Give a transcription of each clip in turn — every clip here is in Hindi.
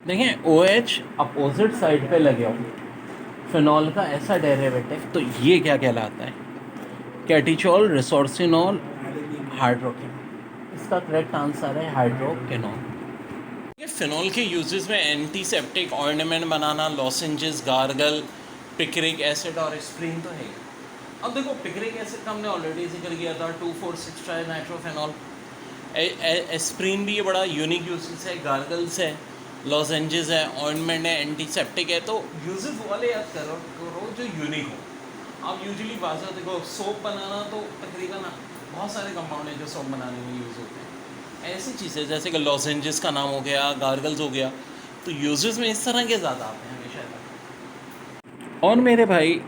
देखें ओ एच अपोजिट साइड पे लगे हो फिनॉल का ऐसा डेरिवेटिव, तो ये क्या कहलाता है? कैटिचोल रिसोर्सिनॉल हाइड्रोकिनोन। इसका करेक्ट आंसर है हाइड्रोकिनोन। ये फिनॉल के यूजेस में एंटीसेप्टिक, ऑर्नामेंट बनाना, लॉसेंजेस, गार्गल, पिक्रिक एसिड और स्प्रीन तो है ही। अब देखो पिक्रिक एसिड का हमने ऑलरेडी जिक्र किया था, 2,4,6 ट्राई नाइट्रोफेनॉल। एस्प्रीन भी ये बड़ा यूनिक यूजेस है, गार्गल्स है, लॉजेंजेस है, ऑइंटमेंट है, एंटीसेप्टिक है। तो यूजेस वाले याद करो जो यूनिक हो। आप यूजुअली बाजार देखो सोप बनाना तो तकरीबन बहुत सारे कंपाउंड हैं जो सोप बनाने में यूज़ होते हैं। ऐसी चीज़ें जैसे कि लॉजेंजेस का नाम हो गया, गार्गल्स हो गया, तो यूजेस में इस तरह के ज़्यादा आते हैं हमेशा। और मेरे भाई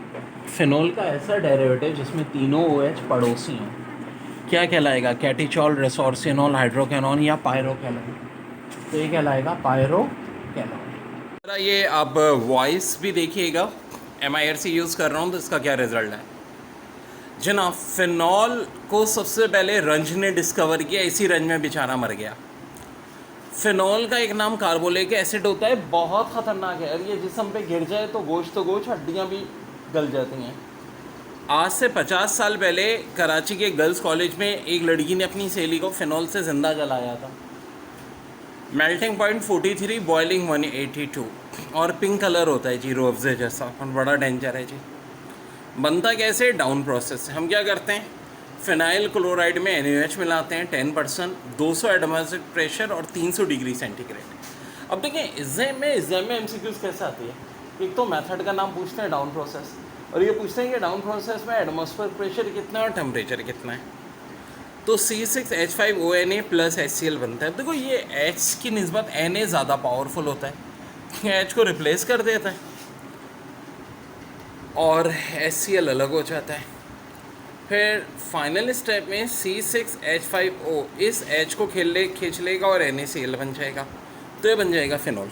फिनॉल का ऐसा डेरिवेटिव जिसमें तीनों ओ एच पड़ोसी हों, क्या कहलाएगा? कैटिचोल रिसोर्सिनॉल हाइड्रोकेनॉन या पायरोकेनॉन? तो ये कहलाएगा पायरोकेनॉन। ये आप वॉइस भी देखिएगा, MIRC यूज़ कर रहा हूँ तो इसका क्या रिजल्ट है। जनाब फिनॉल को सबसे पहले रंज ने डिस्कवर किया, इसी रंज में बेचारा मर गया। फिनॉल का एक नाम कार्बोलिक एसिड होता है, बहुत ख़तरनाक है और ये जिस्म पे गिर जाए तो गोश्त हड्डियाँ भी गल जाती हैं। आज से 50 साल पहले कराची के गर्ल्स कॉलेज में एक लड़की ने अपनी सहेली को फिनॉल से ज़िंदा जलाया था। मेल्टिंग पॉइंट 43, बॉइलिंग 182 और पिंक कलर होता है जी, रोअफ़ज़े जैसा, और बड़ा डेंजर है जी। बनता कैसे? डाउन प्रोसेस से। हम क्या करते हैं, फिनाइल क्लोराइड में NaOH मिलाते हैं 10%, 200 एटमॉस्फेरिक प्रेशर और 300 डिग्री सेंटीग्रेड। अब देखें एग्जाम में MCQs कैसे आती है? एक तो मेथड का नाम पूछते हैं डाउन प्रोसेस, और ये पूछते हैं कि डाउन प्रोसेस में एटमॉस्फेरिक प्रेशर कितना है और टेम्परेचर कितना है। तो C6H5ONA प्लस HCl बनता है। देखो ये H की निस्बत Na ज़्यादा पावरफुल होता है, H को रिप्लेस कर देता है और HCl अलग हो जाता है। फिर फाइनल स्टेप में C6H5O इस H को खींच लेगा और NaCl बन जाएगा, तो ये बन जाएगा फिनॉल।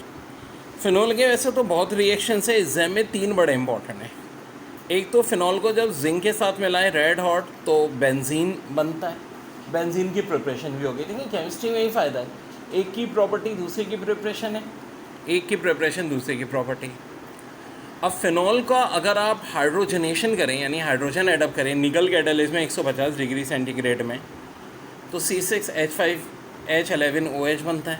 फिनॉल के वैसे तो बहुत रिएक्शंस है, एग्जाम में 3 बड़े इंपॉर्टेंट हैं। एक तो फिनॉल को जब जिंक के साथ मिलाएं रेड हॉट तो बेंजीन बनता है, बेंजीन की प्रिपरेशन भी होगी। देखिए केमिस्ट्री में ही फ़ायदा है, एक की प्रॉपर्टी दूसरे की प्रिपरेशन है, एक की प्रिपरेशन दूसरे की प्रॉपर्टी। अब फिनॉल का अगर आप हाइड्रोजनेशन करें यानी हाइड्रोजन एडअप करें निकल कैटलिस्ट में 150 डिग्री सेंटीग्रेड में, तो C6H5H11OH बनता है।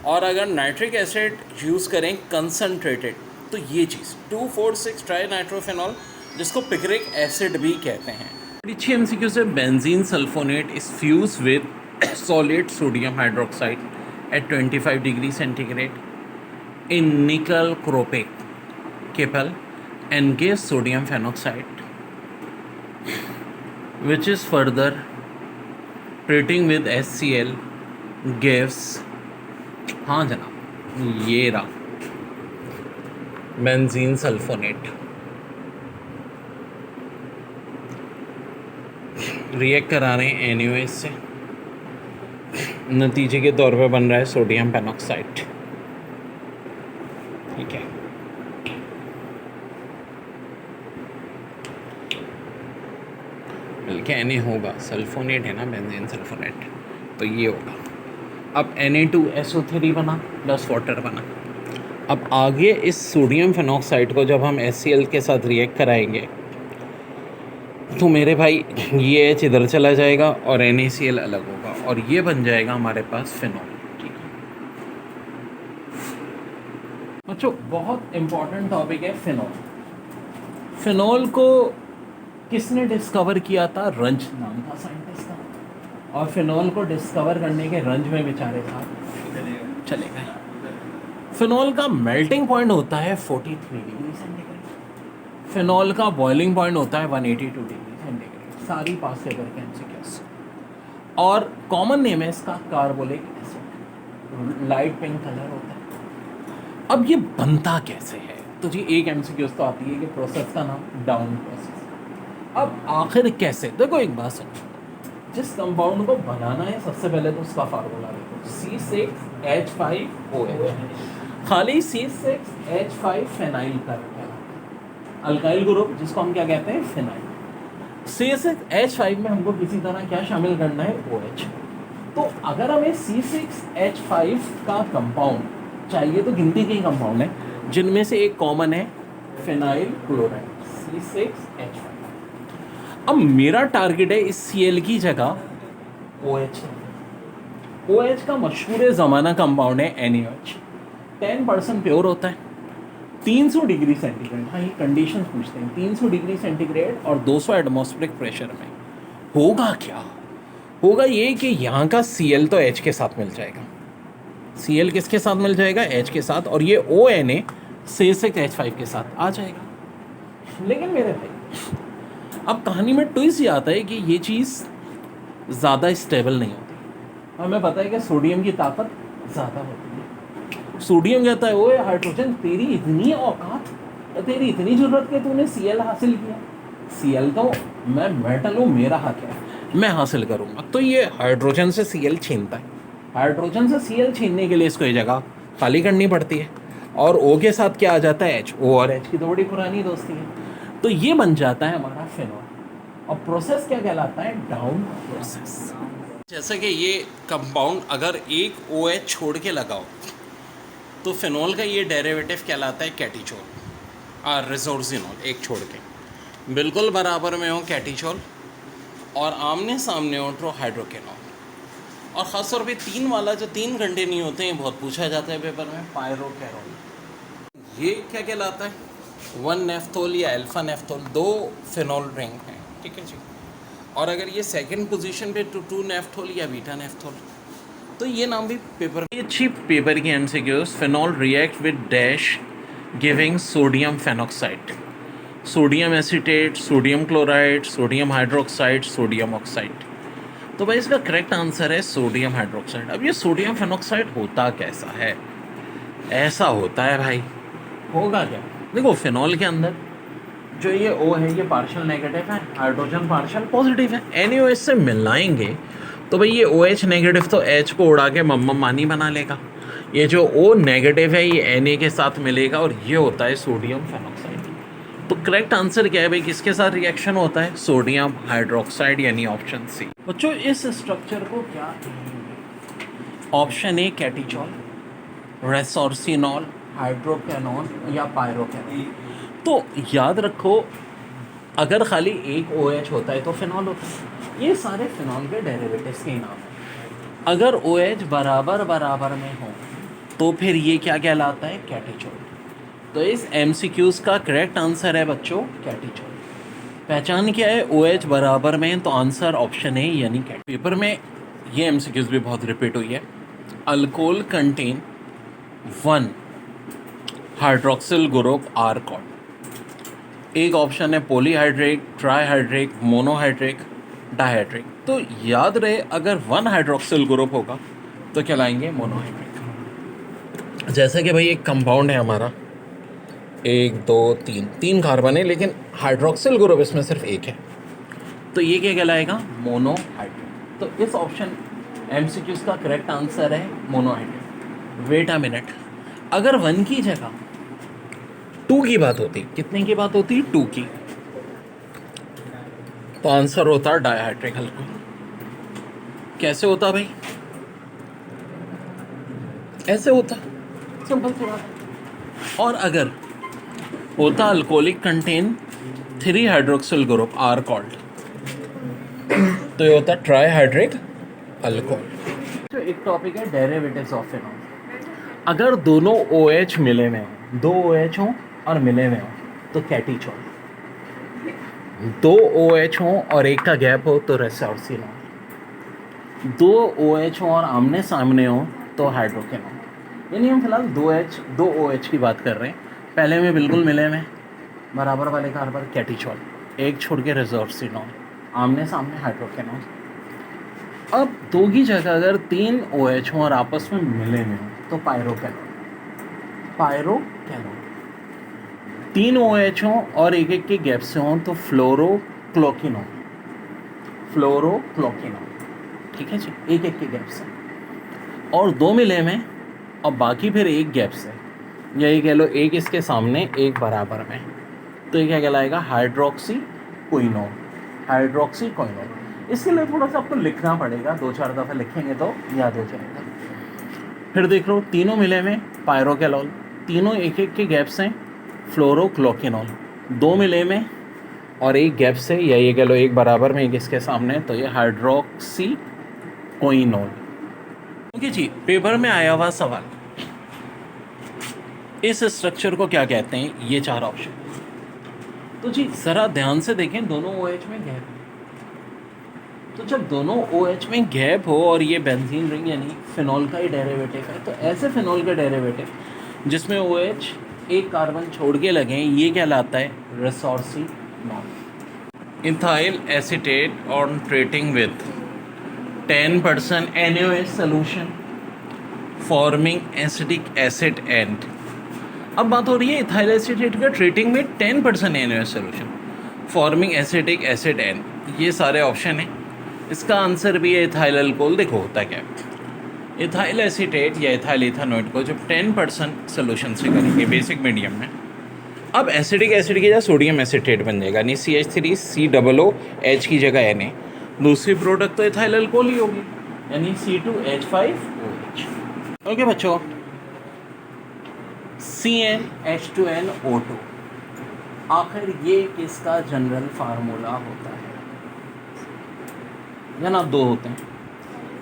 और अगर नाइट्रिक एसिड यूज़ करें कंसनट्रेटेड, तो ये चीज़ 2,4,6 ट्राई नाइट्रोफेनॉल, जिसको पिक्रिक एसिड भी कहते हैं। अच्छी MCQ से benzene sulphonate is fuse with solid sodium hydroxide eight 25 degree centigrade in निकल क्रोपिक Caple and gives sodium phenoxide, which is further treating with HCl gives, हाँ जनाब ये रहा बेंजीन सल्फोनेट। रिएक्ट करा रहे हैं NaOH से, नतीजे के तौर पे बन रहा है सोडियम पेनॉक्साइड। ठीक है, बल्कि Na होगा, सल्फोनेट है ना बेंजीन सल्फोनेट, तो ये होगा। अब Na2SO3 बना प्लस वाटर बना। अब आगे इस सोडियम फेनॉक्साइड को जब हम HCl के साथ रिएक्ट कराएंगे तो मेरे भाई ये H इधर चला जाएगा और NaCl अलग होगा और ये बन जाएगा हमारे पास फिनॉल। ठीक है बच्चों, बहुत इम्पोर्टेंट टॉपिक है फिनॉल। फिनॉल को किसने डिस्कवर किया था? रंज नाम था साइंटिस्ट का, और फिनॉल को डिस्कवर करने के रंज में बेचारे साहब चले गए। फिनॉल का मेल्टिंग पॉइंट होता है 43 डिग्री सेंटीग्रेड, फिनॉल का बॉइलिंग पॉइंट होता है 182 डिग्री सेंटीग्रेड। सारी पास से करके MCQs। और कॉमन नेम है इसका carbolic acid, light pink colour होता है। अब ये बनता कैसे है? तो जी एक MCQs तो आती है कि प्रोसेस का नाम डाउन प्रोसेस। अब आखिर कैसे? देखो एक बात सुनो, जिस कंपाउंड को बनाना है सबसे पहले तो उसका फार्मूला देखो, C6H5OH। खाली C6H5 फेनाइल का अल्काइल ग्रुप जिसको हम क्या कहते हैं? फिनाइल। C6H5 में हमको किसी तरह क्या शामिल करना है? OH। तो अगर हमें C6H5 का कंपाउंड चाहिए तो गिनती के ही कंपाउंड है, जिनमें से एक कॉमन है फिनाइल क्लोराइड C6H5। अब मेरा टारगेट है इस Cl की जगह OH। OH का मशहूर ज़माना कंपाउंड है NaOH, 10% प्योर होता है, 300 डिग्री सेंटीग्रेड। हाँ, ये कंडीशंस पूछते हैं, 300 डिग्री सेंटीग्रेड और 200 एटमॉस्फेरिक प्रेशर में। होगा क्या? होगा ये कि यहाँ का Cl तो H के साथ मिल जाएगा। Cl किसके साथ मिल जाएगा? H के साथ, और ये ONa C6H5 के साथ आ जाएगा। लेकिन मेरे भाई, अब कहानी में ट्विस्ट ये आता है कि ये चीज़ ज़्यादा स्टेबल नहीं होती। हमें पता है कि सोडियम की ताकत ज़्यादा होती है। सोडियम कहता है ओए हाइड्रोजन, तेरी इतनी औकात, तेरी इतनी ज़रूरत कि तूने Cl हासिल किया। Cl तो मैं मेटल हूँ, मेरा हक है, मैं हासिल करूँगा। तो ये हाइड्रोजन से Cl छीनता है। हाइड्रोजन से Cl छीनने के लिए इसको ये जगह खाली करनी पड़ती है, और O के साथ क्या आ जाता है? H। O और H की तो बड़ी पुरानी दोस्ती है। तो ये बन जाता है हमारा फिनॉल। और प्रोसेस क्या कहलाता है? Down process. जैसे कि ये कंपाउंड अगर एक OH छोड़ के लगाओ तो फिनॉल का ये डेरिवेटिव कहलाता है कैटिचोल, रिजोर्सिनॉल। एक छोड़ के बिल्कुल बराबर में हो कैटिचोल, और आमने सामने हो ट्रोहाइड्रोकेनॉल। और ख़ास तौर पे 3 वाला जो 3 कंटिन्यू होते हैं, बहुत पूछा जाता है पेपर में, पायरोकैरोल। ये क्या कहलाता है? 1 नेफ्थोल या अल्फा नेफ्थोल, 2 फिनॉल रिंग हैं, ठीक है जी। और अगर ये सेकंड पोजीशन पे 2 नेफ्थोल या बीटा नेफ्थोल, तो ये नाम भी पेपर, ये अच्छी पेपर की MCQs. Phenol react with dash giving sodium phenoxide, sodium acetate, sodium chloride, sodium hydroxide, sodium oxide. तो भाई इसका करेक्ट आंसर है सोडियम हाइड्रोक्साइड। अब ये सोडियम फेनॉक्साइड होता कैसा है? ऐसा होता है भाई, होगा क्या? देखो फिनॉल के अंदर जो ये O है ये पार्शियल नेगेटिव है, हाइड्रोजन पार्शियल पॉजिटिव है। NaOH से मिलाएंगे तो भाई ये OH नेगेटिव तो H को उड़ा के मम्मा मानी बना लेगा। ये जो O नेगेटिव है ये Na के साथ मिलेगा, और ये होता है सोडियम फेनॉक्साइड। तो करेक्ट आंसर क्या है भाई? किसके साथ रिएक्शन होता है? सोडियम हाइड्रोक्साइड, यानी ऑप्शन सी। बच्चों इस स्ट्रक्चर को क्या कहेंगे? ऑप्शन ए कैटिचोल, रेसोर्सिनॉल, हाइड्रोकेनॉन या पायरोकेनॉन। तो याद रखो, अगर खाली एक OH होता है तो फिनॉल होता है। ये सारे फिनॉल के डेरिवेटिव्स के नाम हैं। अगर OH बराबर बराबर में हो तो फिर ये क्या कहलाता है? कैटिचोल। तो इस MCQs का करेक्ट आंसर है बच्चों कैटिचोल। पहचान क्या है? OH बराबर में, तो आंसर ऑप्शन है यानी कैट। पेपर में ये MCQs भी बहुत रिपीट हुई है। Alcohol contain 1 hydroxyl group are called. एक ऑप्शन है पॉलीहाइड्रिक, ट्राईहाइड्रिक, मोनोहाइड्रिक, डाइहाइड्रिक। तो याद रहे, अगर 1 हाइड्रोक्सिल ग्रुप होगा तो कहलाएंगे मोनोहाइड्रिक। जैसे कि भाई एक कंपाउंड है हमारा, 1 2 3 कार्बन है, लेकिन हाइड्रोक्सिल ग्रुप इसमें सिर्फ एक है, तो ये क्या कहलाएगा? मोनोहाइड्रिक। तो इस ऑप्शन MCQs का करेक्ट आंसर है मोनोहाइड्रिक। वेट अ मिनट, अगर 1 की जगह 2 की बात होती, कितने की बात होती? 2 की, तो आंसर होता डाइहाइड्रिक अल्कोहल। कैसे होता भाई? ऐसे होता, सिंपल सी बात। और अगर होता alcoholic contain 3 hydroxyl group are called, तो ये होता ट्राईहाइड्रिक अल्कोहल। तो एक टॉपिक है डेरिवेटिव्स ऑफ फिनॉल। अगर दोनों OH मिले हुए हों, 2 OH हों और मिले हुए हों तो कैटिचोल, 2 OH हों और एक का गैप हो तो रेसोर्सिनॉल, 2 OH हों और आमने सामने हो तो हाइड्रोकेनॉल। यानी हम फिलहाल 2 OH की बात कर रहे हैं। पहले में बिल्कुल मिले हुए बराबर वाले कार्बन कैटिचोल, एक छोड़ के रेसोर्सिनॉल, आमने सामने हाइड्रोकेनॉल। अब 2 की जगह अगर 3 OH हों और आपस में मिले हुए हों तो पायरोकेनॉल। 3 OH हों और एक एक के गैप से हों तो फ्लोरोक्लोकिनॉल। ठीक है जी, एक एक के गैप से। और 2 मिले में और बाकी फिर एक गैप से, यही कह लो एक इसके सामने एक बराबर में, तो ये क्या कहलाएगा? हाइड्रोक्सी कोइनोल। इसके लिए थोड़ा सा आपको लिखना पड़ेगा, 2-4 दफ़ा लिखेंगे तो याद हो जाएगा। फिर देख लो, तीनों मिले में पायरोकेलॉल, तीनों एक एक के गैप से फ्लोरोक्लोकिनॉल, 2 मिले में और एक गैप से, या ये कह लो एक बराबर में एक इसके सामने, तो ये हाइड्रोक्सी कोइनॉल। ओके जी, पेपर में आया हुआ सवाल, इस स्ट्रक्चर को क्या कहते हैं? ये 4 ऑप्शन। तो जी ज़रा ध्यान से देखें, दोनों OH में गैप है। तो जब दोनों OH में गैप हो और ये बेंजीन रिंग यानी फिनॉल का ही डेरिवेटिव है, तो ऐसे फिनॉल का डेरिवेटिव जिसमें OH एक कार्बन छोड़ के लगे, ये कहलाता है resorcinol. Ethyl acetate on treating with 10% NaOH solution forming acetic acid and, अब बात हो रही है इथाइल एसीटेट का ट्रीटिंग में 10% NaOH solution forming acetic acid and, ये सारे ऑप्शन हैं। इसका आंसर भी है इथाइल अल्कोहल। देखो होता क्या, इथाइल एसीटेट या इथाइल इथानोइड को जब 10% सोल्यूशन से करेंगे बेसिक मीडियम में, अब एसिटिक एसिड की जगह सोडियम एसीटेट बन जाएगा, यानी CH3COOH की जगह Na। दूसरी प्रोडक्ट तो इथाइल अल्कोहल ही होगी, यानी C2H5OH। ओके बच्चों, CnH2nO2 आखिर ये किसका जनरल फार्मूला होता है? या ना 2 होते हैं,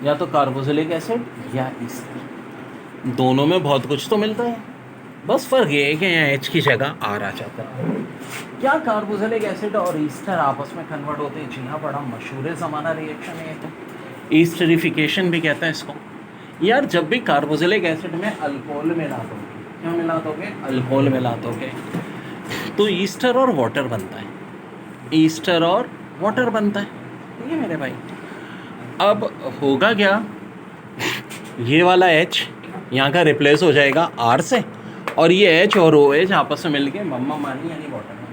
या तो कार्बोक्सिलिक एसिड या ईस्टर। दोनों में बहुत कुछ तो मिलता है, बस फ़र्क ये है कि यहाँ H की जगह R आ जाता है। क्या कार्बोक्सिलिक एसिड और ईस्टर आपस में कन्वर्ट होते हैं? जी हाँ, बड़ा मशहूर ज़माना रिएक्शन है ये तो, ईस्टरिफिकेशन भी कहते हैं इसको। यार जब भी कार्बोक्सिलिक एसिड में अल्कोहल मिला दोगे, क्या मिला दोगे? अल्कोहल मिला दोगे, तो ईस्टर और वाटर बनता है, ईस्टर और वाटर बनता है। ठीक है मेरे भाई। अब होगा क्या, ये वाला H यहाँ का रिप्लेस हो जाएगा R से, और ये H और OH आपस में मिलके मम्मा मानी यानी वाटर बना।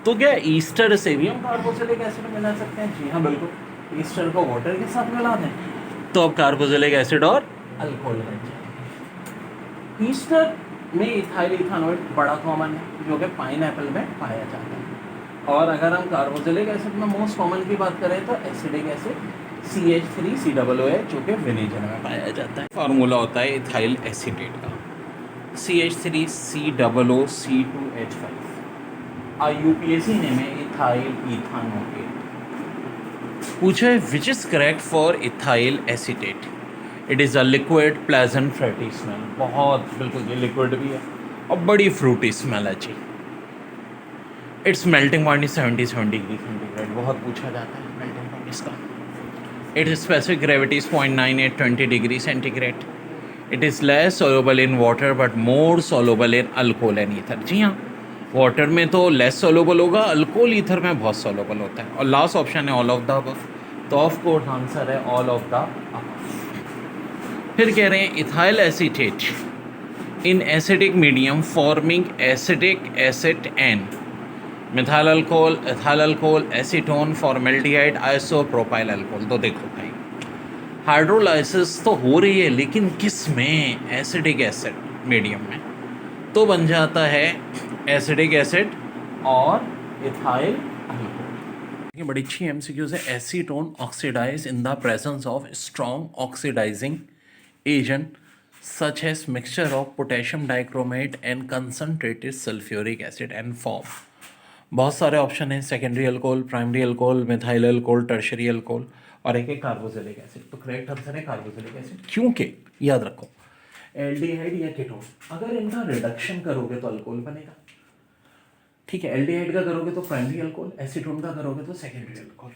तो क्या ईस्टर से भी हम कार्बोक्सिलिक एसिड मिला सकते हैं? जी हाँ बिल्कुल, ईस्टर को वाटर के साथ मिला दें तो अब कार्बोक्सिलिक एसिड और अल्कोहल बन जाए। ईस्टर में इथाइल इथानोइड बड़ा कॉमन है, जो कि पाइनएप्पल में पाया जाता है। और अगर हम कार्बोक्सिलिक एसिड में मोस्ट कॉमन की बात करें तो एसिडिक एसिड CH3COOH, जो कि विनेगर में पाया जाता है। फार्मूला होता है इथाइल एसीटेट का CH3COOC2H5। UPSC ने में इथाइल इथानोएट पूछा है, which is correct for ethyl acetate? It is a liquid pleasant Frooti smell. बहुत बिल्कुल, ये लिक्विड भी है और बड़ी फ्रूटी स्मेल है जी। It's melting point 77 degree centigrade, बहुत पूछा जाता है मेल्टिंग पॉइंट इसका। It specific gravity is 0.9820 degree centigrade. It is less soluble in water but more soluble in alcohol and ether. जी हाँ, वाटर में तो लेस सोल्यूबल होगा, अल्कोहल ईथर में बहुत सोल्यूबल होता है। और लास्ट ऑप्शन है ऑल ऑफ द अबव, तो ऑफ कोर्स आंसर है ऑल ऑफ द अबव। फिर कह रहे हैं ethyl acetate in acidic medium forming acidic acid and methyl alcohol, acetone, formaldehyde, isopropyl alcohol. तो देखो भाई, हाइड्रोलाइसिस तो हो रही है, लेकिन किस में? एसिडिक एसिड मीडियम में, तो बन जाता है एसिडिक एसिड और इथाइल अल्कोहल। ये बड़ी अच्छी MCQs है। Acetone oxidise in the presence of strong oxidising agent such as mixture of potassium dichromate and concentrated sulfuric acid and form। बहुत सारे ऑप्शन हैं, secondary alcohol, primary alcohol, methyl alcohol, tertiary alcohol और एक कार्बोक्सिलिक एसिड। तो करेक्ट आंसर है कार्बोक्सिलिक एसिड, क्योंकि याद रखो एल्डिहाइड या कीटोन अगर इनका रिडक्शन करोगे तो अल्कोहल बनेगा। ठीक है, एल्डिहाइड का करोगे तो प्राइमरी अल्कोहल, एसीटोन का करोगे तो सेकेंडरी अल्कोहल।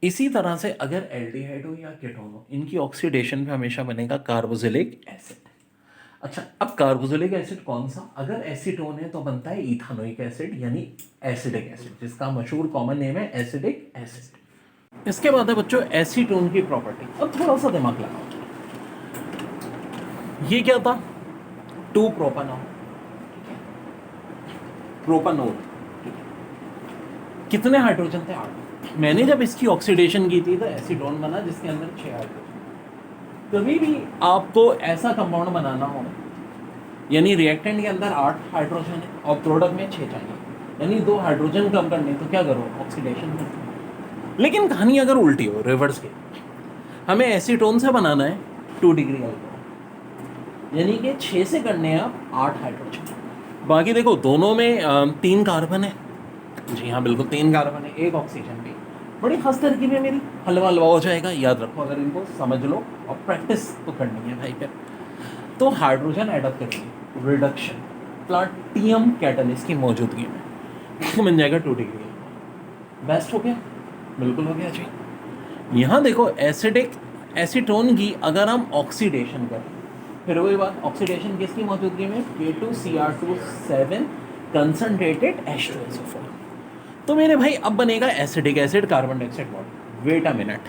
इसी तरह से अगर एल्डिहाइड हो या कीटोन हो, इनकी ऑक्सीडेशन पे हमेशा बनेगा कार्बोक्सिलिक एसिड। अच्छा, अब कार्बोक्सिलिक एसिड कौन सा? अगर एसीटोन है तो बनता है इथानोइक एसिड यानी एसिडिक एसिड, जिसका मशहूर कॉमन नेम है एसिडिक एसिड। इसके बाद है बच्चों एसीटोन की प्रॉपर्टी। अब थोड़ा सा दिमाग लगाओ, ये क्या था? 2 प्रोपेनॉल, प्रोपेनॉल कितने हाइड्रोजन थे? 8। मैंने जब इसकी ऑक्सीडेशन की थी तो एसीटोन बना जिसके अंदर 6 हाइड्रोजन। कभी भी आपको ऐसा कंपाउंड बनाना हो, यानी रिएक्टेंट के अंदर 8 हाइड्रोजन है और प्रोडक्ट में 6 चाहिए, यानी 2 हाइड्रोजन कम करने, तो क्या करो? ऑक्सीडेशन करो। लेकिन कहानी अगर उल्टी हो, रिवर्स की, हमें एसीटोन से बनाना है 2 डिग्री अल्कोहल, यानी कि 6 से करने हैं आप 8 हाइड्रोजन। बाकी देखो दोनों में 3 कार्बन है। जी हाँ बिल्कुल 3 कार्बन है, 1 ऑक्सीजन भी। बड़ी खास तरकीब है मेरी, हलवा हलवा हो जाएगा, याद रखो अगर इनको समझ लो, और प्रैक्टिस तो करनी है भाई फिर। तो हाइड्रोजन एडअप करेंगे, रिडक्शन प्लाटियम कैटलिस्ट की मौजूदगी में बन जाएगा 2 डिग्री। बेस्ट हो गया, बिल्कुल हो गया जी। यहाँ देखो एसिडिक एसीटोन की अगर हम ऑक्सीडेशन करें, फिर वही बात, ऑक्सीडेशन किसकी मौजूदगी में, K2Cr2 7 कंसनट्रेटेड H2SO4। तो मेरे भाई अब बनेगा acidic acid carbon dioxide water. Wait a minute,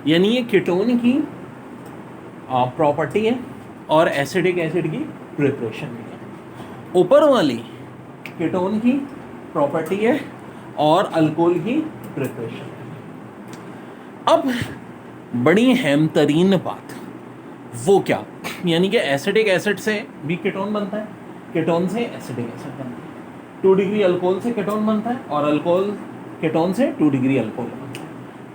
यानी ये कीटोन की प्रॉपर्टी है और एसिडिक एसिड की प्रिपरेशन भी है। ऊपर वाली कीटोन की प्रॉपर्टी है और अल्कोहल की प्रिपरेशन है। अब बड़ी अहम तरीन बात, वो क्या, यानी कि एसिडिक एसिड से भी कीटोन बनता है, कीटोन से एसिडिक एसिड बनता है, 2 डिग्री अल्कोहल से कीटोन बनता है, और अल्कोहल कीटोन से 2 डिग्री अल्कोहल बनता है।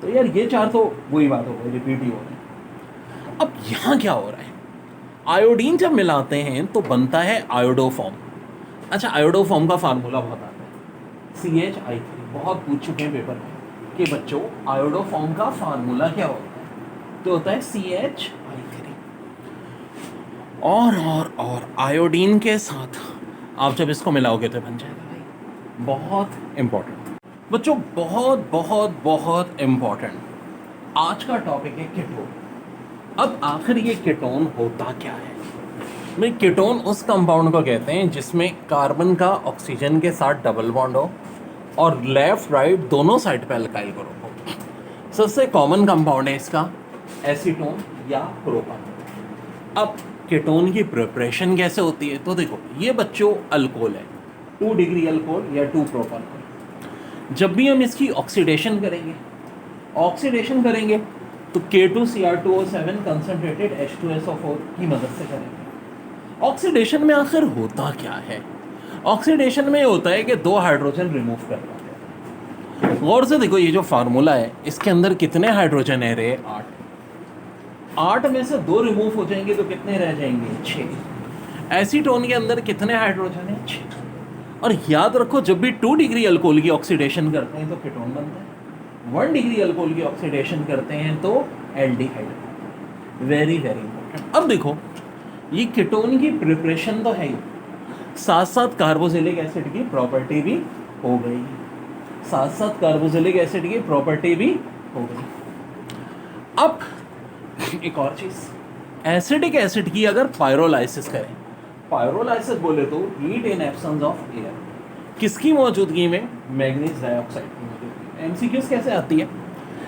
तो यार ये 4 तो वही बात हो गई, रिपीट ही हो रहा है। अब यहाँ क्या हो रहा है, आयोडीन जब मिलाते हैं तो बनता है आयोडोफॉर्म। अच्छा, आयोडोफॉर्म का फार्मूला बहुत आता है, CH3। बहुत पूछ चुके हैं पेपर में कि बच्चों आयोडोफॉर्म का फार्मूला क्या होता है, तो होता है CH3। और आयोडीन के साथ आप जब इसको मिलाओगे तो बन जाएगा भाई। बहुत इम्पोर्टेंट बच्चों, बहुत बहुत बहुत इम्पोर्टेंट। आज का टॉपिक है कीटोन। अब आखिर ये कीटोन होता क्या है? मैं कीटोन उस कंपाउंड को कहते हैं जिसमें कार्बन का ऑक्सीजन के साथ डबल बॉन्ड हो और लेफ्ट राइट दोनों साइड पे अल्काइल ग्रुप हो। सबसे कॉमन कंपाउंड है इसका एसीटोन या प्रोपान। अब कीटोन की प्रिपरेशन कैसे होती है, तो देखो ये बच्चों अल्कोहल है, 2 डिग्री अल्कोहल या 2 प्रोपान। जब भी हम इसकी ऑक्सीडेशन करेंगे तो K2Cr2O7 कंसनट्रेटेड H2SO4 की मदद से करेंगे। ऑक्सीडेशन में आखिर होता क्या है? ऑक्सीडेशन में होता है कि 2 हाइड्रोजन रिमूव कर रहे हैं। गौर से देखो ये जो फार्मूला है इसके अंदर कितने हाइड्रोजन है रे? 8 में से 2 रिमूव हो जाएंगे तो कितने रह जाएंगे? 6। एसीटोन के अंदर कितने हाइड्रोजन है? 6। और याद रखो जब भी 2 डिग्री अल्कोहल की ऑक्सीडेशन करते हैं तो कीटोन बनता है, 1 डिग्री अल्कोहल की ऑक्सीडेशन करते हैं तो एल्डिहाइड। Very very important. अब देखो ये कीटोन की प्रिपरेशन तो है ही, साथ साथ कार्बोक्सिलिक एसिड की प्रॉपर्टी भी हो गई, अब एक और चीज, एसिडिक एसिड की अगर पायरोलाइसिस करें, पायरोलाइसिस बोले तो heat in absence of air, किसकी मौजूदगी में? मैग्नीज डाइऑक्साइड की मौजूदगी में। एमसीक्यूज कैसे आती है?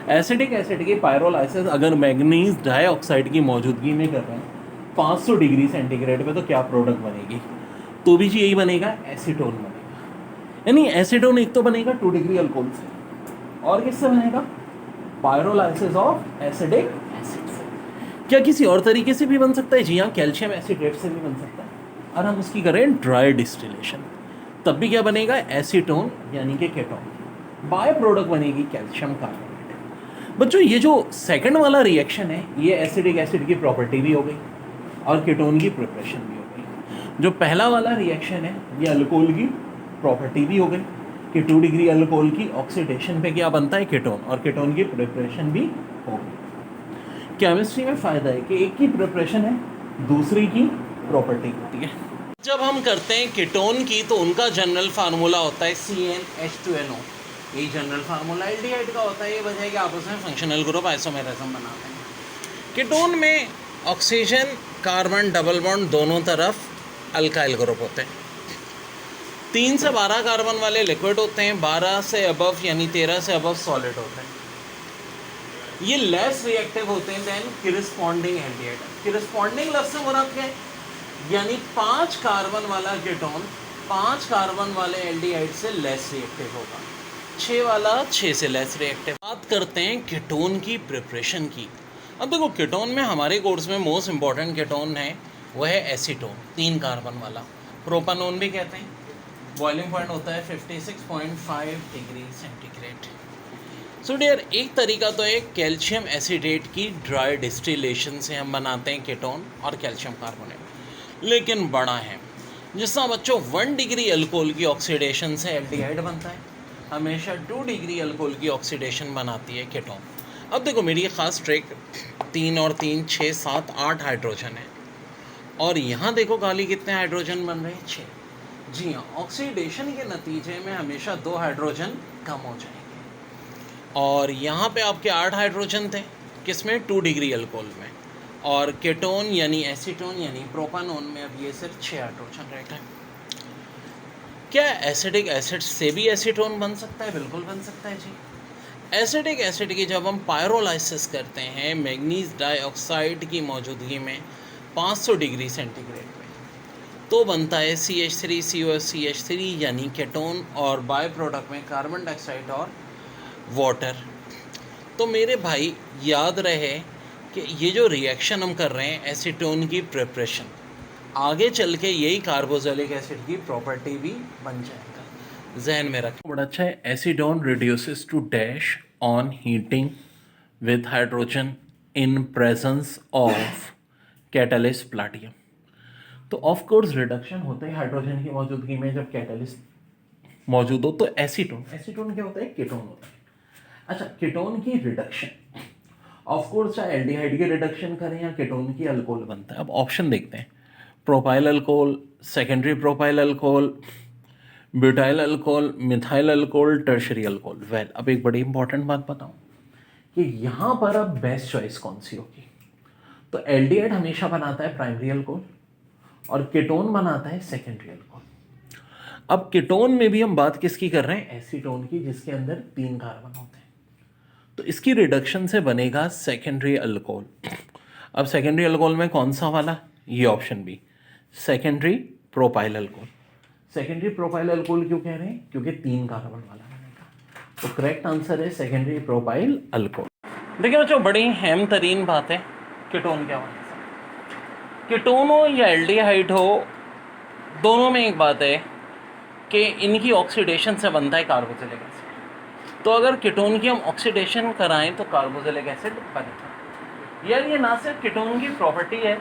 एसिडिक एसिड की पायरोलाइसिस अगर मैग्नीज डाइऑक्साइड की मौजूदगी में कर रहे हैं 500 डिग्री सेंटीग्रेड पे, तो क्या प्रोडक्ट बनेगी? तो भी यही बनेगा, एसीटोन बनेगा। यानी एसीटोन एक तो बनेगा 2 डिग्री अल्कोहल से, और किससे बनेगा? पायरोलाइसिस ऑफ एसिडिक एसिड से। क्या किसी और तरीके से भी बन सकता है? जी हाँ, कैल्शियम एसिटेट से भी बन सकता है। और हम उसकी करें ड्राई डिस्टिलेशन, तब भी क्या बनेगा? एसीटोन यानी कि कीटोन। बाय प्रोडक्ट बनेगी कैल्शियम कार्बोनेट। बच्चों ये जो सेकंड वाला रिएक्शन है ये एसिडिक एसिड की प्रॉपर्टी भी हो गई और कीटोन की प्रिपरेशन भी हो गई। जो पहला वाला रिएक्शन है ये अल्कोहल की प्रॉपर्टी भी हो गई कि 2 डिग्री अल्कोहल की ऑक्सीडेशन पे क्या बनता है? कीटोन, और कीटोन की प्रिपरेशन भी हो गई। केमिस्ट्री में फ़ायदा है कि एक की प्रिपरेशन है, दूसरी की प्रॉपर्टी होती है। जब हम करते हैं कीटोन की तो उनका जनरल फार्मूला होता है CnH2NO। यही जनरल फार्मूला एल्डिहाइड का होता है। ये वजह है कि आपस में फंक्शनल ग्रुप आइसोमेरिज्म बनाते हैं। कीटोन में ऑक्सीजन कार्बन डबल बॉन्ड दोनों तरफ अल्काइल ग्रुप होते हैं। 3 से 12 कार्बन वाले लिक्विड होते हैं, 12 से अबव यानी 13 से अबव सॉलिड होते हैं। ये लेस रिएक्टिव होते हैं देन किरस्पॉन्डिंग एल्डिहाइड। किरस्पॉन्डिंग लफ्ज़ से मुराद क्या है? यानी 5 कार्बन वाला कीटोन 5 कार्बन वाले एल्डिहाइड से लेस रिएक्टिव होगा, 6 वाला 6 से लेस रिएक्टिव। बात करते हैं कीटोन की प्रिपरेशन की। अब देखो कीटोन में हमारे कोर्स में मोस्ट इंपॉर्टेंट कीटोन है वह है एसीटोन, 3 कार्बन वाला। प्रोपानोन भी कहते हैं। बॉइलिंग पॉइंट होता है 56.5 डिग्री सेंटीग्रेड। सो डियर, एक तरीका तो है कैल्शियम एसिटेट की ड्राई डिस्टिलेशन से हम बनाते हैं कीटोन और कैल्शियम कार्बोनेट। लेकिन बड़ा है। जिस तरह बच्चों 1 डिग्री अल्कोहल की ऑक्सीडेशन से एल्डिहाइड बनता है, हमेशा 2 डिग्री अल्कोहल की ऑक्सीडेशन बनाती है कीटोन। अब देखो मेरी ख़ास ट्रिक, 3 और 3 6 7 8 हाइड्रोजन है, और यहाँ देखो खाली कितने हाइड्रोजन बन रहे हैं, 6। जी हाँ, ऑक्सीडेशन के नतीजे में हमेशा 2 हाइड्रोजन कम हो जाएंगे। और यहाँ पे आपके 8 हाइड्रोजन थे, किसमें, 2 डिग्री अल्कोहल में, और कीटोन यानी एसीटोन यानी प्रोपानोन में अब ये सिर्फ 6 हाइड्रोजन रह गए। क्या एसिडिक एसिड से भी एसीटोन बन सकता है? बिल्कुल बन सकता है जी। एसिडिक एसिड की जब हम पायरोलाइसिस करते हैं मैग्नीज डाइऑक्साइड की मौजूदगी में 500 डिग्री सेंटीग्रेड में, तो बनता है CH3COCH3 यानी कीटोन, और बाय प्रोडक्ट में कार्बन डाइऑक्साइड और वाटर। तो मेरे भाई याद रहे कि ये जो रिएक्शन हम कर रहे हैं एसीटोन की प्रिपरेशन, आगे चल के यही कार्बोक्सिलिक एसिड की प्रॉपर्टी भी बन जाएगा, जहन में रखें। बड़ा अच्छा है, acetone reduces to dash on heating with hydrogen in presence of catalyst platinum. तो ऑफ कोर्स रिडक्शन होता है हाइड्रोजन की मौजूदगी में, जब कैटलिस्ट मौजूद हो तो एसीटोन, एसीटोन क्या होता है, कीटोन होता है। अच्छा, कीटोन की रिडक्शन ऑफ कोर्स चाहे एल्डिहाइड की रिडक्शन करें या कीटोन की अल्कोहल बनता है। अब ऑप्शन देखते हैं, propyl alcohol, secondary propyl alcohol, butyl alcohol, methyl alcohol, tertiary alcohol. Well, अब एक बड़ी इंपॉर्टेंट बात बताऊं कि यहाँ पर अब बेस्ट चॉइस कौन सी होगी। तो एल्डिहाइड हमेशा बनाता है प्राइमरी अल्कोहल और कीटोन बनाता है सेकेंडरी अल्कोहल। अब कीटोन में भी हम बात किसकी कर रहे हैं, एसीटोन की, जिसके अंदर 3 कार्बन होते हैं। तो इसकी रिडक्शन से बनेगा सेकेंडरी अल्कोहल। अब सेकेंडरी अल्कोहल में कौन सा वाला, ये option B, secondary propyl alcohol. Secondary propyl alcohol क्यों कह रहे हैं, क्योंकि 3 कार्बन वाला बनेगा। तो करेक्ट आंसर है सेकेंडरी प्रोपाइल अल्कोहल। देखिए बच्चों, बड़ी अहम तरीन बात है कीटोन के हवाले से। कीटोन हो या एल्डिहाइड हो, दोनों में एक बात है कि इनकी ऑक्सीडेशन से बनता है कार्बोक्सिलिक एसिड। तो अगर कीटोन की हम ऑक्सीडेशन कराएं तो कार्बोक्सिलिक एसिड बनेगा। यार ये ना सिर्फ कीटोन की प्रॉपर्टी है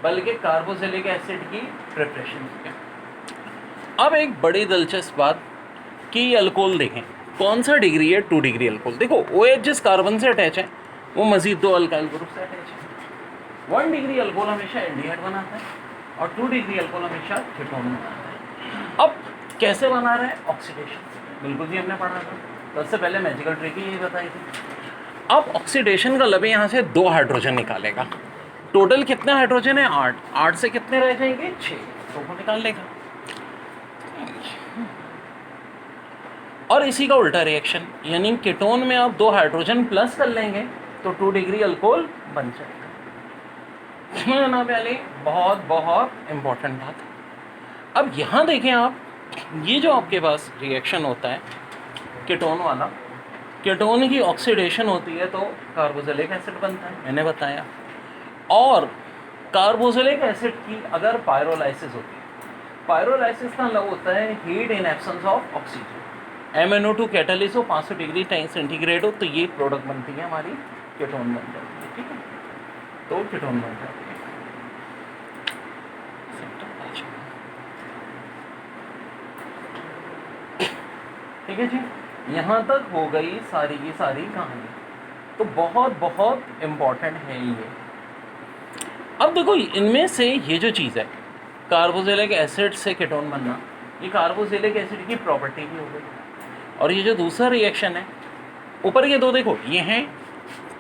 बल्कि कार्बोक्सिलिक एसिड की प्रिपरेशन है। अब एक बड़ी दिलचस्प बात कि ये अल्कोहल देखें कौन सा डिग्री है, 2 डिग्री अल्कोहल। देखो OH जिस कार्बन से अटैच है वो मजीद 2 अल्काइल ग्रुप से अटैच है। 1 डिग्री अल्कोहल हमेशा एल्डिहाइड बनाता है और 2 डिग्री अल्कोहल हमेशा कीटोन बनाता है। अब कैसे बना रहा है, ऑक्सीडेशन से। बिल्कुल जी, हमने पढ़ा था, तो उससे पहले मैजिकल ट्रिक ही यही बताई थी। अब ऑक्सीडेशन का लबे यहाँ से 2 हाइड्रोजन निकालेगा। टोटल कितने हाइड्रोजन है, 8। 8 से कितने रह जाएंगे, 6, तो वो निकाल लेगा। और इसी का उल्टा रिएक्शन, यानी कीटोन में आप 2 हाइड्रोजन प्लस कर लेंगे तो 2 डिग्री अल्कोहल बन जाएगा। समझना पहले, बहुत बहुत इंपॉर्टेंट बात है। अब यहाँ देखें आप, ये जो आपके पास रिएक्शन होता है कीटोन वाला, कीटोन की ऑक्सीडेशन होती है तो कार्बोक्सिलिक एसिड बनता है, मैंने बताया। और कार्बोक्सिलिक एसिड की अगर पायरोलाइसिस होती है, पायरोलाइसिस का मतलब होता है heat in absence of oxygen. MnO2 catalyst हो, 500 डिग्री सेंटीग्रेड हो, तो ये प्रोडक्ट बनती है हमारी, कीटोन बन जाती है। ठीक है, तो कीटोन बन जाती है। ठीक है जी, यहाँ तक हो गई सारी की सारी कहानी। तो बहुत बहुत इम्पॉर्टेंट है ये। अब देखो इनमें से ये जो चीज़ है कार्बोक्सिलिक एसिड से कीटोन बनना, ये कार्बोक्सिलिक एसिड की प्रॉपर्टी भी हो गई। और ये जो दूसरा रिएक्शन है, ऊपर के 2 देखो, ये हैं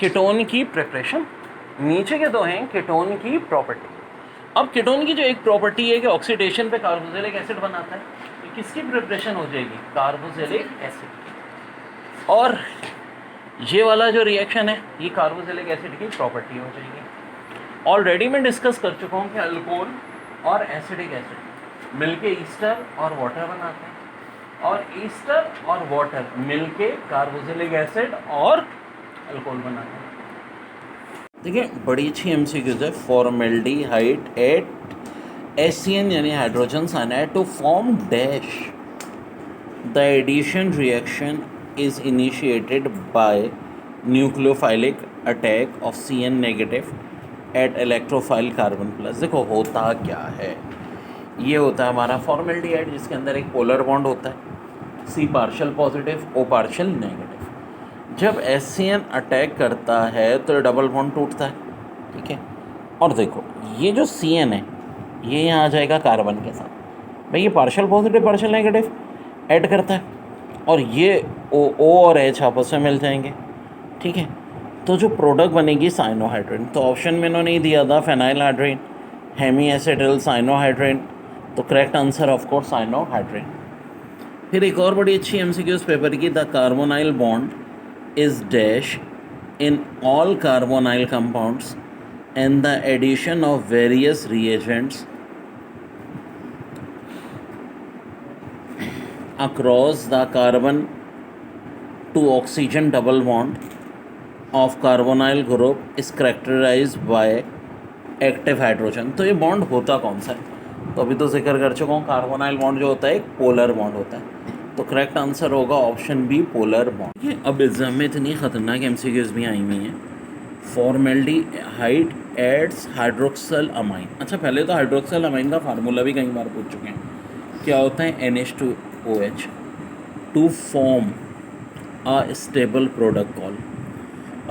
कीटोन की प्रिपरेशन, नीचे के 2 हैं कीटोन की प्रॉपर्टी। अब कीटोन की जो एक प्रॉपर्टी है कि ऑक्सीडेशन पे कार्बोक्सिलिक एसिड बनाता है, तो किसकी प्रिपरेशन हो जाएगी, कार्बोक्सिलिक एसिड। और ये वाला जो रिएक्शन है ये कार्बोक्सिलिक एसिड की प्रॉपर्टी हो जाएगी। ऑलरेडी मैं डिस्कस कर चुका हूँ कि अल्कोहल और एसिडिक एसिड मिलके ईस्टर और वाटर बनाते हैं, और ईस्टर और वाटर मिलके कार्बोक्सिलिक एसिड और अल्कोहल बनाते हैं। देखिए बड़ी अच्छी MCQs है। फॉर्मेल्डिहाइड एट HCN यानी hydrogen cyanide to form dash, the addition reaction is initiated by nucleophilic attack of CN negative at electrophile carbon plus. देखो होता क्या है, ये होता है हमारा फॉर्मेल्डिहाइड जिसके अंदर एक पोलर बॉन्ड होता है, C partial positive O partial negative. जब HCN अटैक करता है तो डबल बॉन्ड टूटता है, ठीक है। और देखो ये जो CN है ये यहाँ आ जाएगा कार्बन के साथ, भाई ये partial positive partial negative add करता है, और ये O और H आपस में मिल जाएंगे, ठीक है। तो जो प्रोडक्ट बनेगी साइनोहाइड्रेन, तो ऑप्शन में इन्होंने नहीं दिया था phenyl hydrin, hemi acetyl cyanohydrin, तो correct answer of course cyanohydrin. फिर एक और बड़ी अच्छी MCQ उस पेपर की, the carbonyl bond is dash in all carbonyl compounds and the addition of various reagents across the carbon to oxygen double bond of carbonyl group is characterized by active hydrogen। तो ये बॉन्ड होता कौन सा है, तो अभी तो जिक्र कर चुका हूँ, कार्बोनाइल बॉन्ड जो होता है एक पोलर बॉन्ड होता है, तो करेक्ट आंसर होगा ऑप्शन बी पोलर बॉन्ड। ये अब एग्जाम में इतनी खतरनाक MCQs भी आई हुई हैं। Formaldehyde adds hydroxyl amine. अच्छा पहले तो हाइड्रोक्सल अमाइन का फार्मूला भी कई बार पूछ चुके हैं, क्या होता है NH2OH to form a stable product call.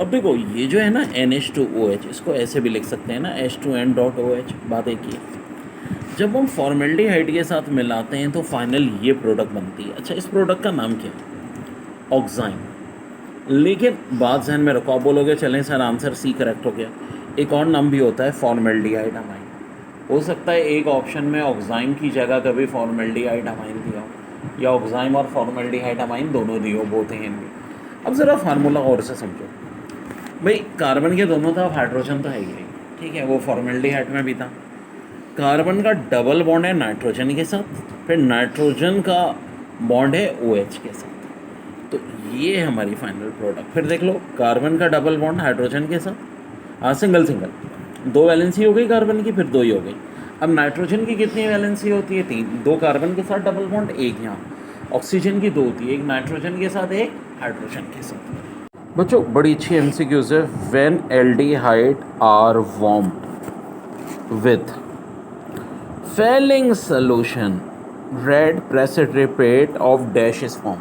अब देखो ये जो है ना NH2OH, इसको ऐसे भी लिख सकते हैं ना H2N.OH, बात एक ही है। जब हम फॉर्मेल्डिहाइड के साथ मिलाते हैं तो फाइनल ये प्रोडक्ट बनती है। अच्छा इस प्रोडक्ट का नाम क्या है, ऑक्साइन। लेकिन बात ध्यान में रखो, आप बोलोगे चलें सर आंसर C करेक्ट हो गया, एक और नाम भी होता है फॉर्मेल्डिहाइड अमाइन। हो सकता है एक ऑप्शन में ऑक्साइन की जगह कभी फॉर्मेल्डिहाइड अमाइन दिया हो, या ऑक्साइन और फॉर्मेल्डिहाइड अमाइन दोनों दिए हो, बोथ हैं इनमें। अब ज़रा फार्मूला और से समझो, भाई कार्बन के दोनों तरफ हाइड्रोजन तो है ही, ठीक है, वो फॉर्मेल्डिहाइड में भी था। कार्बन का डबल बॉन्ड है नाइट्रोजन के साथ, फिर नाइट्रोजन का बॉन्ड है OH के साथ, तो ये है हमारी फाइनल प्रोडक्ट। फिर देख लो कार्बन का डबल बॉन्ड हाइड्रोजन के साथ, सिंगल सिंगल, 2 वैलेंसी हो गई कार्बन की, फिर 2 ही हो गई। अब नाइट्रोजन की कितनी वैलेंसी होती है, 3, 2 कार्बन के साथ डबल बॉन्ड, 1 यहाँ। ऑक्सीजन की 2 होती है, 1 नाइट्रोजन के साथ, 1 हाइड्रोजन के साथ। बच्चों बड़ी अच्छी MCQs है। When aldehyde are warm with Fehling solution red precipitate of dash is form.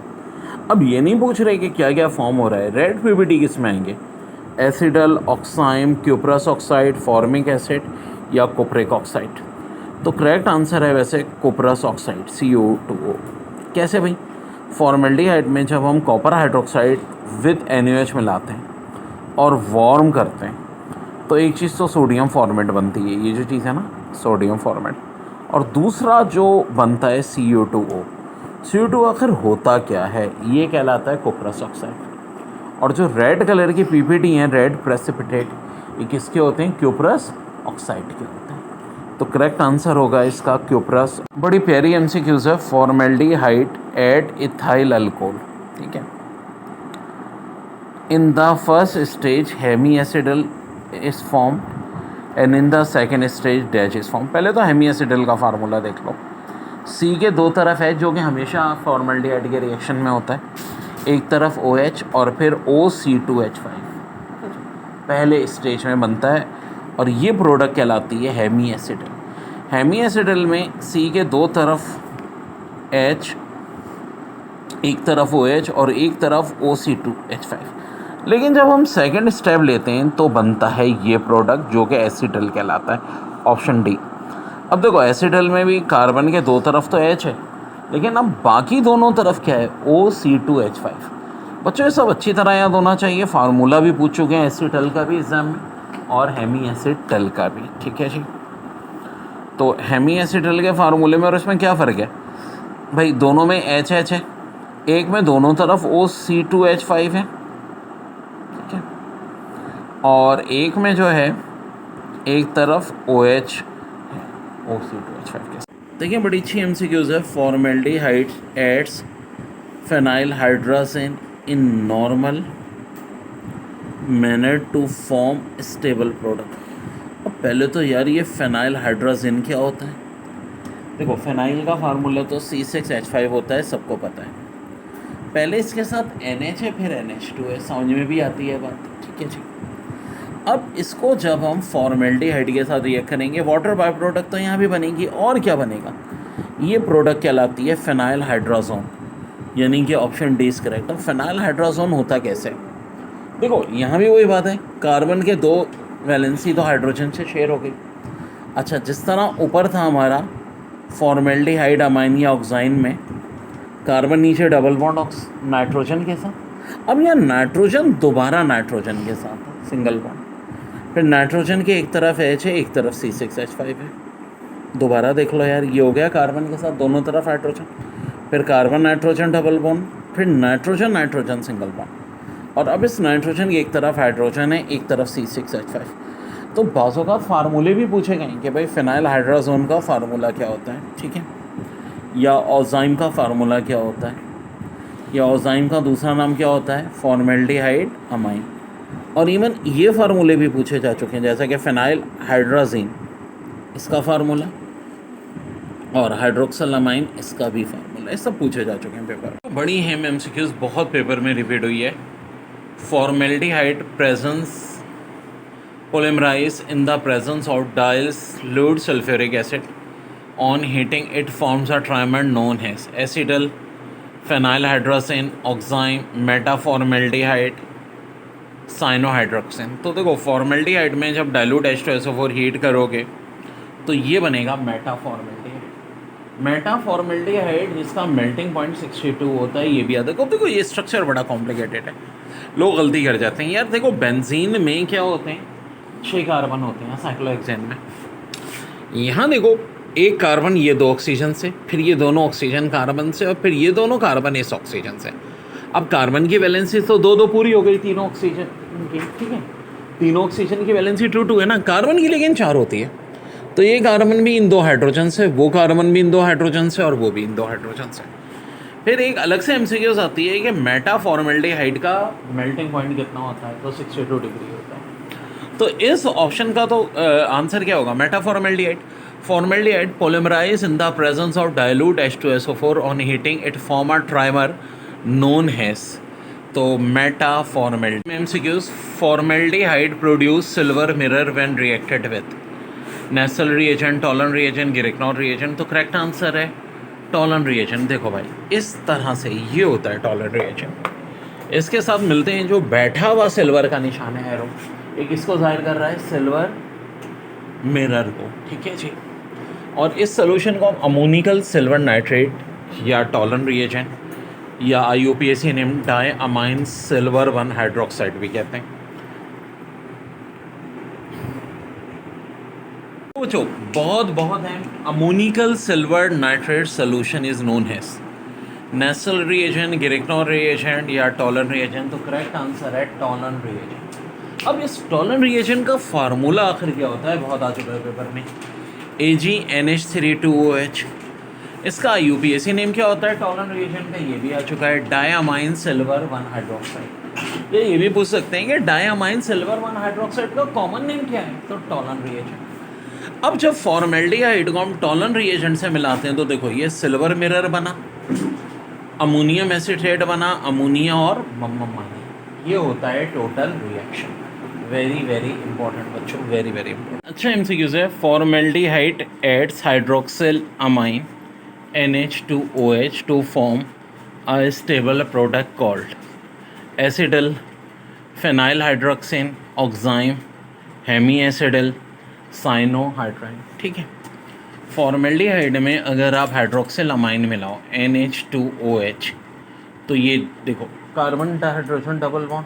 अब ये नहीं पूछ रहे कि क्या क्या फॉर्म हो रहा है, रेड PBT किस में आएंगे, acetal, oxime, cuprous oxide, formic acid या कुप्रिक ऑक्साइड। तो करेक्ट आंसर है वैसे कुप्रस ऑक्साइड CO2O। कैसे भाई, फॉर्मेल्डिहाइड में जब हम कॉपर हाइड्रोक्साइड विद NaOH मिलाते हैं और वार्म करते हैं तो एक चीज़ तो सोडियम फॉर्मेट बनती है, ये जो चीज़ है ना सोडियम फॉर्मेट, और दूसरा जो बनता है CO2O। CO2 आखिर होता क्या है, ये कहलाता है कुप्रस ऑक्साइड। और जो रेड कलर की PPT हैं रेड प्रेसिपिटेट, ये किसके होते हैं, क्यूप्रस ऑक्साइड के होते हैं। तो करेक्ट आंसर होगा इसका क्यूप्रस। बड़ी प्यारी MCQs है, फॉर्मेल्डिहाइड एड इथाइल अल्कोहल, ठीक है। In the first stage hemi acetal is form and in the second stage dash is form. पहले तो हेमी एसिडल का फार्मूला देख लो, C के 2 तरफ है जो कि हमेशा फॉर्मेल्डिहाइड के रिएक्शन में होता है, एक तरफ OH और फिर OC2H5 पहले स्टेज में बनता है, और ये प्रोडक्ट कहलाती है हेमी एसिडल। हेमी एसिडल में C के 2 तरफ H, एक तरफ OH और एक तरफ OC2H5। लेकिन जब हम सेकंड स्टेप लेते हैं तो बनता है ये प्रोडक्ट जो कि एसिडल कहलाता है, ऑप्शन डी। अब देखो एसिडल में भी कार्बन के 2 तरफ तो H है, लेकिन अब बाकी दोनों तरफ क्या है, OC2H5। बच्चों ये सब अच्छी तरह याद होना चाहिए, फार्मूला भी पूछ चुके हैं एसिटल का भी एग्जाम में और हेमी एसिटल का भी, ठीक है जी। तो हेमी एसिटल के फार्मूले में और इसमें क्या फ़र्क है भाई, दोनों में HH है, एक में दोनों तरफ OC2H5 है, ठीक है, और एक में जो है एक तरफ OH है, OC2H5 के साथ। देखिए बड़ी अच्छी MCQs है, formaldehyde adds phenyl hydrazine in normal manner to form stable product. अब पहले तो यार ये फेनाइल हाइड्राजेन क्या होता है, देखो फेनाइल का फार्मूला तो C6H5 होता है, सबको पता है। पहले इसके साथ NH है फिर NH2 है, समझ में भी आती है बात, ठीक है जी। अब इसको जब हम फॉर्मेल्डिहाइड के साथ रिएक्ट करेंगे, वाटर बाय प्रोडक्ट तो यहाँ भी बनेगी, और क्या बनेगा, ये प्रोडक्ट कहलाती है फिनाइल हाइड्राजोन, यानी कि ऑप्शन डी इज करेक्ट। अब फिनाइल हाइड्राजोन होता कैसे, देखो यहाँ भी वही बात है, कार्बन के 2 वैलेंसी तो हाइड्रोजन से शेयर हो गई। अच्छा, जिस तरह ऊपर था हमारा फॉर्मेल्डिहाइड अमाइन या ऑक्साइन में, कार्बन नीचे डबल बॉन्ड नाइट्रोजन के साथ, अब यहाँ नाइट्रोजन दोबारा नाइट्रोजन के साथ सिंगल बॉन्ड, फिर नाइट्रोजन के एक तरफ H है, एक तरफ C6H5 है, दोबारा देख लो यार, ये हो गया कार्बन के साथ दोनों तरफ हाइड्रोजन, फिर कार्बन नाइट्रोजन डबल बॉन्ड, फिर नाइट्रोजन नाइट्रोजन सिंगल बॉन्ड, और अब इस नाइट्रोजन की एक तरफ हाइड्रोजन है, एक तरफ C6H5। तो बाज़ों का फार्मूले भी पूछे गए कि भाई फिनाइल हाइड्राजोन का फार्मूला क्या होता है, ठीक है, या ऑजाइम का फार्मूला क्या होता है, या ऑजाइम का दूसरा नाम क्या होता है, फॉर्मेल्डिहाइड अमाइन। और इवन ये फार्मूले भी पूछे जा चुके हैं, जैसा कि फिनाइल हाइड्राजीन इसका फार्मूला, और हाइड्रोक्सल अमाइन इसका भी फार्मूला, ये सब पूछे जा चुके हैं पेपर। बड़ी हेम एमसीक्यूज बहुत पेपर में रिपीट हुई है। Formaldehyde presence polymerized in the presence of dilute sulfuric acid. On heating, it forms a trimer known as acetyl phenylhydrazine, oxime, metaformaldehyde, cyanohydroxine. तो देखो फॉर्मेल्डिहाइड में जब डाइल्यूट H2SO4 हीट करोगे तो ये बनेगा मेटाफॉर्मेल्डिहाइड। मेटाफॉर्मेल्डिहाइड जिसका मेल्टिंग पॉइंट 62 होता है, ये भी याद रखो। देखो ये स्ट्रक्चर बड़ा कॉम्प्लिकेटेड है, लोग गलती कर जाते हैं यार। देखो बेंजीन में क्या होते हैं, 6 कार्बन होते हैं साइक्लोहेक्सेन में। यहाँ देखो एक कार्बन ये 2 ऑक्सीजन से, फिर ये दोनों ऑक्सीजन कार्बन से, और फिर ये दोनों कार्बन इस ऑक्सीजन से। अब कार्बन की वैलेंसी तो 2-2 पूरी हो गई तीनों ऑक्सीजन की, ठीक है, तीनों ऑक्सीजन की वैलेंसी 2-2 है ना, कार्बन की लेकिन 4 होती है। तो ये कार्बन भी इन 2 हाइड्रोजन से, वो कार्बन भी इन 2 हाइड्रोजन से, और वो भी इन 2 हाइड्रोजन से। फिर एक अलग से एमसीक्यूज आती है कि मेटाफॉर्मेल्डिहाइड का मेल्टिंग पॉइंट कितना होता है, तो 62 डिग्री होता है। तो इस ऑप्शन का तो आंसर क्या होगा, metaformaldehyde. Formaldehyde polymerized in the presence of dilute H2SO4 on heating it form a trimer known as, तो metaformaldehyde. MCQs, formaldehyde produce silver mirror when reacted with Nessler reagent, Tollens reagent, Grignard reagent. तो करेक्ट आंसर है टॉलन रिएजेंट। देखो भाई इस तरह से ये होता है टॉलन रिएजेंट। इसके साथ मिलते हैं जो बैठा हुआ सिल्वर का निशान है एरो, एक इसको जाहिर कर रहा है सिल्वर मिरर को, ठीक है जी। और इस सोल्यूशन को हम अमोनिकल सिल्वर नाइट्रेट या टॉलन रिएजेंट या IUPAC name diamine silver 1 hydroxide भी कहते हैं। पूछो बहुत है। Ammoniacal silver nitrate solution is known as Nessler reagent, Grignard reagent या टॉलन रिएजेंट। तो करेक्ट आंसर है टॉलन रिएजेंट। अब इस टॉलन रिएजेंट का फार्मूला आखिर क्या होता है, बहुत आ चुका है पेपर में, AgNH3 2OH। इसका IUPAC नेम क्या होता है टॉलन रिएजेंट का, ये भी आ चुका है, डायअमाइन सिल्वर 1 हाइड्रोक्साइड। ये भी पूछ सकते हैं कि डायअमाइन सिल्वर 1 हाइड्रोक्साइड का कॉमन नेम क्या है, तो टॉलन रिएजेंट। अब जब फॉर्मेल्डिहाइड को हम टॉलन रिएजेंट से मिलाते हैं तो देखो ये सिल्वर मिरर बना, अमोनियम एसीटेट बना, अमोनिया और मम्मा, ये होता है टोटल रिएक्शन। वेरी इंपॉर्टेंट बच्चों, वेरी इंपॉर्टेंट। अच्छा एमसीक्यूज है, formaldehyde adds hydroxylamine NH2OH to form a stable product called acetal phenylhydrazine oxime hemiacetal cyanohydrin, ठीक है। फॉर्मेल्डिहाइड में अगर आप हाइड्रोक्सिल अमाइन मिलाओ NH2OH तो ये देखो carbon hydrogen double bond,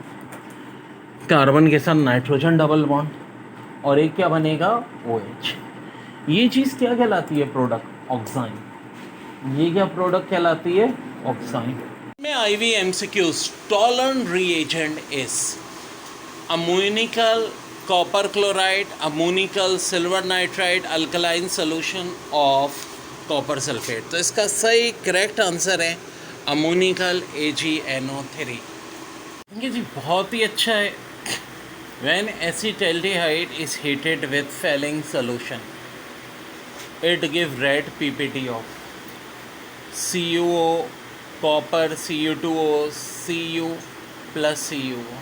carbon के साथ नाइट्रोजन डबल बॉन्ड, और एक क्या बनेगा OH। ये चीज़ क्या कहलाती है, प्रोडक्ट ऑक्साइन। ये क्या प्रोडक्ट कहलाती है, ऑक्साइन। में IV MCQs, Tollens reagent is ammoniacal copper chloride, ammoniacal silver nitride, alkaline solution of copper sulphate. तो इसका सही करेक्ट आंसर है अमोनिकल AgNO3। ये जी बहुत ही अच्छा है। When acetaldehyde is heated with Fehling solution, it gives red PPT of CuO, copper, Cu2O, Cu plus CuO।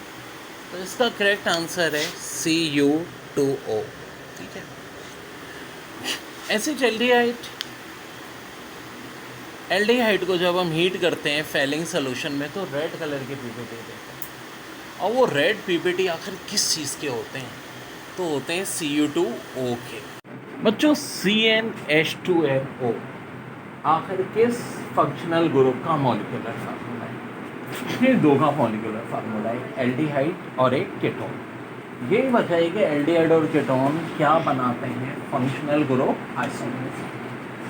तो इसका करेक्ट आंसर है Cu2O। ठीक है, एसिड एल्डिहाइड को जब हम हीट करते हैं फैलिंग सोल्यूशन में तो रेड कलर के पीपीटी देते हैं। और वो रेड पीपीटी आखिर किस चीज़ के होते हैं? तो होते हैं Cu2O के। बच्चों CnH2nO आखिर किस फंक्शनल ग्रुप का मॉलिक्यूलर फार्मूला है? ये दो का मॉलिक्यूलर फार्मूला है, एल्डिहाइड और एक कीटोन। यही वजह है कि एल्डिहाइड और कीटोन क्या बनाते हैं? Functional group isomerism.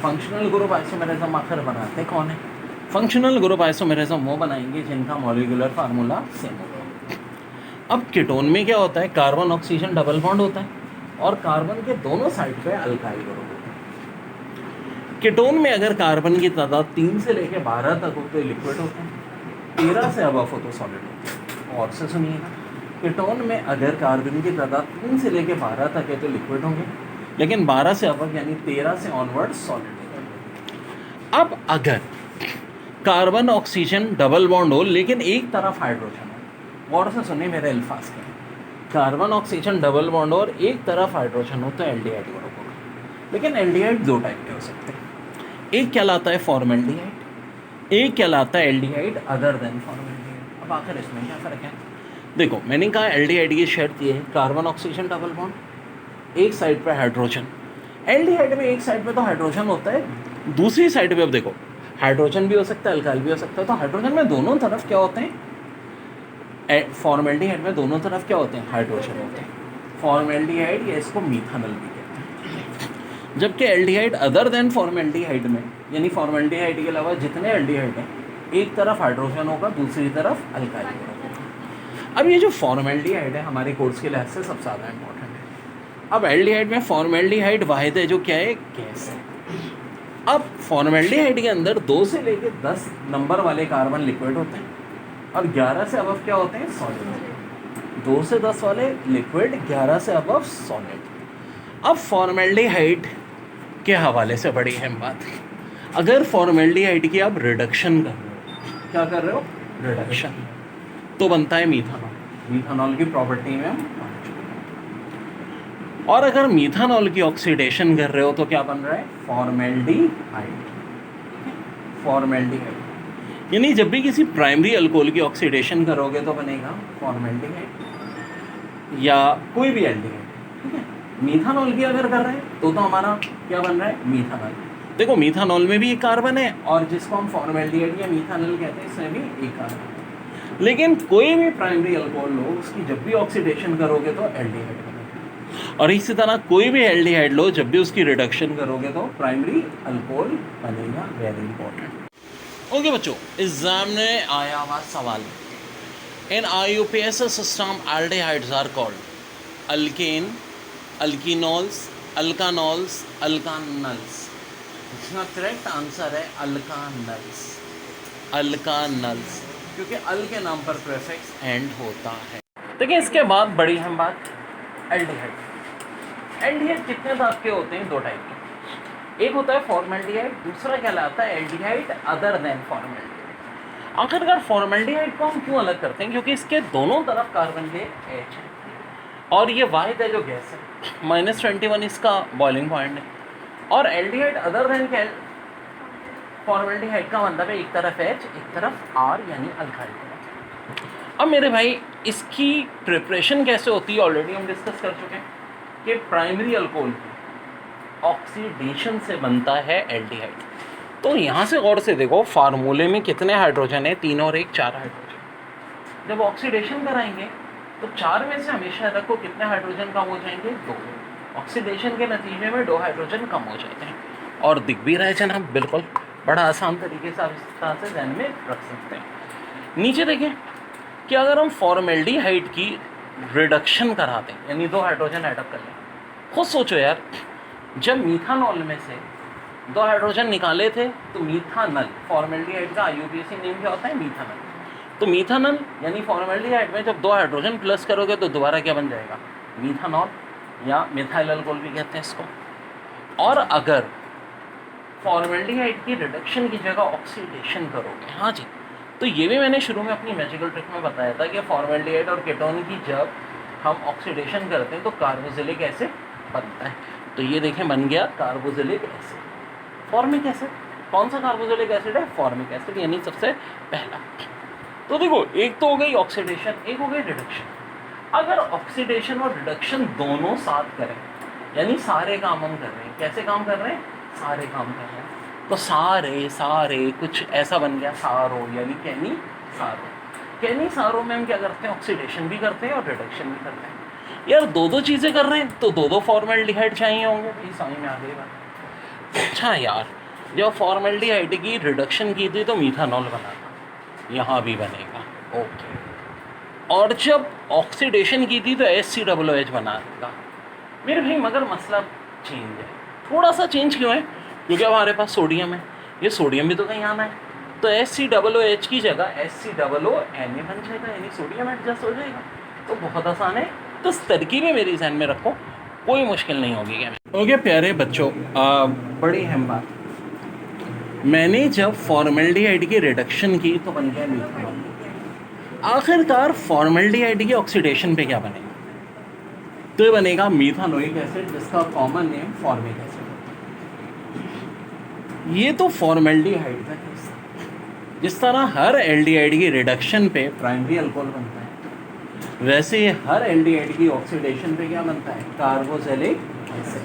Functional group isomerism आखिर बनाते कौन है? फंक्शनल ग्रुप आइसोमेरिज्म वो बनाएंगे जिनका मॉलिक्यूलर फार्मूला सेम होगा। अब कीटोन में क्या होता है? कार्बन ऑक्सीजन डबल बॉन्ड होता है और कार्बन के दोनों साइड पे अल्काइल ग्रुप होता है। कीटोन में अगर कार्बन की तादाद 3 से लेकर 12 तक हो तो लिक्विड होता है, 13 से अबव हो तो सॉलिड होता है। और से सुनिएगा, कीटोन में अगर कार्बन की तादाद 3 से लेकर 12 तक है तो लिक्विड होंगे, लेकिन 12 से अबव यानी 13 से ऑनवर्ड सॉलिड होगा। अब अगर कार्बन ऑक्सीजन डबल बॉन्ड हो लेकिन एक तरफ हाइड्रोजन हो, और से सुनिए मेरे अल्फाज के, कार्बन ऑक्सीजन डबल बॉन्ड और एक तरफ हाइड्रोजन हो तो एल्डिहाइड ग्रुप होगा। लेकिन एल्डिहाइड दो टाइप के हो सकते हैं, एक कहलाता है फॉर्मल्डिहाइड, एक कहलाता है एल्डिहाइड अदर देन फॉर्मल्डिहाइड। अब आखिर इसमें क्या फ़र्क है? देखो, मैंने कहा एल्डिहाइड की शर्त ये है कार्बन ऑक्सीजन डबल बॉन्ड, एक साइड पे हाइड्रोजन। एल्डिहाइड में एक साइड पे तो हाइड्रोजन होता है, दूसरी साइड पे अब देखो हाइड्रोजन भी हो सकता है, अल्काइल भी हो सकता है। तो हाइड्रोजन में दोनों तरफ क्या होते हैं? फॉर्मल्डिहाइड में दोनों तरफ क्या होते हैं? हाइड्रोजन होते हैं। फॉर्मल्डिहाइड या इसको मीथानल भी कहते हैं। जबकि एल्डिहाइड अदर देन फॉर्मल्डिहाइड में, यानी फॉर्मल्डिहाइड के अलावा जितने एल्डिहाइड हैं, एक तरफ हाइड्रोजन होगा, दूसरी तरफ अल्काइल होगा। अब ये जो फॉर्मल्डिहाइड है हमारे कोर्स के लिहाज से सबसे ज़्यादा इंपॉर्टेंट है। अब एल्डिहाइड में फॉर्मल्डिहाइड वाहिद है जो क्या है? गैस है। अब फॉर्मल्डिहाइड के अंदर 2 से लेकर 10 नंबर वाले कार्बन लिक्विड होते हैं और 11 से अबव क्या होते हैं? सॉलिड। 2 से 10 वाले लिक्विड, 11 से अबव सॉलिड। अब फॉर्मल्डिहाइड के हवाले से बड़ी अहम बात है, अगर फॉर्मल्डिहाइड की आप रिडक्शन कर रहे हो, क्या कर रहे हो? रिडक्शन, तो बनता है मीथानॉल। मीथानॉल की प्रॉपर्टी में हम पढ़ चुके हैं। और अगर मीथानॉल की ऑक्सीडेशन कर रहे हो तो क्या बन रहा है? फॉर्मल्डिहाइड। फॉर्मल्डिहाइड यानी जब भी किसी प्राइमरी अल्कोहल की ऑक्सीडेशन करोगे तो बनेगा फॉर्मल्डिहाइड या कोई भी एल्डिहाइड। ठीक है, मीथानॉल की अगर कर रहे हैं तो हमारा क्या बन रहा है? मीथानॉल। देखो, मीथानॉल में भी एक कार्बन है और जिसको हम फॉर्मल्डिहाइड या मीथानॉल कहते हैं इसमें भी एक कार्बन है। लेकिन कोई भी प्राइमरी अल्कोहल लो, उसकी जब भी ऑक्सीडेशन करोगे तो एल्डिहाइड बनेगा। और इसी तरह कोई भी एल्डिहाइड लो, जब भी उसकी रिडक्शन करोगे तो प्राइमरी अल्कोहल बनेगा। Very important. ओके बच्चों, एग्जाम में आया हुआ सवाल, in IUPAC system aldehydes are called alkane, alkenols, alkanols, alkanals. इसका करेक्ट आंसर है अल्कानल्स। अल्कानल्स, क्योंकि अल के नाम पर प्रीफिक्स एंड होता है। देखिए, इसके बाद बड़ी अहम बात, एल्डिहाइड। एल्डिहाइड कितने टाइप के होते हैं? 2 टाइप के, एक होता है फॉर्मल्डिहाइड, दूसरा कहलाता है एल्डिहाइड अदर देन फॉर्मल्डिहाइड। आखिरकार फॉर्मल्डिहाइड को हम क्यों अलग करते हैं? क्योंकि इसके दोनों तरफ कार्बन के H है और ये वाहिद है जो गैस है। -21 इसका बॉइलिंग पॉइंट है। और एल्डिहाइड अदर देन फॉर्मल्डिहाइड का मतलब है एक तरफ H, एक तरफ R यानी अल्काइल। अब मेरे भाई, इसकी प्रिपरेशन कैसे होती है ऑलरेडी हम डिस्कस कर चुके हैं कि प्राइमरी अल्कोहल ऑक्सीडेशन से बनता है एल्डिहाइड। तो यहाँ से गौर से देखो, फार्मूले में कितने हाइड्रोजन है? 3 और 1, 4 हाइड्रोजन। जब ऑक्सीडेशन कराएंगे तो 4 में से हमेशा रखो कितने हाइड्रोजन कम हो जाएंगे? 2। ऑक्सीडेशन के नतीजे में 2 हाइड्रोजन कम हो जाते हैं और दिख भी रहे जनाब, बिल्कुल बड़ा आसान तरीके से आप इस तरह से ध्यान में रख सकते हैं। नीचे देखें कि अगर हम फॉर्मल्डिहाइड की रिडक्शन कराते हैं, यानी 2 हाइड्रोजन ऐड अप कर लें, खुद सोचो यार, जब मीथानॉल में से 2 हाइड्रोजन निकाले थे तो मीथानल, फॉर्मल्डिहाइड का IUPAC नेम क्या होता है? मीथानल। तो मीथानल यानी फॉर्मल्डिहाइड में जब 2 हाइड्रोजन प्लस करोगे तो दोबारा क्या बन जाएगा? मीथानॉल या मिथाइल अल्कोहल भी कहते हैं इसको। और अगर फॉर्मल्डिहाइड की रिडक्शन की जगह ऑक्सीडेशन करोगे, हाँ जी, तो ये भी मैंने शुरू में अपनी मैजिकल ट्रिक में बताया था कि फॉर्मेल्डिहाइड और कीटोन की जब हम ऑक्सीडेशन करते हैं तो कार्बोक्सिलिक एसिड बनता है। तो ये देखें बन गया कार्बोक्सिलिक एसिड, फॉर्मिक एसिड। कौन सा कार्बोक्सिलिक एसिड है? फॉर्मिक एसिड, यानी सबसे पहला। तो देखो एक तो हो गई ऑक्सीडेशन, एक हो गई रिडक्शन। अगर ऑक्सीडेशन और रिडक्शन दोनों साथ करें, यानी सारे काम हम कर रहे हैं, कैसे काम कर रहे हैं? सारे काम कर रहे हैं, तो सारे कुछ ऐसा बन गया सारो, यानी कैनी सारो। कैनी सारो में हम क्या करते हैं? ऑक्सीडेशन भी करते हैं और रिडक्शन भी करते हैं। यार दो चीज़ें कर रहे हैं तो दो फॉर्मेल्डिहाइड चाहिए होंगे, भाई समझ में आ गई बात। अच्छा यार, जब फॉर्मेल्डिहाइड की रिडक्शन की थी तो मीथानॉल बना था, यहाँ भी बनेगा, ओके। और जब ऑक्सीडेशन की थी तो HCOOH बना देगा। मेरे भाई मगर मसला चेंज है, थोड़ा सा चेंज क्यों है? क्योंकि अब हमारे पास सोडियम है, ये सोडियम भी तो कहीं आना है, तो HCOOH की जगह HCOONA बन जाएगा, यानी सोडियम एडजस्ट हो जाएगा। तो बहुत आसान है, तो इस तरकीबें मेरी ध्यान में रखो, कोई मुश्किल नहीं होगी। क्या ओके प्यारे बच्चों, बड़ी अहम बात, मैंने जब फॉर्मेल्डिहाइड की रिडक्शन की तो बन गया मीथानॉल। आखिरकार फॉर्मेल्डिहाइड की ऑक्सीडेशन पे क्या बनेगा? तो ये बनेगा मीथानोइक एसिड, जिसका कॉमन नेम फॉर्मिक एसिड। ये तो फॉर्मेल्डिहाइड का केस है। जिस तरह हर एल्डिहाइड की रिडक्शन पे प्राइमरी अल्कोहल बनता है, वैसे ही हर एल्डिहाइड की ऑक्सीडेशन पे क्या बनता है? Carboxylic acid.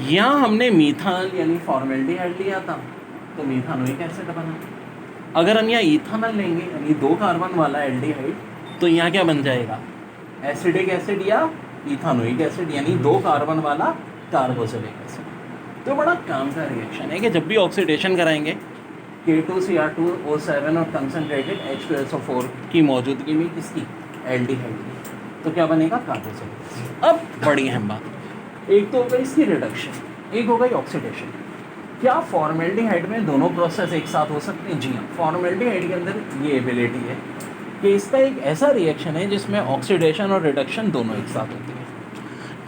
यहाँ हमने मीथानॉल यानी फॉर्मेल्डिहाइड लिया था तो मीथानोइक एसिड बना। अगर हम यहाँ इथानॉल लेंगे यानी 2 कार्बन वाला एल्डिहाइड, तो यहाँ क्या बन जाएगा? एसिडिक एसिड या इथानोइक एसिड, यानी 2 कार्बन वाला कार्बोक्सिलिक एसिड। तो बड़ा काम का रिएक्शन है कि जब भी ऑक्सीडेशन कराएंगे K2Cr2O7 और कंसनट्रेटेड H2SO4 की मौजूदगी में किसकी? एल्डिहाइड की, तो क्या बनेगा? Carboxylic acid. अब बड़ी अहम बात, एक तो हो गई इसकी रिडक्शन, एक हो गई ऑक्सीडेशन। क्या फॉर्मेल्डिहाइड में दोनों प्रोसेस एक साथ हो सकते हैं? जी हाँ, फॉर्मेल्डिहाइड के अंदर ये एबिलिटी है कि इसका एक ऐसा रिएक्शन है जिसमें ऑक्सीडेशन और रिडक्शन दोनों एक साथ होती है।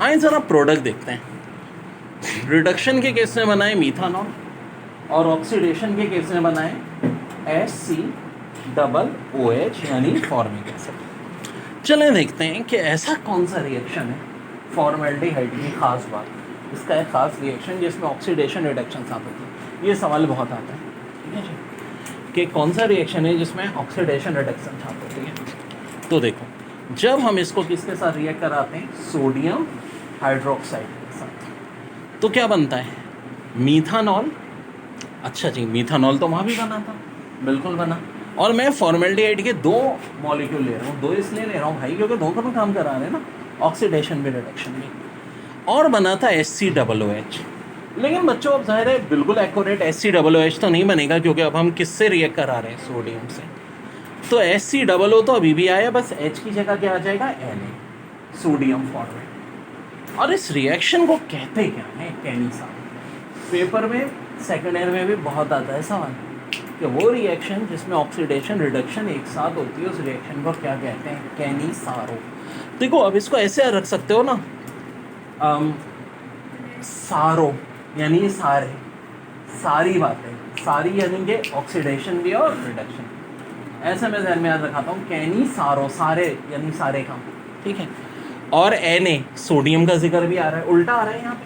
आइए ज़रा प्रोडक्ट देखते हैं। रिडक्शन के केस में बनाए मीथानॉल और ऑक्सीडेशन के केस में बनाए HCOOH यानी फॉर्मिक एसिड। चलें देखते हैं कि ऐसा कौन सा रिएक्शन है फॉर्मेल्डिहाइड की खास बात, इसका एक खास रिएक्शन जिसमें ऑक्सीडेशन रिडक्शन साथ होती है। ये सवाल बहुत आता है, ठीक है जी, कि कौन सा रिएक्शन है जिसमें ऑक्सीडेशन रिडक्शन साथ होती है। तो देखो, जब हम इसको किसके साथ रिएक्ट कराते हैं? सोडियम हाइड्रोक्साइड के साथ, तो क्या बनता है? मीथानॉल। अच्छा जी, मीथानॉल तो वहाँ भी बना था, बिल्कुल बना। और मैं फॉर्मेल्डिहाइड के 2 मॉलिक्यूल ले रहा हूँ, 2 इसलिए ले रहा हूँ भाई क्योंकि दोनों काम करा रहे हैं ना, ऑक्सीडेशन भी रिडक्शन भी। और बना था HCOOH। लेकिन बच्चों अब जाहिर है बिल्कुल एक्यूरेट HCOOH तो नहीं बनेगा, क्योंकि अब हम किससे रिएक्ट करा रहे हैं? सोडियम से। तो HCOO तो अभी भी आया, बस H की जगह क्या आ जाएगा? Na, sodium format. और इस रिएक्शन को कहते क्या है? कैनी सारो। पेपर में सेकेंड ईयर में भी बहुत आता है सवाल कि वो रिएक्शन जिसमें ऑक्सीडेशन रिडक्शन एक साथ होती है, उस रिएक्शन को क्या कहते हैं? कैनी सारो। देखो अब इसको ऐसे रख सकते हो ना, सारो यानी सारे, सारी बातें, सारी यानी कि ऑक्सीडेशन भी और रिडक्शन। ऐसे मैं ध्यान में याद रखाता हूँ, कैनी सारो, सारे यानी सारे काम, ठीक है। और Na, सोडियम का जिक्र भी आ रहा है, उल्टा आ रहा है यहाँ पे,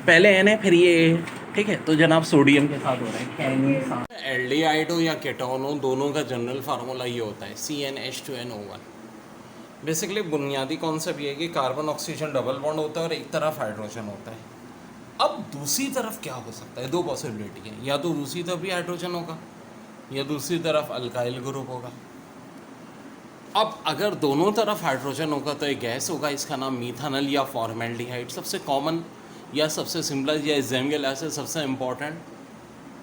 पहले Na फिर ये, ठीक है। तो जनाब सोडियम के साथ हो रहा है कैनी सारो। एल्डिहाइड हो या कीटोन हो, दोनों का जनरल फार्मूला ये होता है CnH2nO1। बेसिकली बुनियादी कॉन्सेप्ट ये है कि कार्बन ऑक्सीजन डबल बॉन्ड होता है और एक तरफ हाइड्रोजन होता है। अब दूसरी तरफ क्या हो सकता है? 2 पॉसिबिलिटी है, या तो दूसरी तरफ भी हाइड्रोजन होगा या दूसरी तरफ अल्काइल ग्रुप होगा। अब अगर दोनों तरफ हाइड्रोजन होगा तो एक गैस होगा, इसका नाम मीथानॉल या फॉर्मेल्डिहाइड। सबसे कॉमन या सबसे सिंपल या एग्जाम के लिहाज से सबसे इम्पॉर्टेंट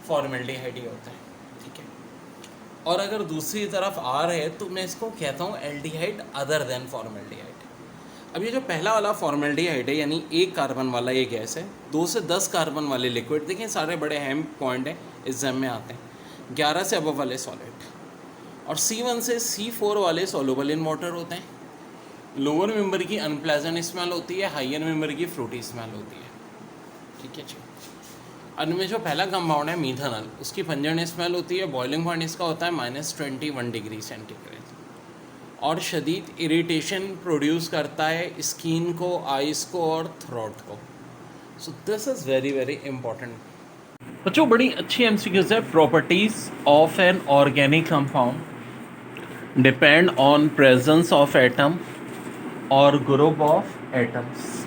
फॉर्मेल्डिहाइड ही होता है, ठीक है। और अगर दूसरी तरफ आ रहे हैं तो मैं इसको कहता हूँ एल्डिहाइड अदर देन फॉर्मेल्डिहाइड। अब ये जो पहला वाला फॉर्मेल्डिहाइड है यानी 1 कार्बन वाला ये गैस है, 2 से 10 कार्बन वाले लिक्विड, देखें सारे बड़े अहम पॉइंट हैं एग्जाम में आते हैं। 11 से अबव वाले सॉलिड, और C1 से C4 वाले सॉल्युबल इन वाटर होते हैं। लोअर मेंबर की अनप्लेजेंट स्मेल होती है, हाइयर मेंबर की फ्रूटी स्मेल होती है, ठीक है जी। इनमें जो पहला कंपाउंड है मीथानॉल, उसकी पंजन स्मेल होती है, बॉइलिंग पॉइंट इसका होता है -21 डिग्री सेंटीग्रेड, और शदीद इरिटेशन प्रोड्यूस करता है स्किन को, आइज़ को और थ्रोट को। So this is very very important. बच्चों बड़ी अच्छी एमसीक्यूज है। Properties of an organic compound depend on presence of atom और group of atoms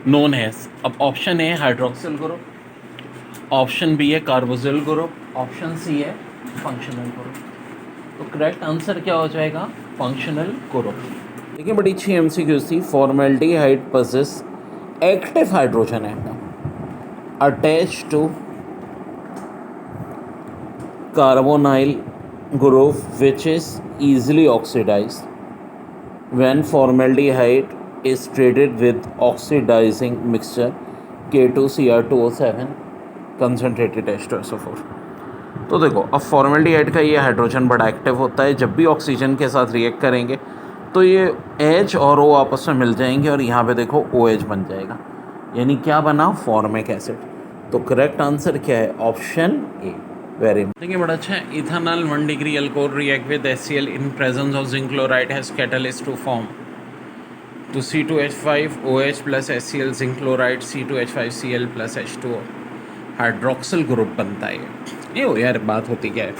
known has. अब option A hydroxyl group, option B है कार्बोजिल ग्रुप, ऑप्शन सी है फंक्शनल ग्रुप। तो करेक्ट आंसर क्या हो जाएगा? Functional group. देखिए बड़ी अच्छी एमसीक्यूज थी। Formaldehyde possess active hydrogen atom attached to carbonyl group which is easily oxidized when formaldehyde is treated with oxidizing mixture K2Cr2O7 concentrated H2SO4। तो देखो अब फॉर्मेल्डिहाइड का ये हाइड्रोजन बड़ा एक्टिव होता है, जब भी ऑक्सीजन के साथ रिएक्ट करेंगे तो ये H और O आपस में मिल जाएंगे और यहाँ पे देखो OH बन जाएगा, यानी क्या बना? Formic acid. तो करेक्ट आंसर क्या है? Option A. वेरी देखिए बड़ा अच्छा है। Ethanol 1 degree alcohol react with HCl in presence of zinc chloride has catalyst to form तो C2H5OH plus HCl zinc chloride C2H5Cl plus H2O hydroxyl group बनता है। ये हो यार बात होती क्या है,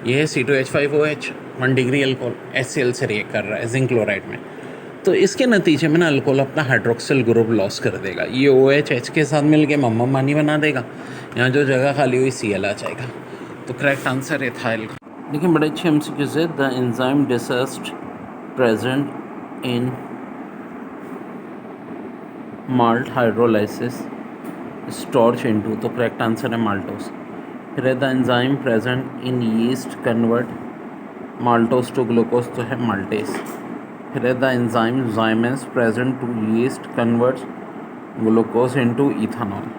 ये है C2H5OH 1 डिग्री अल्कोहल HCl से रिएक्ट कर रहा है जिंक क्लोराइड में, तो इसके नतीजे में ना अल्कोहल अपना हाइड्रोक्सिल ग्रुप लॉस कर देगा। ये OH H के साथ मिल के मम्मा मानी बना देगा, यहाँ जो जगह खाली हुई Cl आ जाएगा। तो करेक्ट आंसर एथाइल। देखिए बड़े अच्छे एमसीक्यू से। The enzyme diastase present in malt hydrolysis starch into, तो करेक्ट आंसर है माल्टोस। फिर है the enzyme present in yeast convert maltose to glucose, तो है माल्टेस। फिर है the enzyme zymase present to yeast converts glucose into ethanol.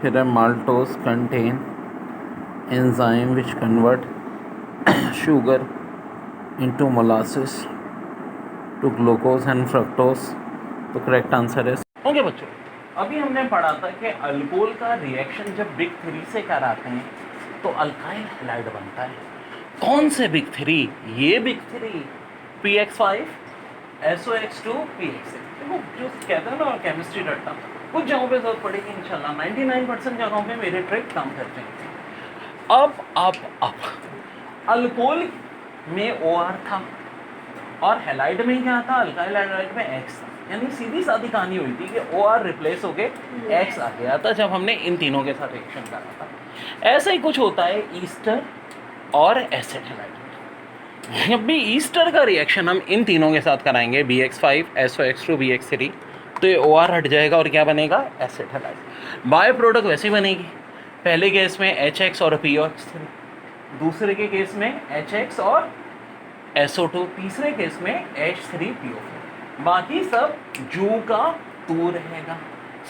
फिर है maltose contain enzyme which convert sugar into molasses to glucose and fructose, तो करेक्ट आंसर है। ओके बच्चों, अभी हमने पढ़ा था कि अल्कोहल का रिएक्शन जब बिग थ्री से कराते हैं तो अल्काइल हैलाइड बनता है। कौन से बिग थ्री? ये big three PX5 SOX2 PX6। देखो जो कहते हैं ना केमिस्ट्री रट्टा, कुछ जगहों पे जरूरत पड़ेगी इंशाल्लाह, 99% जगहों पे मेरे ट्रिक काम करते हैं। अब अल्कोहल में OR था और हैलाइड में क्या था? अल्काइल हैलाइड में X था, यानी सीधी सादी कहानी हुई थी कि OR रिप्लेस होके X आ गया था जब हमने इन तीनों के साथ रिएक्शन करा था। ऐसा ही कुछ होता है ईस्टर और एसिड हैलाइड। जब भी ईस्टर का रिएक्शन हम इन तीनों के साथ कराएंगे BX5 SOX2 BX3, तो ये OR हट जाएगा और क्या बनेगा? Acid halide. बाय प्रोडक्ट वैसे बनेगी, पहले केस में HX और POX3, दूसरे के केस में HX और SO2, तीसरे केस में H3PO4, बाकी सब जू का तू रहेगा।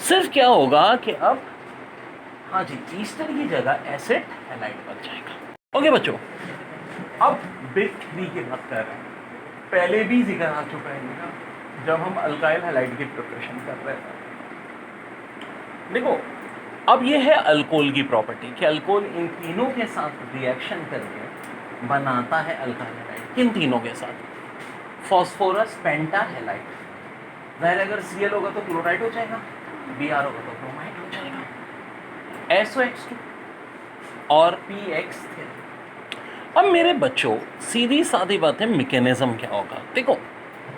सिर्फ क्या होगा कि अब हाँ जी ईस्टर की जगह एसिड हैलाइड बन जाएगा। ओके बच्चों, अब बिग थ्री की बात कर रहे हैं। पहले भी जिक्र आ चुका है इनका जब हम अल्काइल हैलाइड की प्रिपरेशन कर रहे थे। देखो अब ये है अल्कोहल की प्रॉपर्टी कि अल्कोहल इन तीनों के साथ रिएक्शन करके बनाता है अल्काइल हैलाइड। किन तीनों के साथ? फॉस्फोरस पेंटा हैलाइड, वह अगर Cl होगा तो क्लोराइड हो जाएगा, Br होगा तो ब्रोमाइड हो जाएगा, SOX2 और PX3। अब मेरे बच्चों सीधी सादी बात है, मैकेनिज्म क्या होगा? देखो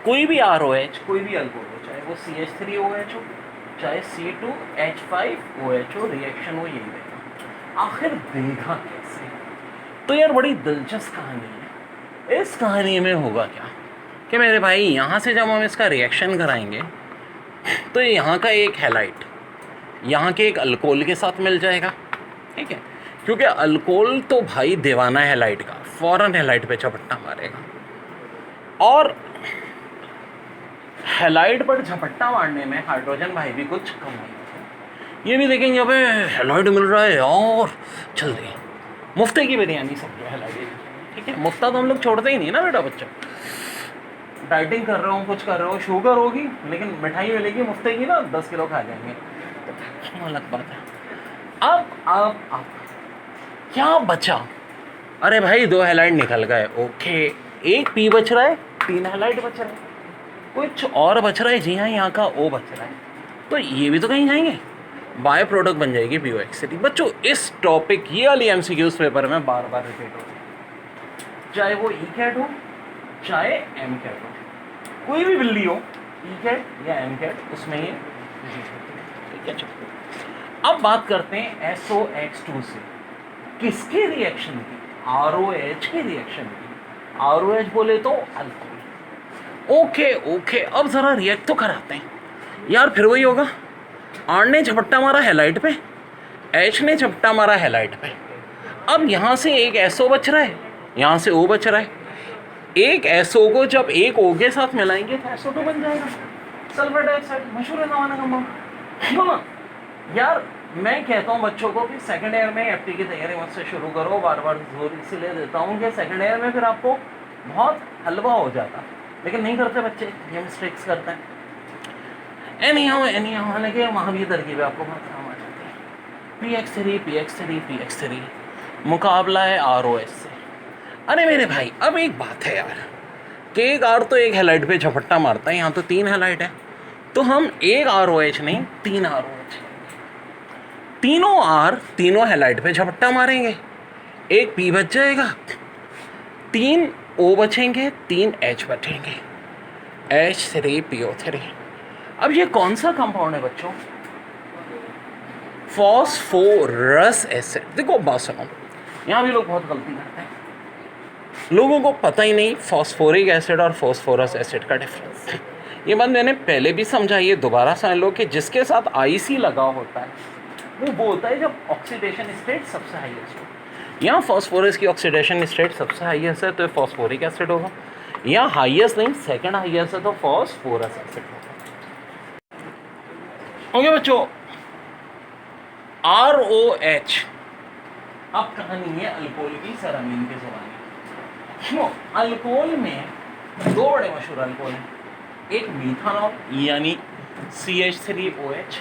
कोई भी ROH, कोई भी अल्कोहल हो, चाहे वो CH3OH हो चाहे C2H5OH हो, रिएक्शन हो यही देगा। आखिर देगा कैसे? तो यार बड़ी दिलचस्प कहानी है। इस कहानी में होगा क्या कि मेरे भाई यहाँ से जब हम इसका रिएक्शन कराएंगे तो यहाँ का एक हैलाइड यहाँ के एक अल्कोहल के साथ मिल जाएगा, ठीक है? क्योंकि अल्कोहल तो भाई दीवाना है हैलाइड का, फौरन हैलाइड पे झपट्टा मारेगा। और हैलाइड पर झपट्टा मारने में हाइड्रोजन भाई भी कुछ कम नहीं होता। ये भी देखेंगे अबे हैलाइड मिल रहा है और चल रही मुफ्ते की बिरयानी समझो हैलाइड, ठीक है? मुफ्ता तो हम लोग छोड़ते ही नहीं ना बेटा। बच्चा डाइटिंग कर रहे हो, कुछ कर रहे हो, शुगर होगी लेकिन मिठाई मिलेगी मुफ्ते की ना, 10 किलो खा जाएंगे, तो अलग बात है। अब क्या बचा? अरे भाई 2 हैलाइड निकल गए, ओके। एक पी बच रहा है, 3 हैलाइड बच रहा है, कुछ और बच रहा है। जी हाँ, यहाँ का ओ बच रहा है, तो ये भी तो कहीं जाएंगे, बाय प्रोडक्ट बन जाएगी POX3। बच्चों इस टॉपिक ये वाली MCQs पेपर में बार बार रिपीट होती है, चाहे वो ई कैट हो चाहे एम कैट हो, कोई भी बिल्ली हो, ई कैट या एम कैट, उसमें ये ठीक है। चलो अब बात करते हैं SOX2 से किसकी रिएक्शन की? ROH की रिएक्शन की। ROH बोले तो अल्कोहल। ओके, अब जरा रिएक्ट तो कराते हैं यार। फिर वही होगा, R ने झपट्टा मारा हैलाइड पे, H ने झपट्टा मारा हैलाइड पे। अब यहाँ से एक SO बच रहा है, यहाँ से O बच रहा है। एक SO को जब एक O के साथ मिलाएंगे तो SO2 बन जाएगा, सल्फर डाइऑक्साइड। मशहूर है जमाना का माम, क्यों ना यार। मैं कहता हूँ बच्चों को कि सेकंड ईयर में FT की तैयारी मुझसे शुरू करो। बार बार जोर इसीलिए देता हूँ कि सेकंड ईयर में फिर आपको बहुत हलवा हो जाता, लेकिन नहीं करते बच्चे, ये मिस्टेक्स करते हैं। एनी हाउ हालांकि वहाँ भी तरकीब आपको बहुत काम आ जाती है। PX3 मुकाबला है ROH से। अरे मेरे भाई, अब एक बात है यार कि एक R तो एक हैलाइड पे झपट्टा मारता है, यहाँ तो 3 हैलाइड है, तो हम एक ROH नहीं 3 ROH, तीनों R तीनों हैलाइड पे झपट्टा मारेंगे, एक P बच जाएगा, 3 O बचेंगे, 3 H बचेंगे, H3PO3। अब ये कौन सा कंपाउंड है बच्चों? Phosphorous acid. देखो बात सुनो, यहाँ भी लोग बहुत गलती करते हैं, लोगों को पता ही नहीं फॉस्फोरिक एसिड और फॉस्फोरस एसिड का डिफरेंस। ये बात मैंने पहले भी समझाई है, दोबारा समझ लो कि जिसके साथ IC लगा होता है वो होता है जब ऑक्सीडेशन स्टेट सबसे हाईएस्ट हो। यहाँ फॉस्फोरस की ऑक्सीडेशन स्टेट सबसे हाईएस्ट है तो फॉस्फोरिक एसिड होगा, यहाँ हाईएस्ट नहीं सेकंड हाईएस्ट है तो फॉस्फोरस एसिड होगा। ओके बच्चों, ROH। अब कहानी है अल्कोहल की सरामीन के ज़माने। क्यों? अल्कोहल में 2 बड़े मशहूर अल्कोहल हैं, एक मीथानॉल यानी CH3OH,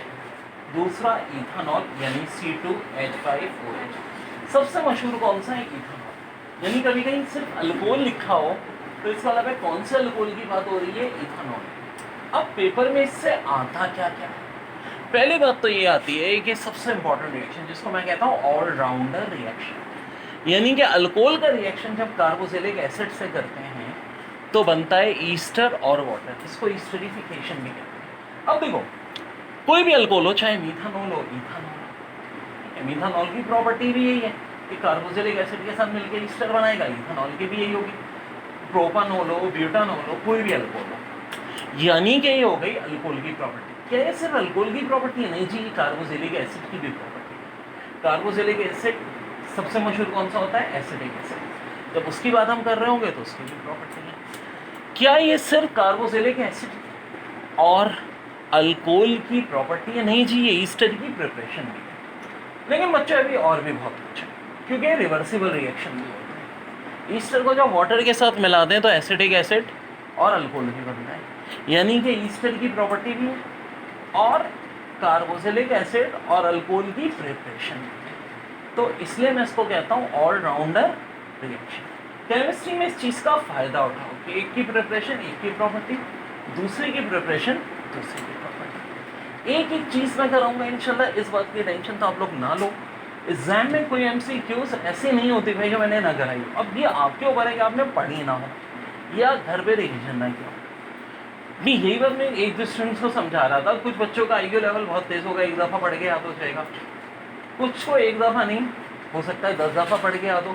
दूसरा इथानॉल यानी C2H5OH। सबसे मशहूर कौन सा है? इथानॉल। यानी कभी कहीं सिर्फ अल्कोहल लिखा हो तो इसका मतलब है कौन से अल्कोहल की बात हो रही है? इथानॉल। अब पेपर में इससे आता क्या क्या? पहली बात तो ये आती है कि सबसे इंपॉर्टेंट रिएक्शन जिसको मैं कहता हूँ ऑलराउंडर रिएक्शन, यानी कि अल्कोहल का रिएक्शन जब कार्बोक्सिलिक एसिड से करते हैं तो बनता है ईस्टर और वाटर, इसको ईस्टरिफिकेशन भी कहते हैं। अब देखो, कोई भी अल्कोहल हो, चाहे मीथानॉल हो इथानॉल हो, मीथानॉल की प्रॉपर्टी भी यही है कि कार्बोक्सिलिक एसिड के साथ मिलकर ईस्टर बनाएगा, इथानॉल की भी यही होगी। प्रोपानॉल हो, ब्यूटानॉल हो, कोई भी अल्कोहल हो, यानी कि ये हो गई अल्कोहल की प्रॉपर्टी। क्या ये सिर्फ अल्कोहल की प्रॉपर्टी है? नहीं जी, कार्बोक्सिलिक एसिड की भी प्रॉपर्टी है। कार्बोक्सिलिक एसिड सबसे मशहूर कौन सा होता है? Acidic acid. जब उसकी बात हम कर रहे होंगे तो उसकी भी प्रॉपर्टी है। क्या ये सिर्फ कार्बोक्सिलिक एसिड और अल्कोहल की प्रॉपर्टी है? नहीं जी, ये ईस्टर की प्रिपरेशन भी है। लेकिन बच्चों अभी और भी बहुत कुछ है, क्योंकि रिवर्सिबल रिएक्शन भी होता है। ईस्टर को जब वाटर के साथ मिला दें तो एसिडिक एसिड और अल्कोहल भी बनता है, यानी कि ईस्टर की प्रॉपर्टी भी है और कार्बोक्सिलिक एसिड और अल्कोहल की प्रिपरेशन भी है। तो इसलिए मैं इसको कहता हूँ ऑलराउंडर रिएक्शन। केमिस्ट्री में इस चीज़ का फ़ायदा उठाओ कि एक की प्रिपरेशन एक की प्रॉपर्टी, दूसरे की प्रिपरेशन दूसरे की प्रॉपर्टी। एक एक चीज़ मैं कराऊंगा इंशाल्लाह, इस बात की टेंशन तो आप लोग ना लो। एग्जाम में कोई MCQs ऐसी नहीं होती भाई जो मैंने ना कराई। अब ये आपके ऊपर है कि आपने पढ़ी ना हो या घर पे रिविजन ना किया। नहीं, यही बात मैं एक दो स्टूडेंट्स को समझा रहा था। कुछ बच्चों का IQ लेवल बहुत तेज़ होगा, एक दफ़ा पढ़ के याद हो जाएगा। कुछ को एक दफ़ा नहीं, हो सकता है 10 दफ़ा पढ़ के याद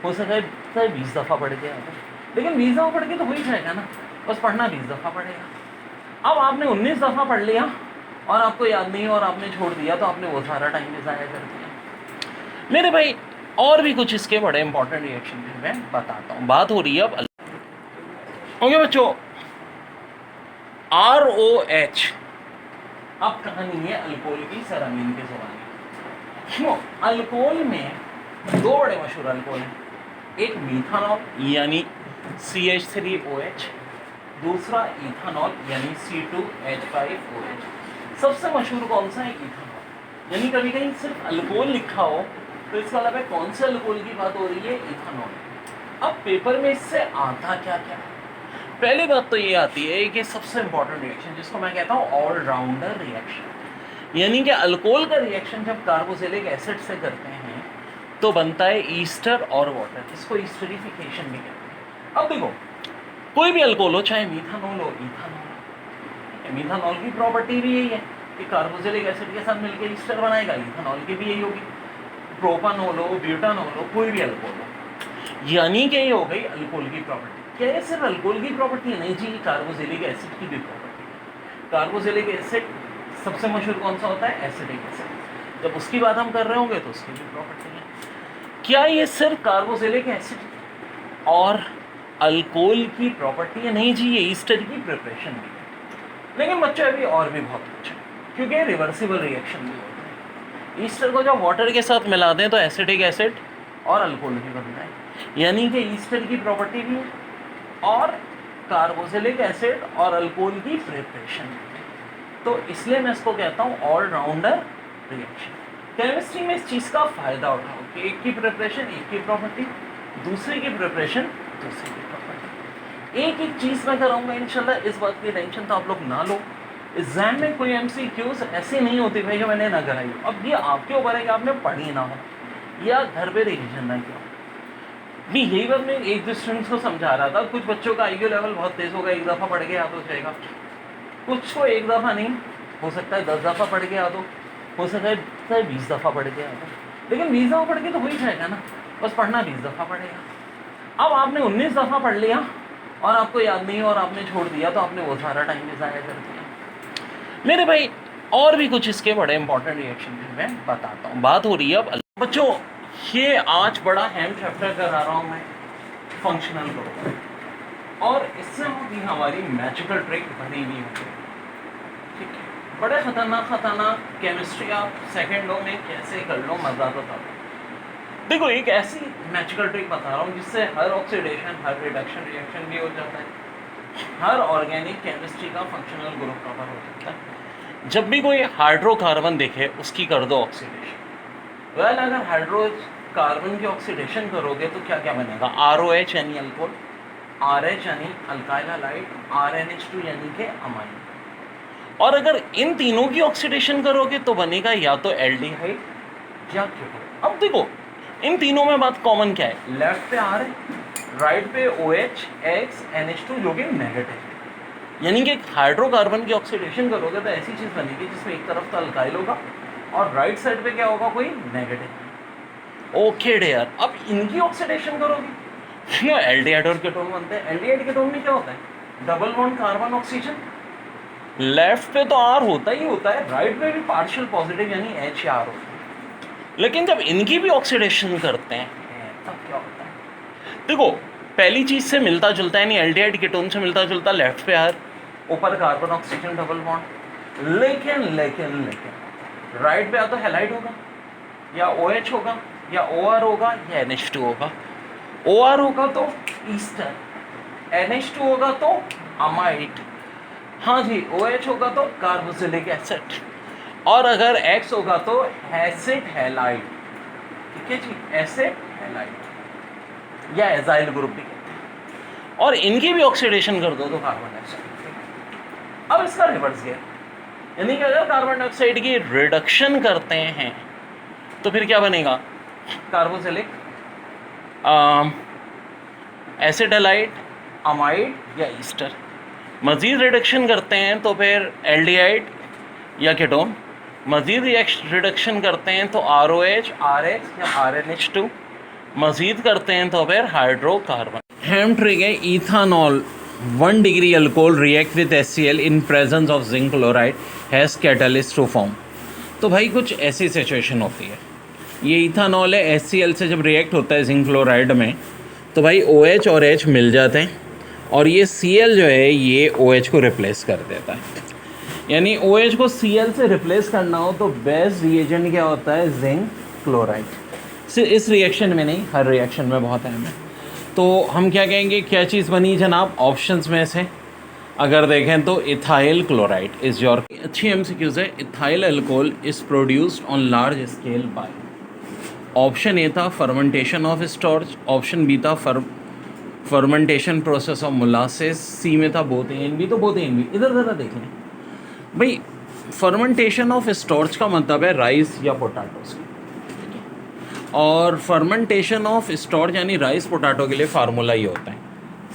हो सकता है 20 दफ़ा पढ़ के याद हो। लेकिन 20 दफ़ा पढ़ के तो हो ही जाएगा ना, बस पढ़ना 20 दफ़ा पड़ेगा। अब आपने 19 दफ़ा पढ़ लिया और आपको याद नहीं और आपने छोड़ दिया तो आपने वो सारा टाइम भी ज़ाया कर दिया मेरे भाई। और भी कुछ इसके बड़े इंपॉर्टेंट रिएक्शन भी मैं बताता हूँ। बात हो रही है अब ओके बच्चों, ROH। अब कहानी है अल्कोहल की सरामीन के ज़माने। क्यों? अल्कोहल में 2 बड़े मशहूर अल्कोहल हैं, एक मीथानॉल यानी CH3OH, दूसरा इथानॉल यानी C2H5OH। सबसे मशहूर कौन सा है? इथानॉल। यानी कभी कहीं सिर्फ अल्कोहल लिखा हो तो इसका मतलब है कौन से अल्कोहल की बात हो रही है, इथानॉल। अब पेपर में इससे आता क्या क्या है? पहली बात तो ये आती है कि सबसे इंपॉर्टेंट रिएक्शन जिसको मैं कहता हूँ ऑलराउंडर रिएक्शन, यानी कि अल्कोहल का रिएक्शन जब कार्बोक्सिलिक एसिड से करते हैं तो बनता है ईस्टर और वाटर, इसको ईस्टरिफिकेशन भी कहते हैं। अब देखो कोई भी अल्कोहल हो, चाहे मीथानॉल हो, इथानॉल, मीथानॉल की प्रॉपर्टी भी यही है कि कार्बोक्सिलिक एसिड के साथ मिलकर ईस्टर बनाएगा, इथानॉल की भी यही होगी। प्रोपानॉल हो, ब्यूटानॉल हो, कोई भी अल्कोहल हो, यानी कि ये हो गई अल्कोहल की प्रॉपर्टी। क्या ये सिर्फ अल्कोहल की प्रॉपर्टी है? नहीं जी, कार्बोक्सिलिक एसिड की भी प्रॉपर्टी है। कार्बोक्सिलिक एसिड सबसे मशहूर कौन सा होता है? Acidic acid. जब उसकी बात हम कर रहे होंगे तो उसकी भी प्रॉपर्टी है। क्या ये सिर्फ कार्बोक्सिलिक एसिड और अल्कोहल की प्रॉपर्टी है? नहीं जी, ये ईस्टर की प्रिपरेशन भी है। लेकिन बच्चे अभी और भी बहुत कुछ है, क्योंकि रिवर्सिबल रिएक्शन भी होता है। ईस्टर को जब वाटर के साथ मिला दें तो एसिडिक एसिड और अल्कोहल भी बनता है, यानी कि ईस्टर की प्रॉपर्टी भी है और कार्बोक्सिलिक एसिड और अल्कोहल की प्रिपरेशन भी है। तो इसलिए मैं इसको कहता हूँ ऑलराउंडर रिएक्शन। केमिस्ट्री में इस चीज़ का फ़ायदा उठाओ कि एक की प्रिपरेशन एक की प्रॉपर्टी, दूसरे की प्रिपरेशन दूसरे की प्रॉपर्टी। एक एक चीज़ मैं कराऊंगा इंशाल्लाह, इस बात की टेंशन तो आप लोग ना लो। एग्जाम में कोई MCQs ऐसी नहीं होती भाई जो मैंने ना कराई हो। अब ये आपके ऊपर है कि आपने पढ़ी ना हो या घर पे रिविजन ना किया हो। नहीं, यही बात मैं एक दो स्टूडेंट्स को समझा रहा था। कुछ बच्चों का IQ लेवल बहुत तेज़ होगा, एक दफ़ा पढ़ के याद हो जाएगा। कुछ को एक दफ़ा नहीं, हो सकता है 10 दफ़ा पढ़ के याद हो सकता है 20 दफ़ा पढ़ के याद हो। लेकिन 20 दफ़ा पढ़ के तो हो ही जाएगा ना, बस पढ़ना 20 दफ़ा पड़ेगा। अब आपने 19 दफ़ा पढ़ लिया और आपको याद नहीं और आपने छोड़ दिया तो आपने वो सारा टाइम भी ज़ाया कर दिया। मेरे भाई और भी कुछ इसके बड़े इंपॉर्टेंट रिएक्शन भी मैं बताता हूँ। बात हो रही है अब बच्चों, ये आज बड़ा अहम चैप्टर करा रहा हूँ मैं, फंक्शनल ग्रुप, और इससे होगी हमारी मैजिकल ट्रिक भरी हुई होगी। ठीक है, बड़े खतरनाक केमिस्ट्री आप सेकेंडों में कैसे कर लो, मज़ा तो था। देखो एक ऐसी मैजिकल ट्रिक बता रहा हूँ जिससे हर ऑक्सीडेशन, हर रिडक्शन रिएक्शन भी हो जाता है, हर ऑर्गेनिक केमिस्ट्री का फंक्शनल ग्रुप कवर हो जाता है। जब भी कोई हाइड्रोकार्बन देखे उसकी कर दो ऑक्सीडेशन। वेल अगर हाइड्रोकार्बन की ऑक्सीडेशन करोगे तो क्या क्या बनेगा? ROH यानी अल्कोहल, RH यानी अल्काइल हैलाइड, RNH2 यानी कि अमाइन। और अगर इन तीनों की ऑक्सीडेशन करोगे तो बनेगा या तो एल्डिहाइड या कीटोन। अब देखो इन तीनों में बात कॉमन क्या है? लेफ्ट पे R है, राइट पे OH, X, NH2 जो कि नेगेटिव है। यानी कि हाइड्रोकार्बन की ऑक्सीडेशन करोगे तो ऐसी चीज़ बनेगी जिसमें एक तरफ तो अल्काइल होगा और राइट साइड पे क्या होगा? कोई नेगेटिव। ओके डेयर, अब इनकी ऑक्सीडेशन करोगे एल्डिहाइड और कीटोन बनते हैं। एल्डिहाइड कीटोन में क्या होता है? Double bond carbon oxygen. Left पे तो R होता ही होता है, राइट पे भी पार्शियल पॉजिटिव यानी H या R होता है। लेकिन जब इनकी भी ऑक्सीडेशन करते हैं तब क्या होता है? देखो पहली चीज़ से मिलता जुलता है, यानी एल्डिहाइड कीटोन से मिलता जुलता, लेफ्ट पे R, ऊपर कार्बन ऑक्सीजन डबल बॉन्ड। लेकिन राइट पे या तो हैलाइड होगा या OH होगा या OR होगा या NH2 होगा। OR होगा तो ईस्टर, NH2 होगा तो अमाइड, हाँ जी, OH होगा तो कार्बोक्सिलिक एसिड, और अगर X होगा तो एसिड हैलाइड। ठीक है जी, एसिड हैलाइड या एजाइल ग्रुप भी कहते हैं। और इनकी भी ऑक्सीडेशन कर दो तो कार्बन डाइऑक्साइड। अब इसका रिवर्स गियर, यानी कि अगर कार्बन डाइऑक्साइड की रिडक्शन करते हैं तो फिर क्या बनेगा? कार्बोक्सिलिक एसिड हैलाइड, अमाइड या ईस्टर। मज़ीद रिडक्शन करते हैं तो फिर एल्डिहाइड या कीटोन। मज़ीद रिडक्शन करते हैं तो ROH, RH या RNH2। मज़ीद करते हैं तो फिर हाइड्रोकार्बन। अहम ट्रिक है ethanol 1 degree alcohol react with HCl in presence of zinc chloride has catalyst to form. तो भाई कुछ ऐसी सिचुएशन होती है, ये इथानॉल है, HCl से जब रिएक्ट होता है जिंक क्लोराइड में तो भाई OH और H मिल जाते हैं और ये Cl जो है ये OH को रिप्लेस कर देता है। यानी OH को Cl से रिप्लेस करना हो तो बेस्ट रिएजेंट क्या होता है? Zinc chloride. सिर्फ इस रिएक्शन में नहीं, हर रिएक्शन में बहुत अहम है। तो हम क्या कहेंगे, क्या चीज़ बनी जनाब? ऑप्शंस में से अगर देखें तो इथाइल क्लोराइड इज़ योर अच्छी एमसीक्यूज है। Ethyl alcohol is produced on large scale by, option A था fermentation of starch, option B था fermentation process of molasses, C में था बोथ ए एंड बी। तो बोथ ए एंड बी इधर ज़रा देख लें भाई। फर्मेंटेशन ऑफ स्टार्च का मतलब है राइस या पोटैटोस, और फर्मेंटेशन ऑफ स्टार्च यानी राइस पोटैटो के लिए फार्मूला ये होता है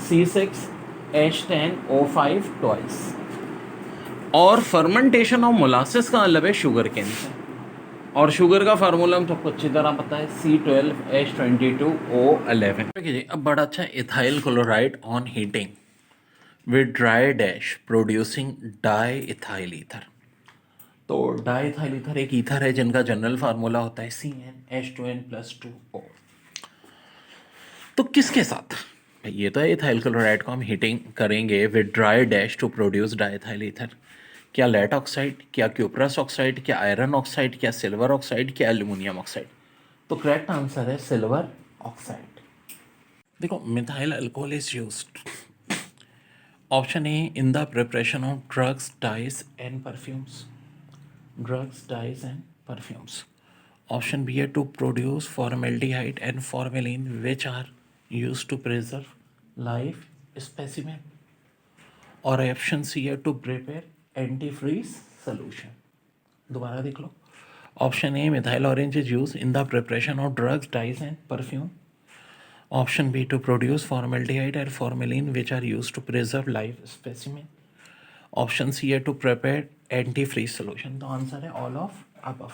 C6H10O5 ट्वाइस, और फर्मेंटेशन ऑफ मोलासेस का मतलब है शुगर केन से, और शुगर का फार्मूला हम सबको अच्छी तरह पता है C12H22O11। देखिए अब बड़ा अच्छा, ethyl chloride on heating with dry dash producing di ethyl ether. तो डाई इथाइल ईथर एक ईथर है जिनका जनरल फार्मूला होता है CnH2n+2O। तो किसके साथ, ये तो है इथाइल क्लोराइड को हम हीटिंग करेंगे with dry dash to produce diethyl ether. क्या लेड ऑक्साइड, क्या क्यूप्रस ऑक्साइड, क्या आयरन ऑक्साइड, क्या सिल्वर ऑक्साइड, क्या एल्यूमिनियम ऑक्साइड। तो करेक्ट आंसर है सिल्वर ऑक्साइड। देखो methyl alcohol is used, option A in the preparation of drugs, dyes and perfumes, drugs, dyes and perfumes. Option B है to produce formaldehyde and formalin which are used to preserve life specimen, और ऑप्शन सी है to prepare antifreeze solution. दोबारा देख लो, option A methyl orange is use in the preparation of drugs, dyes and perfume, option B to produce formaldehyde and formalin which are use to preserve life specimen, option C है to prepare antifreeze solution. तो आंसर है ऑल ऑफ अबव।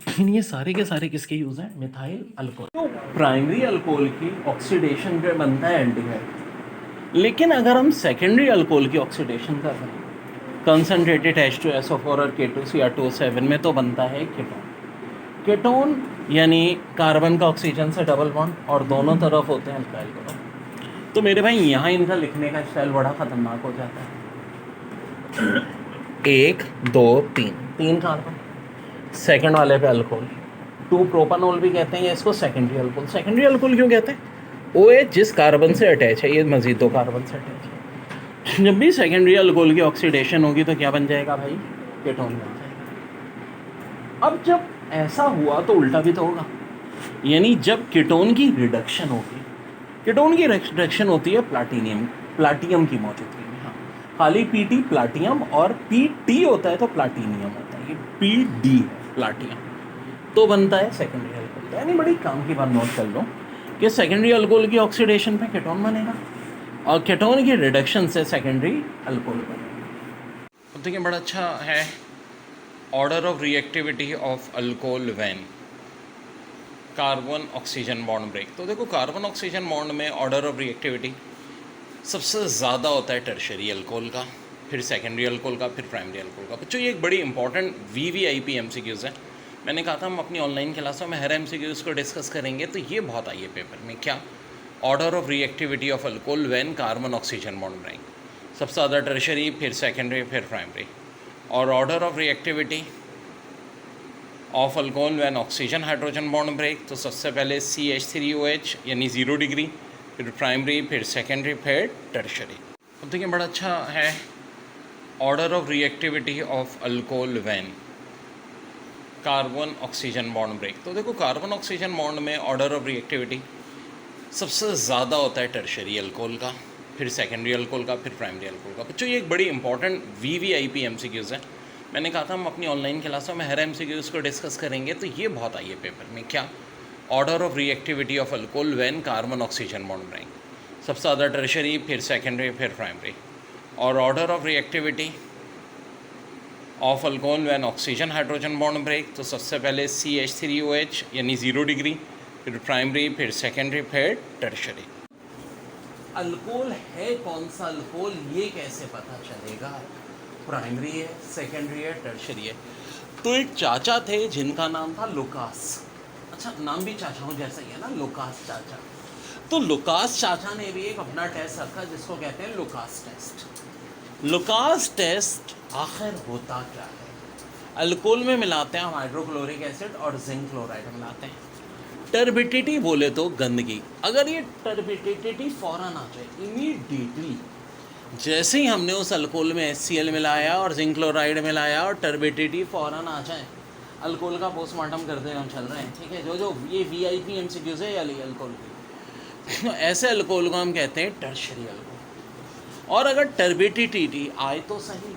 लेकिन ये सारे के सारे किसके यूज हैं, मिथाइल अल्कोहल। तो प्राइमरी अल्कोहल की ऑक्सीडेशन पे बनता है एल्डिहाइड, लेकिन अगर हम सेकेंडरी अल्कोहल की ऑक्सीडेशन कर रहे हैं कंसनट्रेटेड H2SO4 और K2Cr2O7 में, तो बनता है कीटोन। कीटोन यानी कार्बन का ऑक्सीजन से डबल बॉन्ड और दोनों तरफ होते हैं अल्काइल ग्रुप। तो मेरे भाई यहाँ इनका लिखने का स्टाइल बड़ा खतरनाक हो जाता है। 1 2 3 3 कार्बन, सेकंड वाले पे अल्कोहल, 2 प्रोपानोल भी कहते हैं या इसको सेकेंडरी अल्कोहल। सेकेंडरी अल्कोहल क्यों कहते हैं, OH जिस कार्बन से अटैच है, ये मजीद 2 कार्बन से अटैच है। जब भी सेकेंडरी अल्कोहल की ऑक्सीडेशन होगी तो क्या बन जाएगा भाई, कीटोन बन जाएगा। अब जब ऐसा हुआ तो उल्टा भी तो होगा, यानी जब कीटोन की रिडक्शन होगी, कीटोन की रिडक्शन होती है प्लाटियम की मौजूदगी में। हाँ, खाली Pt प्लाटियम और Pt होता है तो प्लाटिनियम होता है, ये Pd प्लाटियम, तो बनता है सेकेंडरी अल्कोहल। यानी बड़ी काम की बात नोट कर लो कि सेकेंडरी अल्कोहल की ऑक्सीडेशन पे कीटोन बनेगा और कीटोन की रिडक्शन से सेकेंडरी अल्कोहल बनेगा। तो देखिए बड़ा अच्छा है, order of reactivity of alcohol when carbon oxygen bond break. तो देखो कार्बन ऑक्सीजन बॉन्ड में ऑर्डर ऑफ रिएक्टिविटी सबसे ज़्यादा होता है टर्शरी अल्कोहल का, फिर सेकेंडरी अल्कोहल का, फिर प्राइमरी अल्कोहल का। बच्चों ये एक बड़ी इंपॉर्टेंट VVIP MCQs है। मैंने कहा था हम अपनी ऑनलाइन क्लासों में हर MCQs को डिस्कस करेंगे, तो ये बहुत आई है पेपर में। क्या, order of reactivity of alcohol when carbon oxygen bond break, सबसे ज़्यादा टर्शरी, फिर सेकेंडरी, फिर प्राइमरी। और order of reactivity of alcohol when oxygen hydrogen bond break, तो सबसे पहले CH3OH यानी 0 डिग्री, फिर प्राइमरी, फिर सेकेंडरी, फिर टर्शरी। अब देखिए बड़ा अच्छा है, order of reactivity of alcohol when carbon oxygen bond break. तो देखो कार्बन ऑक्सीजन बॉन्ड में ऑर्डर ऑफ रिएक्टिविटी सबसे ज़्यादा होता है टर्शरी अल्कोहल का, फिर सेकेंडरी अल्कोहल का, फिर प्राइमरी अल्कोहल का। बच्चों ये एक बड़ी इंपॉर्टेंट VVIP MCQs है। मैंने कहा था हम अपनी ऑनलाइन क्लासों में हर MCQs को डिस्कस करेंगे, तो ये बहुत आई है पेपर में। क्या, order of reactivity of alcohol when carbon oxygen bond break, सबसे ज़्यादा टर्शरी, फिर सेकेंडरी, फिर प्राइमरी। और order of reactivity of alcohol when oxygen hydrogen bond break, तो सबसे पहले CH3OH यानी 0 डिग्री, फिर प्राइमरी, फिर सेकेंडरी, फिर टर्शरी। अल्कोहल है कौन सा अल्कोहल, ये कैसे पता चलेगा, प्राइमरी है, सेकेंडरी है, टर्शरी है। तो एक चाचा थे जिनका नाम था लुकास। अच्छा, नाम भी चाचाओं जैसा ही है ना, लुकास चाचा। तो लुकास चाचा ने भी एक अपना टेस्ट रखा जिसको कहते हैं लुकास टेस्ट। लुकास टेस्ट आखिर होता क्या है, अल्कोहल में मिलाते हैं हम हाइड्रोक्लोरिक एसिड और जिंक क्लोराइड मिलाते हैं। टर्बिडिटी बोले तो गंदगी, अगर ये टर्बिडिटी फौरन आ जाए इमीडिएटली, जैसे ही हमने उस अल्कोहल में HCl मिलाया और जिंक क्लोराइड मिलाया और टर्बिडिटी फ़ौरन आ जाए, अल्कोहल का पोस्टमार्टम करते हुए हम चल रहे हैं, ठीक है। जो ये VIP MCQs है या अल्कोहल की, तो ऐसे अल्कोहल को हम कहते हैं टर्शरी अल्कोहल। और अगर टर्बिडिटी आए तो सही,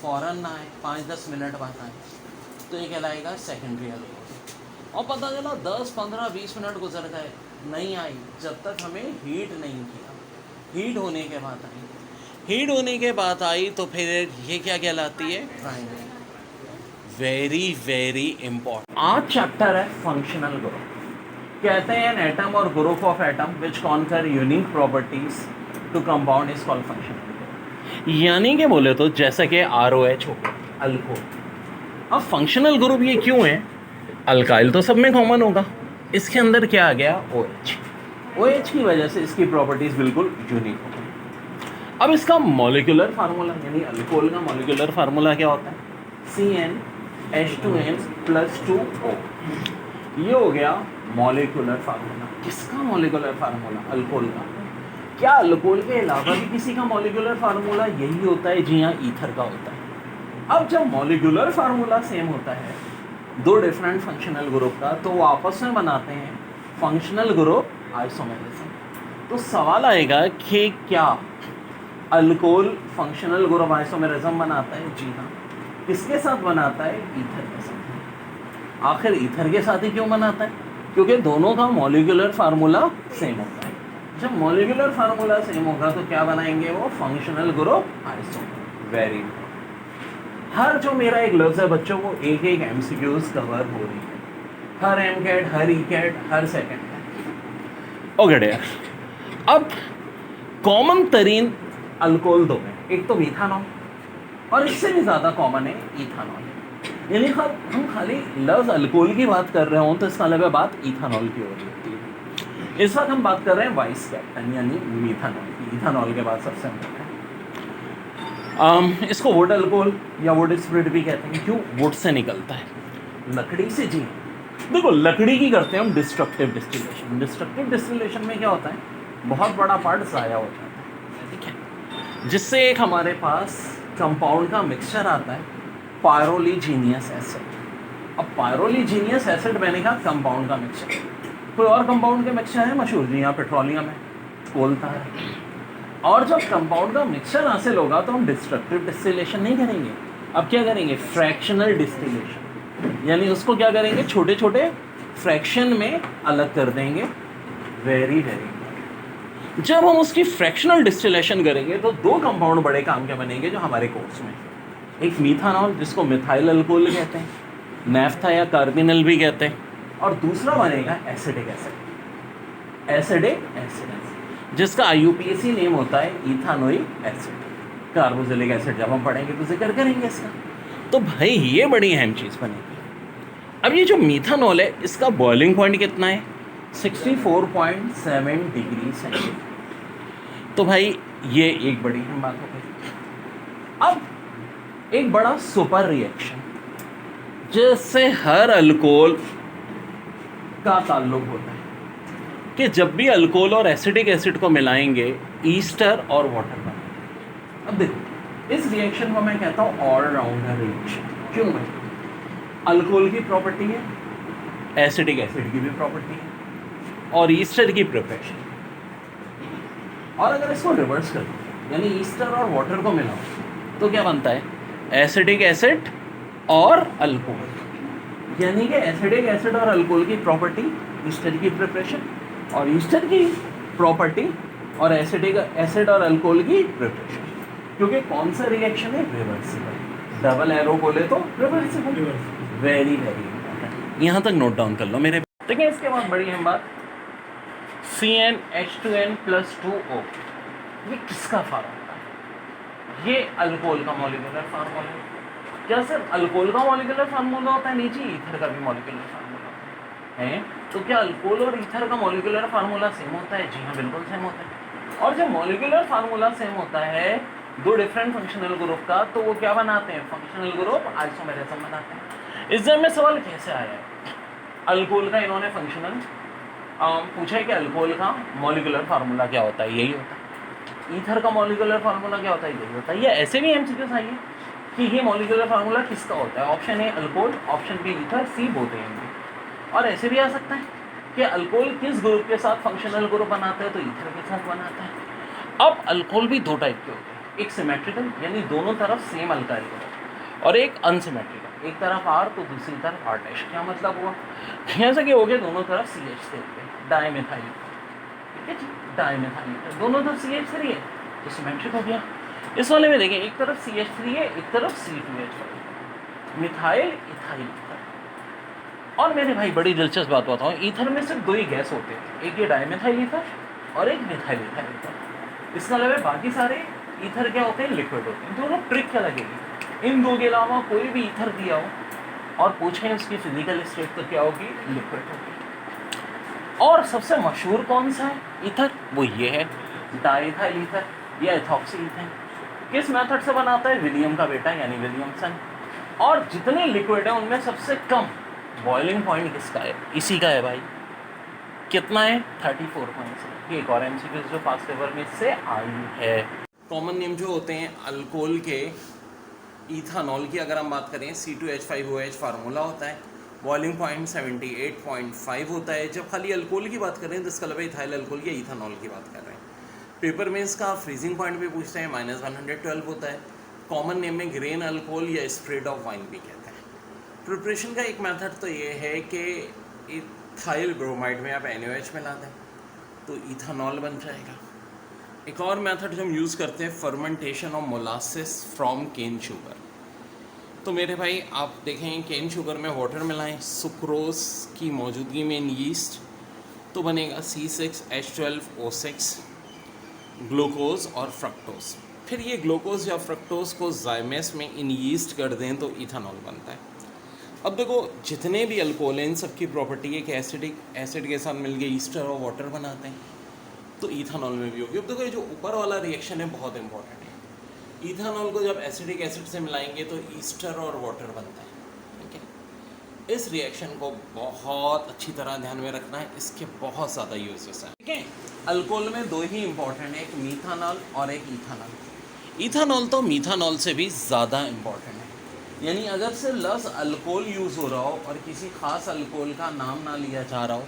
फ़ौरन ना आए, 5-10 मिनट बाद आए, तो ये कहलाएगा सेकेंडरी अल्कोहल। और पता चला 10-15-20 मिनट गुजर गए, नहीं आई, जब तक हमें हीट नहीं किया, हीट होने के बाद आई, हीट होने के बाद आई तो फिर ये क्या कहलाती है, प्राइमरी। Very very important. आज चैप्टर है फंक्शनल ग्रुप। कहते हैं एन एटम और group of atom which confer unique properties to compound is called functional. यानी कि बोले तो जैसा कि ROH हो गया, अल्कोहल। अब फंक्शनल ग्रुप ये क्यों है? अल्काइल तो सब में कॉमन होगा, इसके अंदर क्या आ गया, OH। OH की वजह से इसकी प्रॉपर्टीज बिल्कुल यूनिक हो गई। अब इसका मॉलिक्यूलर फार्मूला, यानी अल्कोहल का मॉलिक्यूलर फार्मूला क्या होता है, CnH2n+2O। ये हो गया मॉलिक्यूलर फार्मूला। किसका मॉलिक्यूलर फार्मूला? अल्कोहल का। क्या अल्कोहल के अलावा भी किसी का मॉलिक्यूलर फार्मूला यही होता है? जी हाँ, ईथर का होता है। अब जब मॉलिक्यूलर फार्मूला सेम होता है दो डिफरेंट फंक्शनल ग्रुप का, तो वो आपस में बनाते हैं फंक्शनल ग्रुप आइसोमेरिज्म। तो सवाल आएगा कि क्या अल्कोहल फंक्शनल ग्रुप आइसोमेरिज्म बनाता है? जी हाँ। किसके साथ बनाता है? ईथर के साथ। आखिर ईथर के साथ ही क्यों बनाता है? क्योंकि दोनों का मॉलिक्यूलर फार्मूला सेम होता है। जब मॉलिक्यूलर फार्मूला सेम होगा तो क्या बनाएंगे वो? Functional group isomer. वेरी हर जो मेरा एक लफ्ज है बच्चों, वो एक एक MCQs कवर हो रही है, हर MCAT, हर ECAT, हर सेकेंड। ओके डियर, अब कॉमन तरीन अल्कोहल दो है, एक तो मीथानॉल और इससे भी ज़्यादा कॉमन है इथानॉल। यानी हम खाली लफ्ज अल्कोहल की बात कर रहे हों तो इसका मतलब बात इथानॉल की हो रही होती है। इस वक्त हम बात कर रहे हैं वाइस कैप्टन यानी मीथानॉल की। इथानॉल के बाद सबसे इम्पोर्टेंट इसको वुड अल्कोहल या वुड स्प्रिट भी कहते हैं। क्यों? वुड से निकलता है, लकड़ी से। जी देखो, लकड़ी की करते हैं हम डिस्ट्रक्टिव डिस्टिलेशन। डिस्ट्रक्टिव डिस्टिलेशन में क्या होता है, बहुत बड़ा पार्ट ज़ाया हो जाता है, ठीक है, जिससे एक हमारे पास कंपाउंड का मिक्सचर आता है, पायरोलीजीनियस एसिड। अब पायरोलीजीनियस एसिड मैंने कहा कंपाउंड का मिक्सचर। कोई और कंपाउंड के मिक्सचर है मशहूर? जी हाँ, पेट्रोलियम है, कोल था। और जब कंपाउंड का मिक्सचर हासिल होगा तो हम डिस्ट्रक्टिव डिस्टिलेशन नहीं करेंगे। अब क्या करेंगे? Fractional distillation. यानी उसको क्या करेंगे? छोटे छोटे फ्रैक्शन में अलग कर देंगे। वेरी वेरी जब हम उसकी फ्रैक्शनल डिस्टिलेशन करेंगे तो दो कंपाउंड बड़े काम के बनेंगे जो हमारे कोर्स में। एक मीथानॉल जिसको मिथाइल अल्कोहल कहते हैं, नैफ्था या कार्बिनल भी कहते हैं, और दूसरा बनेगा एसिडिक एसिड। एसिडिक एसिड जिसका IUPAC नेम होता है इथानोइक एसिड। कार्बोक्सिलिक एसिड जब हम पढ़ेंगे तो जिक्र करेंगे इसका। तो भाई ये बड़ी अहम चीज़ बनेगी। अब ये जो मीथानॉल है इसका बॉइलिंग पॉइंट कितना है? 64.7 डिग्री सेंटीग्रेड। तो भाई ये एक बड़ी अहम बात हो गई। अब एक बड़ा सुपर रिएक्शन जिससे हर अल्कोहल का ताल्लुक होता है कि जब भी अल्कोहल और एसिडिक एसिड को मिलाएंगे ईस्टर और वाटर बनेगा। अब देखो, इस रिएक्शन को मैं कहता हूँ ऑल राउंडर रिएक्शन। क्यों भाई? अल्कोहल की प्रॉपर्टी है, एसिडिक एसिड की भी प्रॉपर्टी है, और ईस्टर की प्रिपरेशन। और अगर इसको रिवर्स कर दो यानी ईस्टर और वाटर को मिलाओ तो क्या बनता है? एसिडिक एसिड और अल्कोहल। यानी कि एसिडिक एसिड और अल्कोहल की प्रॉपर्टी, ईस्टर की प्रिपरेशन, और ईस्टर की प्रॉपर्टी और एसिडिक एसिड और अल्कोहल की प्रिपरेशन। क्योंकि कौन सा रिएक्शन है? रिवर्सिबल। डबल एरो बोले तो रिवर्सिबल। वेरी वेरी इंपॉर्टेंट, यहाँ तक नोट डाउन कर लो मेरे। देखिए इसके बाद बड़ी अहम बात, CnH2n+2O। ये किसका फार्मूला है? ये अल्कोहल का मॉलिक्यूलर फार्मूला है। क्या सिर्फ अल्कोहल का मॉलिक्यूलर फार्मूला होता है? नहीं जी, ईथर का भी मॉलिक्यूलर फार्मूला है। तो क्या अल्कोहल और ईथर का मॉलिक्यूलर फार्मूला सेम होता है? जी हाँ, बिल्कुल सेम होता है। और जब मॉलिक्यूलर फार्मूला सेम होता है दो डिफरेंट फंक्शनल ग्रुप का, तो वो क्या बनाते हैं? फंक्शनल ग्रुप आइसोमेरिज्म बनाते हैं। इस जब में सवाल कैसे आया है? अल्कोहल का इन्होंने फंक्शनल पूछा है कि अल्कोहल का मॉलिक्यूलर फार्मूला क्या होता है? यही होता है। ईथर का मॉलिक्यूलर फार्मूला क्या होता है, यही होता है। ये ऐसे भी एमसीक्यूज आई है कि ये मॉलिक्यूलर फार्मूला किसका होता है, option A alcohol, option B ether, C both एंगे। और ऐसे भी आ सकता है कि अल्कोहल किस ग्रुप के साथ फंक्शनल ग्रुप बनाता है, तो ईथर के साथ बनाता है। अब अल्कोहल भी दो टाइप के होते हैं, एक सिमेट्रिकल यानी दोनों तरफ सेम अल्काइल ग्रुप, और एक अनसिमेट्रिकल, एक तरफ आर तो दूसरी तरफ आर डैश। क्या मतलब हुआ, जैसे कि हो गया दोनों तरफ CH से डाइमेथाइल, ठीक है जी, डाइमेथाइल दोनों तरफ CH3 है तो सिमेट्रिक हो गया। इस वाले में देखिए एक तरफ CH3 है, एक तरफ C2H5, मिथाइल इथाइल। और मेरे भाई बड़ी दिलचस्प बात बताऊँ, ईथर में सिर्फ दो ही गैस होते हैं, एक ये डाइमेथाइल ईथर और एक मिथाइल इथाइल ईथर। इसके अलावा बाकी सारे ईथर क्या होते हैं, लिक्विड होते हैं। दोनों ट्रिक क्या लगेगी, इन दो के अलावा कोई भी ईथर दिया हो और पूछें उसकी फिजिकल स्टेट तो क्या होगी, लिक्विड होगी। और सबसे मशहूर कौन सा है ईथर, वो ये है डाइथाइल ईथर या एथॉक्सी ईथर। किस मेथड से बनाता है, विलियम का बेटा यानी विलियमसन। और जितने लिक्विड है उनमें सबसे कम बॉइलिंग पॉइंट किसका है, इसी का है भाई। कितना है, 34.6। एक और एमसीक्यू जो फास्ट पेपर में से आई है। कॉमन नेम जो होते हैं अल्कोहल के, इथानॉल की अगर हम बात करें C2H5OH फार्मूला होता है, बॉइलिंग पॉइंट 78.5 होता है। जब खाली अल्कोहल की बात करें तो इसका मतलब इथाइल अल्कोहल या इथानॉल की बात कर रहे हैं। पेपर में इसका फ्रीजिंग पॉइंट भी पूछते हैं, -112 होता है। कॉमन नेम में ग्रेन अल्कोहल या स्प्रेड ऑफ वाइन भी कहते हैं। प्रिपरेशन का एक मेथड तो ये है कि इथाइल ब्रोमाइड में आप NaOH मिला दें तो इथानॉल बन जाएगा। एक और मेथड जो हम यूज़ करते हैं, fermentation of molasses from cane sugar. तो मेरे भाई आप देखें केन शुगर में वाटर मिलाएं सुक्रोज की मौजूदगी में इन यीस्ट, तो बनेगा C6H12O6 ग्लूकोज और फ्रक्टोज। फिर ये ग्लूकोज या फ्रक्टोज को जाइमेस में इन यीस्ट कर दें तो इथानॉल बनता है। अब देखो जितने भी अल्कोहल हैं इन सबकी प्रॉपर्टी है कि एसिडिक एसिड के साथ मिलके ईस्टर और वाटर बनाते हैं, तो इथानॉल में भी होगी। अब देखो ये जो ऊपर वाला रिएक्शन है बहुत इंपॉर्टेंट है। इथानॉल को जब एसिडिक एसिड से मिलाएंगे तो ईस्टर और वाटर बनता है, ठीक है। इस रिएक्शन को बहुत अच्छी तरह ध्यान में रखना है, इसके बहुत ज़्यादा यूजेस हैं, ठीक है। अल्कोहल में दो ही इंपॉर्टेंट है, एक मीथानॉल और एक इथानॉल। इथानॉल तो मीथानॉल से भी ज़्यादा इंपॉर्टेंट है, यानी अगर से लफ्ज़ अल्कोहल यूज़ हो रहा हो और किसी ख़ास अल्कोहल का नाम ना लिया जा रहा हो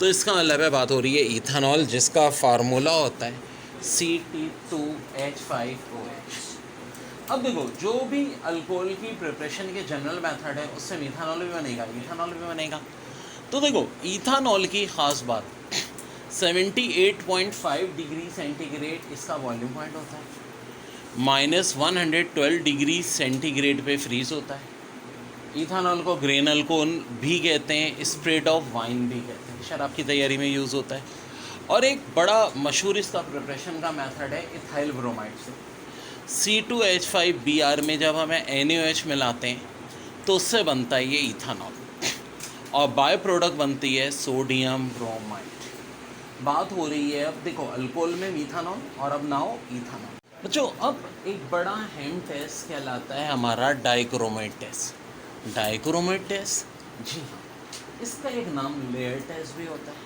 तो इसका मतलब है बात हो रही है इथानॉल, जिसका फार्मूला होता है C2H5OH। अब देखो जो भी अल्कोहल की प्रिपरेशन के जनरल मेथड है उससे मिथानॉल भी बनेगा, इथानॉल भी बनेगा। तो देखो इथानॉल की ख़ास बात 78.5 डिग्री सेंटीग्रेड इसका बॉइलिंग पॉइंट होता है, -112 डिग्री सेंटीग्रेड पे फ्रीज होता है। इथानॉल को ग्रेन अल्कोहल भी कहते हैं, स्प्रेड ऑफ वाइन भी कहते हैं, शराब की तैयारी में यूज़ होता है। और एक बड़ा मशहूर इसका प्रिपरेशन का मेथड है इथाइल ब्रोमाइड से। C2H5Br में जब हमें NaOH मिलाते हैं तो उससे बनता है ये इथानॉल, और बाय प्रोडक्ट बनती है सोडियम ब्रोमाइड। बात हो रही है अब देखो अल्कोहल में मिथानॉल और अब नाउ इथानॉल। बच्चों अब एक बड़ा हैंड टेस्ट कहलाता है हमारा डाइक्रोमेट टेस्ट। डाइक्रोमेट टेस्ट, जी हाँ, इसका एक नाम लेयर टेस्ट भी होता है,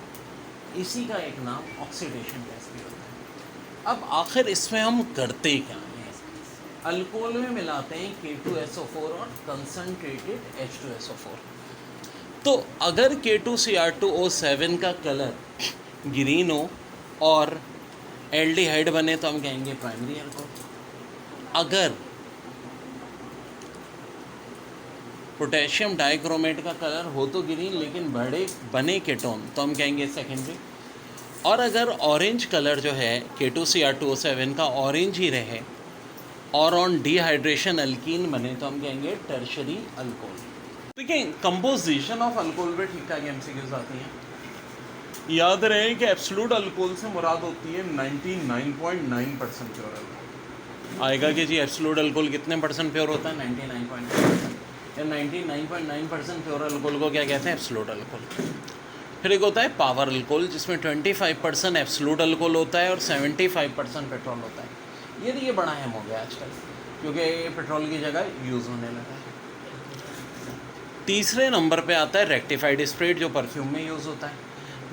इसी का एक नाम ऑक्सीडेशन टेस्ट भी होता है। अब आखिर इसमें हम करते क्या हैं, अल्कोहल में मिलाते हैं K2SO4 और कंसनट्रेटेड H2SO4। तो अगर K2Cr2O7 का कलर ग्रीन हो और एल्डिहाइड बने तो हम कहेंगे प्राइमरी अल्कोहल। अगर पोटेशियम डाइक्रोमेट का कलर हो तो ग्रीन लेकिन बने केटोन तो हम कहेंगे सेकेंडरी। और अगर ऑरेंज कलर जो है K2Cr2O7 का ऑरेंज ही रहे और ऑन डिहाइड्रेशन अल्कीन बने तो हम कहेंगे टर्शरी अल्कोहल। देखिए कंपोजिशन ऑफ अल्कोहल पे ठीक ठाक एमसीक्यूज आती हैं। याद रहे कि एब्सोल्यूट अल्कोहल से मुराद होती है 99.9% प्योर अल्कोहल। आएगा कि जी एब्सोल्यूट अल्कोहल कितने परसेंट प्योर होता है, 99.9%। या 99.9% प्योर अल्कोहल को क्या कहते हैं, एब्सोल्यूट अल्कोहल। फिर एक होता है पावर अल्कोहल जिसमें 25% एब्सोल्यूट अल्कोहल होता है और 75% पेट्रोल होता है। ये बड़ा अहम हो गया आजकल क्योंकि पेट्रोल की जगह यूज़ होने लगा है। तीसरे नंबर पे आता है रेक्टिफाइड स्प्रेड जो परफ्यूम में यूज़ होता है,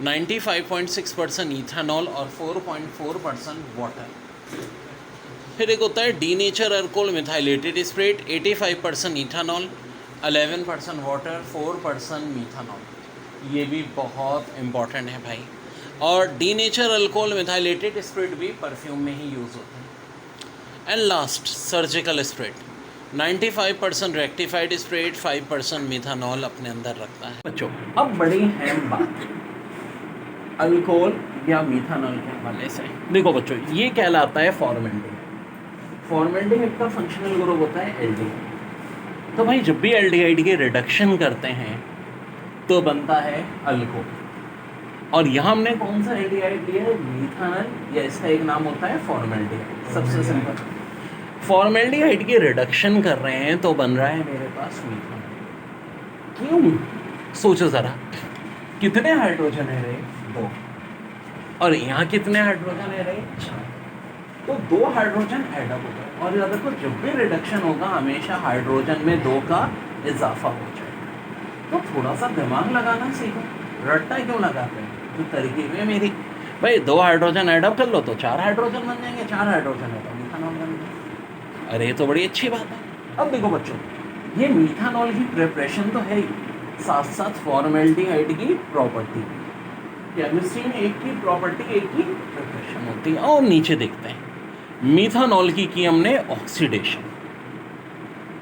95.6% इथानॉल और 4.4% वाटर। फिर एक होता है denature alcohol methylated spirit, 85% ethanol, 11% water, 4% मीथानॉल। ये भी बहुत इम्पॉर्टेंट है भाई। और डीनेचर अल्कोहल मिथाइलेटेड स्प्रिट भी परफ्यूम में ही यूज़ होता है। And last surgical spirit, 95% rectified spirit, 5% मीथानॉल अपने अंदर रखता है। बच्चों अब बड़ी अहम बात अल्कोहल या मीथानॉल के हवाले से, देखो बच्चों ये कहलाता है फॉर्मेल्डिहाइड। फॉर्मेल्डिहाइड का फंक्शनल ग्रुप होता है एल्डिहाइड। तो भाई जब भी एल्डिहाइड की रिडक्शन करते हैं तो बनता है अल्कोहल। और यहाँ हमने कौन सा एल्डिहाइड लिया है, मीथानॉल, या इसका एक नाम होता है फॉर्मेल्डिहाइड। सबसे सिंपल, फॉर्मेल्डिहाइड की रिडक्शन कर रहे हैं तो बन रहा है मेरे पास मीथानॉल। क्यों, सोचो ज़रा, कितने हाइड्रोजन है रे, 2, और यहाँ कितने हाइड्रोजन है रे, 4। तो 2 हाइड्रोजन ऐड अप हो गए। और याद रखो जब भी रिडक्शन होगा हमेशा हाइड्रोजन में 2 का इजाफा हो जाएगा। तो थोड़ा सा दिमाग लगाना सीखो, रट्टा क्यों लगाते हैं, तो तरकीब है मेरी भाई, 2 हाइड्रोजन ऐड अप कर लो तो 4 हाइड्रोजन बन जाएंगे, 4 हाइड्रोजन है तो मीथानॉल बन जाएगा। अरे ये तो बड़ी अच्छी बात है। अब देखो बच्चों, ये मीथानॉल की प्रिपरेशन तो है ही, साथ साथ फॉर्मेल्डिहाइड की प्रॉपर्टी, केमिस्ट्री में एक की प्रॉपर्टी एक की प्रिपरेशन होती है। और नीचे देखते हैं, मीथानॉल की हमने ऑक्सीडेशन,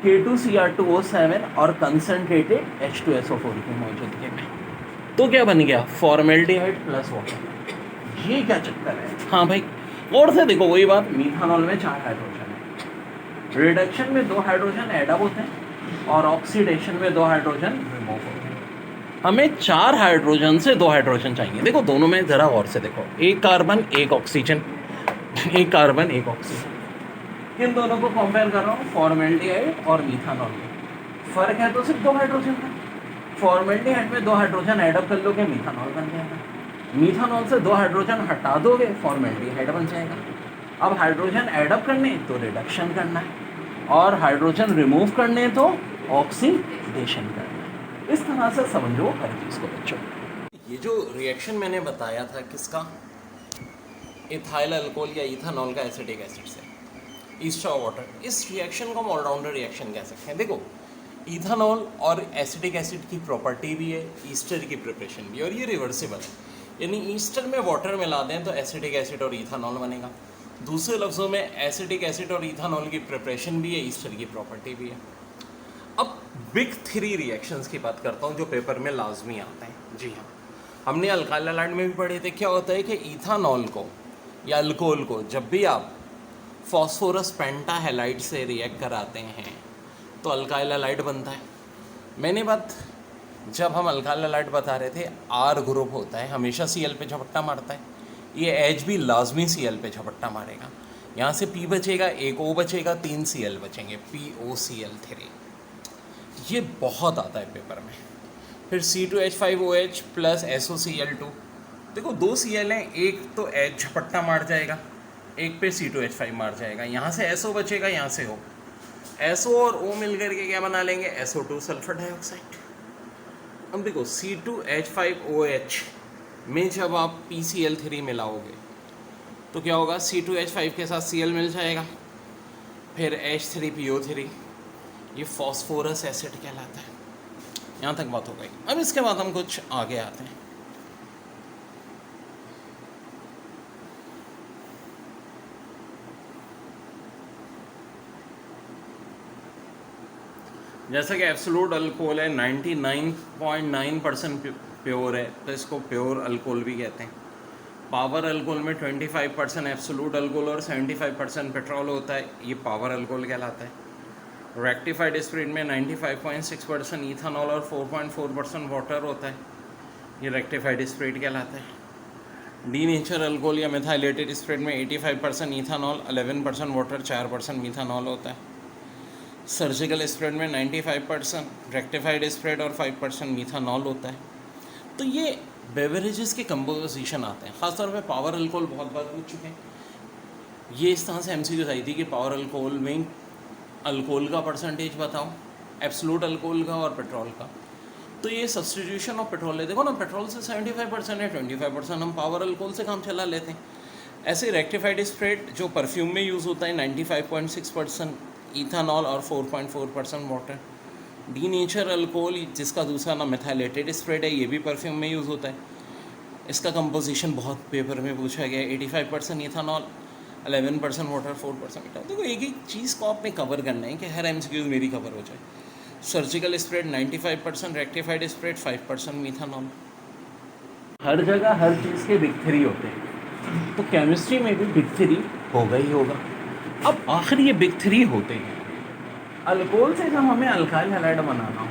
K2Cr2O7 और कंसनट्रेटेड H2SO4 की मौजूदगी में, तो क्या बन गया, फॉर्मेल्डिहाइड प्लस वाटर। ये क्या चक्कर है, हाँ भाई और से देखो वही बात, मीथानॉल में 4 हाइड्रोजन है, रिडक्शन में 2 हाइड्रोजन ऐड अप होते हैं और ऑक्सीडेशन में 2 हाइड्रोजन रिमूव होते हैं। हमें 4 हाइड्रोजन से 2 हाइड्रोजन चाहिए। देखो दोनों में ज़रा गौर से देखो, एक कार्बन एक ऑक्सीजन, एक कार्बन एक ऑक्सीजन, इन दोनों को कंपेयर कर रहा हूँ, फॉर्मेल्डिहाइड और मीथानॉल में। फ़र्क है तो सिर्फ 2 हाइड्रोजन का। फॉर्मेल्डिहाइड में 2 हाइड्रोजन ऐड अप कर लोगे मीथानॉल बन जाएगा, मीथानॉल से 2 हाइड्रोजन हटा दोगे फॉर्मेल्डिहाइड बन जाएगा। अब हाइड्रोजन ऐड अप करने तो रिडक्शन करना है, और हाइड्रोजन रिमूव करने तो ऑक्सीडेशन करना है। इस तरह से समझो हर चीज़ को बच्चों। ये जो रिएक्शन मैंने बताया था किसका, इथाइल अल्कोहल या इथानॉल का एसिटिक एसिड से, ईस्टर और वाटर, इस रिएक्शन को हम ऑलराउंडर रिएक्शन कह सकते हैं। देखो इथानॉल और एसिटिक एसिड की प्रॉपर्टी भी है, ईस्टर की प्रिपरेशन भी है, और ये रिवर्सिबल है। यानी ईस्टर में वाटर मिला दें तो एसिटिक एसिड और इथानॉल बनेगा। दूसरे लफ्ज़ों में एसिटिक एसिड और इथानॉल की प्रिपरेशन भी है, ईस्टर की प्रॉपर्टी भी है। अब बिग 3 रिएक्शंस की बात करता हूँ जो पेपर में लाजमी आते हैं। जी हाँ, हमने अल्काइल हैलाइड में भी पढ़े थे। क्या होता है कि इथानॉल को या अल्कोहल को जब भी आप फॉस्फोरस पेंटाहैलाइड से रिएक्ट कराते हैं तो अल्काइल हैलाइड बनता है। मैंने बात जब हम अल्काइल हैलाइड बता रहे थे, R ग्रुप होता है, हमेशा Cl पे झपट्टा मारता है, ये H भी लाजमी Cl पे झपट्टा मारेगा। यहाँ से P बचेगा, एक O बचेगा, 3 Cl बचेंगे, POCl3। ये बहुत आता है पेपर में। फिर C2H5OH प्लस SOCl2। देखो 2 Cl हैं, एक तो H झपट्टा मार जाएगा, एक पे C2H5 मार जाएगा, यहाँ से SO बचेगा, यहाँ से O। SO और O मिल करके क्या बना लेंगे, SO2 सल्फर डाइऑक्साइड। अब देखो C2H5OH में जब आप PCl3 मिलाओगे तो क्या होगा, C2H5 के साथ Cl मिल जाएगा, फिर H3PO3, ये फॉस्फोरस एसिड कहलाता है। यहाँ तक बात हो गई। अब इसके बाद हम कुछ आगे आते हैं। जैसा कि एब्सोल्यूट अल्कोहल है 99.9% प्योर है, तो इसको प्योर अल्कोहल भी कहते हैं। पावर अल्कोहल में 25% एब्सोल्यूट अल्कोहल और 75% पेट्रोल होता है, ये पावर अल्कोहल कहलाता है। रेक्टिफाइड स्प्रिट में 95.6% इथानॉल और 4.4% वाटर होता है, ये रेक्टिफाइड स्प्रिट कहलाता है। डीनेचर अल्कोहल या मिथाइलेटेड स्प्रिट में 85% इथानॉल, 11% वाटर, 4% मीथानॉल होता है। सर्जिकल स्प्रेड में 95% रेक्टिफाइड स्प्रेड और 5% मीथानॉल होता है। तो ये बेवरेजेस के कंपोजिशन आते हैं। ख़ासतौर पे पावर अल्कोहल बहुत बार पूछ चुके हैं। ये इस तरह से MCQ आई थी कि पावर अल्कोहल में अल्कोहल का परसेंटेज बताओ, एब्सोल्यूट अल्कोहल का और पेट्रोल का। तो ये सब्स्टिट्यूशन ऑफ पेट्रोल है। देखो ना, पेट्रोल से 75% है, 25% हम पावर अल्कोहल से काम चला लेते हैं। ऐसे रेक्टिफाइड स्प्रेड जो परफ्यूम में यूज़ होता है 95.6% इथानॉल और 4.4% वाटर। डी नेचर अल्कोहल जिसका दूसरा नाम मेथाइलेटेड स्प्रेड है, ये भी परफ्यूम में यूज़ होता है। इसका कंपोजिशन बहुत पेपर में पूछा गया है, 85% इथानॉल, 11% वाटर, 4% मीठा। देखो एक एक चीज़ को आपने कवर करना है कि हर एमसीक्यूज मेरी कवर हो जाए। Surgical spread 95%, rectified spread 5% मीथानॉल। हर जगह हर चीज़ के बिग 3 होते हैं, तो केमिस्ट्री में भी बिग 3 होगा ही होगा। अब आखिर ये बिग 3 होते हैं, अल्कोहल से जब हमें अल्काइल हैलाइड बनाना हो,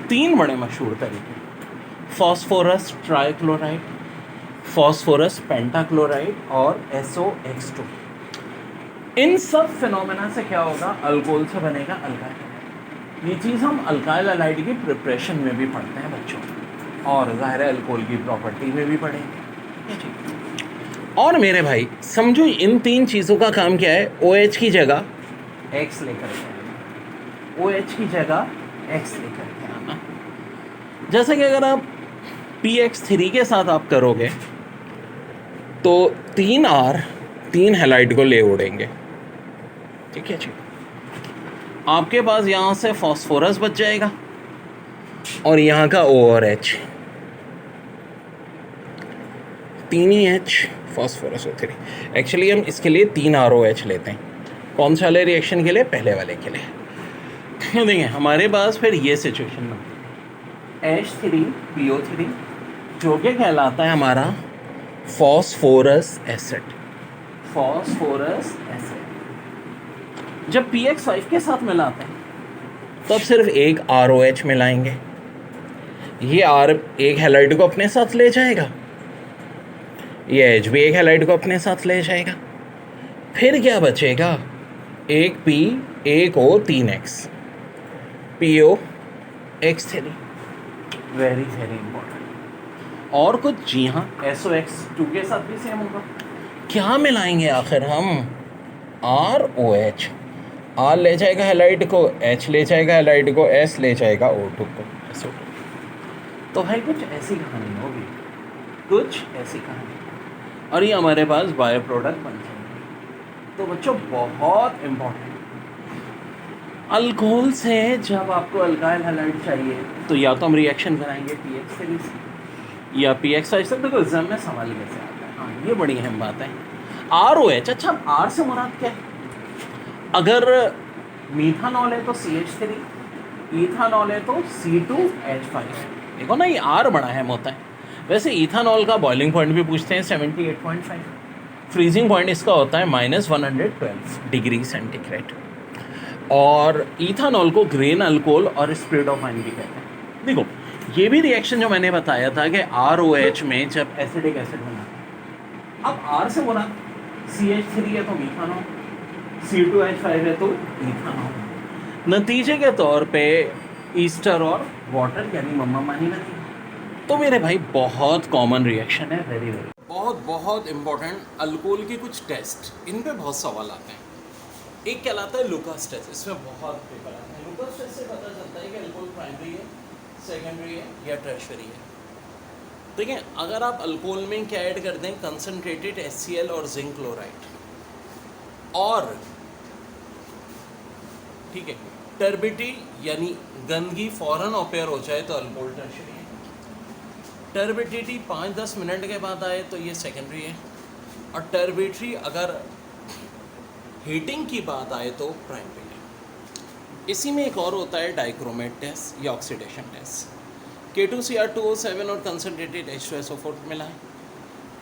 3 बड़े मशहूर तरीके, फॉस्फोरस ट्राइक्लोराइड, फॉस्फोरस पेंटाक्लोराइड और SOX2। इन सब फिनोमेना से क्या होगा, अल्कोहल से बनेगा अल्काइल। ये चीज़ हम अल्काइल हैलाइड की प्रिपरेशन में भी पढ़ते हैं बच्चों, और ज़ाहिर है अल्कोहल की प्रॉपर्टी में भी पढ़ेंगे। और मेरे भाई समझो इन 3 चीज़ों का काम क्या है, OH की जगह X लेकर के आना, OH की जगह X लेकर के आना। जैसे कि अगर आप PX3 के साथ आप करोगे तो 3R 3 हैलाइड को ले उड़ेंगे, ठीक है जी। आपके पास यहाँ से फॉस्फोरस बच जाएगा और यहाँ का O और H, 3 ही H फॉस्फोरस O3। एक्चुअली हम इसके लिए 3 ROH लेते हैं। कौन से वाले रिएक्शन के लिए, पहले वाले के लिए। देखिए हमारे पास फिर ये सिचुएशन बनती है, H3PO3 जो कि कहलाता है हमारा फॉस्फोरस एसिड। फॉस्फोरस एसिड जब PX5 के साथ मिलाते हैं तब सिर्फ एक ROH मिलाएंगे, ये R एक हैलाइड को अपने साथ ले जाएगा, ये H भी एक हैलाइड को अपने साथ ले जाएगा। फिर क्या बचेगा, एक P एक O 3X, POX3, very very important. और कुछ, जी हाँ, SOX2 के साथ भी सेम होगा। क्या मिलाएंगे आखिर हम, ROH, R ले जाएगा हैलाइड को, H ले जाएगा हैलाइड को, S ले जाएगा O2 को, SO2। तो भाई कुछ ऐसी कहानी होगी, कुछ ऐसी कहानी, और ये हमारे पास बायो प्रोडक्ट बन जाएंगे। तो बच्चों बहुत इम्पोर्टेंट, अल्कोहल से जब आपको अल्काइल हैलाइड चाहिए तो या तो हम रिएक्शन कराएंगे PX3 से या PX5 से। देखो एग्जाम में सवाल कैसे आता है, हाँ ये बड़ी अहम बात है। ROH, अच्छा R से मुराद क्या है, अगर मीथानॉल है तो CH3, इथानॉल है तो C2H5। देखो ना ये R बड़ा अहम होता है। वैसे इथानॉल का बॉइलिंग पॉइंट भी पूछते हैं 78.5, फ्रीजिंग पॉइंट इसका होता है -112 डिग्री सेंटीग्रेड। और इथानॉल को ग्रेन अल्कोहल और स्प्रिट ऑफ वाइन भी कहते हैं। देखो ये भी रिएक्शन जो मैंने बताया था कि ROH में जब एसिडिक एसिड बना, अब R से बोला CH3 है तो मीथानॉल, C2H5 है तो इथानॉल। नतीजे के तौर पे ईस्टर और वाटर यानी मम्मा मानी बनी। तो मेरे भाई बहुत कॉमन रिएक्शन है, वेरी वेरी बहुत बहुत इंपॉर्टेंट। अल्कोहल के कुछ टेस्ट, इन पे बहुत सवाल आते हैं। एक कहलाता है लुकास टेस्ट, इसमें बहुत पेपर आते हैं। लुकास टेस्ट से पता चलता है कि अल्कोहल प्राइमरी है, सेकेंडरी है या टर्शियरी है। ठीक है, अगर आप अल्कोहल में क्या ऐड कर दें, कंसनट्रेटेड HCl और जिंक क्लोराइड, और ठीक है टर्बिडी यानी गंदगी फौरन अपेयर हो जाए तो अल्कोहल टर्शियरी है। टर्बिडिटी 5-10 मिनट के बाद आए तो ये सेकेंडरी है, और टर्बिडिटी अगर हीटिंग की बात आए तो प्राइमरी है। इसी में एक और होता है डाइक्रोमेट टेस्ट या ऑक्सीडेशन टेस्ट। K2Cr2O7 और कंसनट्रेटेड H2SO4 मिला है,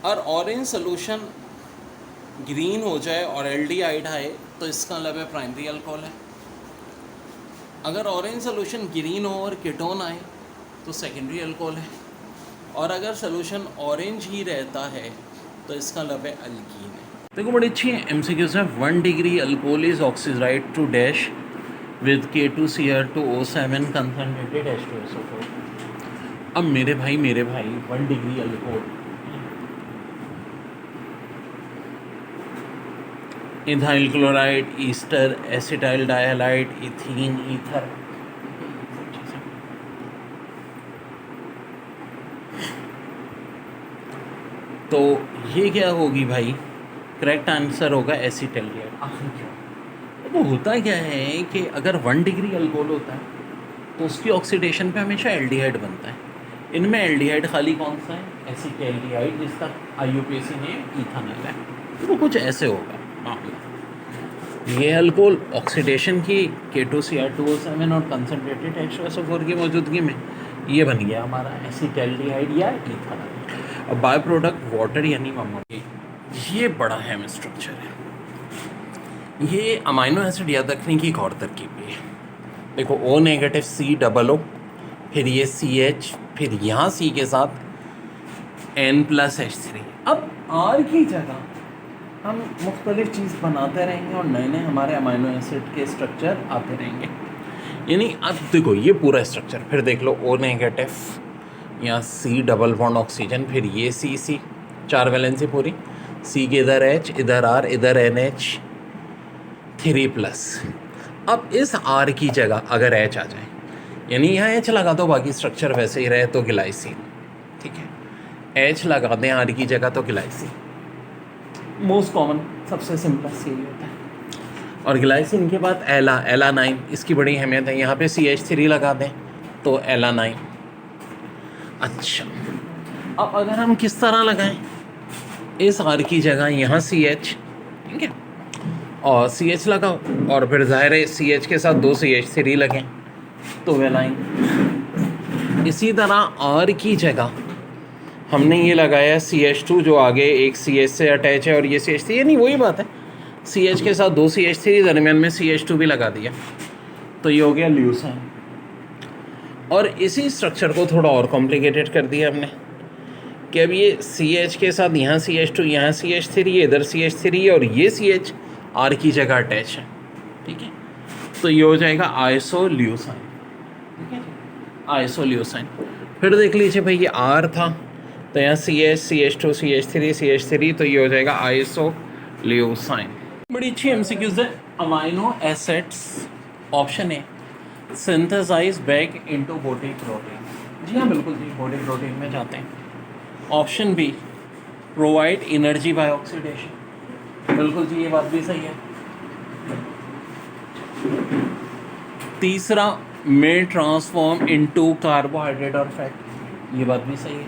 और ऑरेंज सोल्यूशन ग्रीन हो जाए और एल्डिहाइड आए तो इसका मतलब है प्राइमरी अल्कोहल है। अगर ऑरेंज सोल्यूशन ग्रीन हो और कीटोन आए तो सेकेंडरी अल्कोहल है, और अगर सोल्यूशन ऑरेंज ही रहता है तो इसका मतलब है अल्कीन है। देखो बड़ी अच्छी है MCQs है। 1 degree alcohol is oxidised to dash with K2Cr2O7 concentrated H2SO4। अब मेरे भाई 1 degree alcohol, ethyl chloride, ester, acetyl dihalide, ethene, ether, तो ये क्या होगी भाई, करेक्ट आंसर होगा एसीटैल्डिहाइड। आखिर क्यों? तो होता क्या है कि अगर 1 डिग्री अल्कोहल होता है तो उसकी ऑक्सीडेशन पे हमेशा एल्डिहाइड बनता है। इनमें एल्डिहाइड खाली कौन सा है? एसीटैल्डिहाइड, जिसका IUPAC नेम इथानॉल है। तो कुछ ऐसे होगा मामला। ये अल्कोहल ऑक्सीडेशन की K2Cr2O7 और कंसनट्रेटेड H2SO4 की मौजूदगी में ये बन गया हमारा एसीटैल्डिहाइड या इथानॉल। अब बाय प्रोडक्ट वाटर यानी अमोनिया। ये बड़ा अहम स्ट्रक्चर है। ये अमाइनो एसिड याद रखने की एक और तरकीब भी है। देखो O नेगेटिव COO, फिर ये CH, फिर यहाँ C के साथ N+H3। अब R की जगह हम मुख्तलिफ चीज़ बनाते रहेंगे और नए नए हमारे अमाइनो एसिड के स्ट्रक्चर आते रहेंगे। यानी अब देखो ये पूरा स्ट्रक्चर, फिर देख लो O नेगेटिव, यहाँ C डबल बॉन्ड ऑक्सीजन, फिर ये C 4 वैलेंसी पूरी, C के इधर H, इधर R, इधर NH3+। अब इस R की जगह अगर H आ जाए, यानी यहाँ H लगा दो, बाकी स्ट्रक्चर वैसे ही रहे तो ग्लाइसिन, ठीक है। H लगा दें R की जगह तो ग्लाइसिन, मोस्ट कॉमन सबसे सिंपलेस्ट यही होता है। और ग्लाइसिन के बाद एलानाइन, इसकी बड़ी अहमियत है। यहाँ पे CH3 लगा दें तो एलानाइन। अच्छा, अब अगर हम किस तरह लगाएं, इस R की जगह यहाँ CH, ठीक है, और CH लगाओ, और फिर ज़ाहिर है CH के साथ 2 CH3 लगें तो वेलाइन। इसी तरह R की जगह हमने ये लगाया CH2, जो आगे एक CH से अटैच है और ये CH3, यानी वही बात है, CH के साथ 2 CH3, दरमियान में CH2 भी लगा दिया, तो ये हो गया ल्यूसाइन। और इसी स्ट्रक्चर को थोड़ा और कॉम्प्लिकेटेड कर दिया हमने कि अब ये CH के साथ यहाँ CH2, यहाँ CH3, इधर CH3 और ये CH R की जगह अटैच है, ठीक है, तो ये हो जाएगा आइसोल्यूसाइन, ठीक है, आइसोल्यूसाइन। फिर देख लीजिए भाई, ये R था तो यहाँ CH, CH2, CH3, CH3, तो ये हो जाएगा आइसोल्यूसाइन। बड़ी अच्छी MCQs है। Amino acids, option A, synthesize back into body protein. जी हाँ, बिल्कुल जी, बॉडी प्रोटीन में जाते हैं। Option B, provide energy by oxidation. बिल्कुल जी, ये बात भी सही है। तीसरा, में ट्रांसफॉर्म इनटू कार्बोहाइड्रेट और फैट। ये बात भी सही है।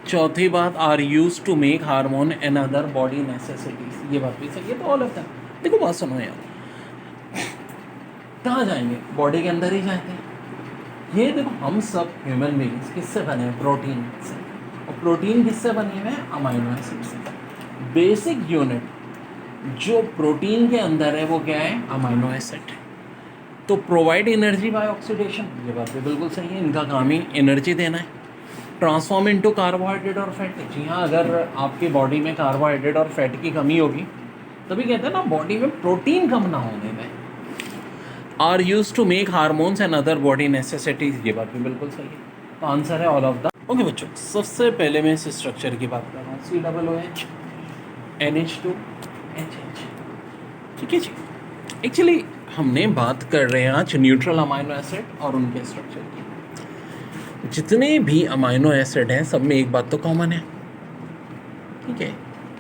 चौथी बात, are use to make hormone and other body necessities. ये बात भी सही है। तो ऑल ऑफ दैट, देखो बात सुनो यार, कहाँ जाएंगे? बॉडी के अंदर ही जाते हैं। ये देखो, हम सब ह्यूमन बींग्स किससे बने हैं? प्रोटीन से। और प्रोटीन किससे बने हुए हैं? अमाइनो एसिड से। बेसिक यूनिट जो प्रोटीन के अंदर है वो क्या है? Amino acid. तो प्रोवाइड एनर्जी बाय ऑक्सीडेशन, ये बात भी बिल्कुल सही है। इनका काम ही एनर्जी देना है। ट्रांसफॉर्म इनटू कार्बोहाइड्रेट और फैट। जी हाँ, अगर आपकी बॉडी में कार्बोहाइड्रेट और फैट की कमी होगी तभी कहते हैं ना बॉडी में प्रोटीन कम ना होने में। Are use to make hormones and other body necessities, ये बात भी बिल्कुल सही है। तो आंसर है ऑल ऑफ द। ओके बच्चों, सबसे पहले मैं इस स्ट्रक्चर की बात कर रहा हूँ, COOH NH2HH, ठीक है जी। एक्चुअली हमने बात कर रहे हैं आज न्यूट्रल अमाइनो एसिड और उनके स्ट्रक्चर की। जितने भी अमाइनो एसिड हैं सब में एक बात तो कॉमन है, ठीक है,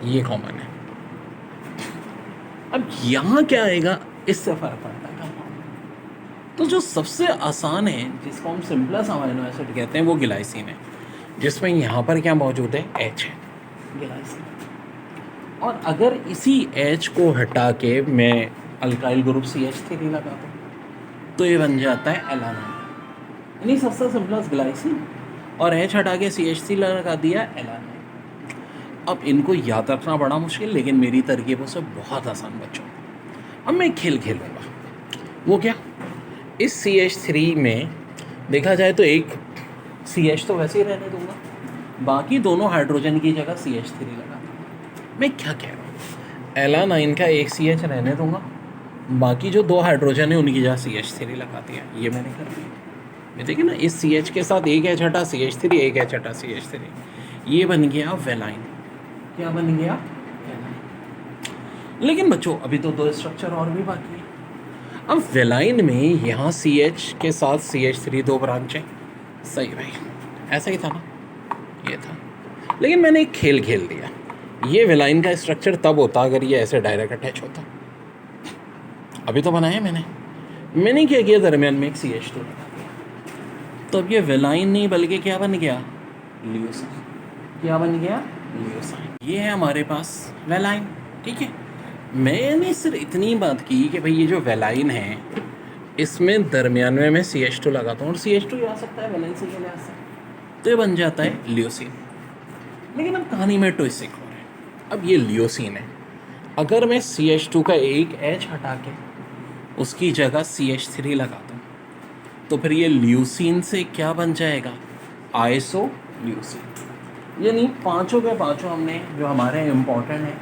ये कॉमन है। अब यहाँ क्या आएगा, इससे फर्क पड़ता है। तो जो सबसे आसान है, जिसको हम सिंपलेस्ट अमाइनो एसिड कहते हैं, वो ग्लाइसिन है, जिसमें यहाँ पर क्या मौजूद है? H है, ग्लाइसिन। और अगर इसी H को हटा के मैं अल्काइल ग्रुप CH3 लगा दूँ तो ये बन जाता है एलानाइन। यानी सबसे सिंपलेस्ट ग्लाइसिन, और H हटा के CH3 लगा दिया एलानाइन। अब इनको याद रखना बड़ा मुश्किल, लेकिन मेरी तरकीबों से बहुत आसान बच्चों। अब मैं खेल खेलूँगा, वो क्या? इस CH3 में देखा जाए तो एक CH तो वैसे ही रहने दूंगा, बाकी दोनों हाइड्रोजन की जगह CH3 लगा दूंगा। मैं क्या कह रहा हूँ, एलानाइन का एक CH रहने दूंगा, बाकी जो 2 हाइड्रोजन है उनकी जगह CH3 लगा दिया। ये मैंने कर दिया। ये देखिए ना, इस CH के साथ एक H हटा CH3, एक H हटा CH3, ये बन गया वेलाइन। क्या बन गया? वेलाइन। लेकिन बच्चों अभी तो 2 स्ट्रक्चर और भी बाकी है। अब वेलाइन में यहाँ CH के साथ CH3 2 ब्रांच है, सही भाई, ऐसा ही था ना, ये था। लेकिन मैंने एक खेल खेल दिया, ये वेलाइन का स्ट्रक्चर तब होता अगर ये ऐसे डायरेक्ट अटैच होता। अभी तो बनाया मैंने क्या किया, दरमियान में एक CH2 लगा दिया, तो अब ये वेलाइन नहीं बल्कि क्या बन गया, लियोसाइन। क्या बन गया, लियोसाइन। ये है हमारे पास वेलाइन। ठीक है, मैंने सिर्फ इतनी बात की कि भाई ये जो वेलाइन है इसमें दरमियान में मैं CH2 लगाता हूँ, और CH2 ये आ सकता है वेलाइन से, ये ले आ सकता है, तो ये बन जाता है लियोसिन। लेकिन अब कहानी में ट्विस्ट एक और है। अब ये लियोसिन है, अगर मैं CH2 का एक H हटा के उसकी जगह CH3 लगा दूँ तो फिर ये ल्यूसीन से क्या बन जाएगा, आइसो ल्यूसीन। यानी पांचों के पांचों हमने जो हमारे इम्पोर्टेंट है,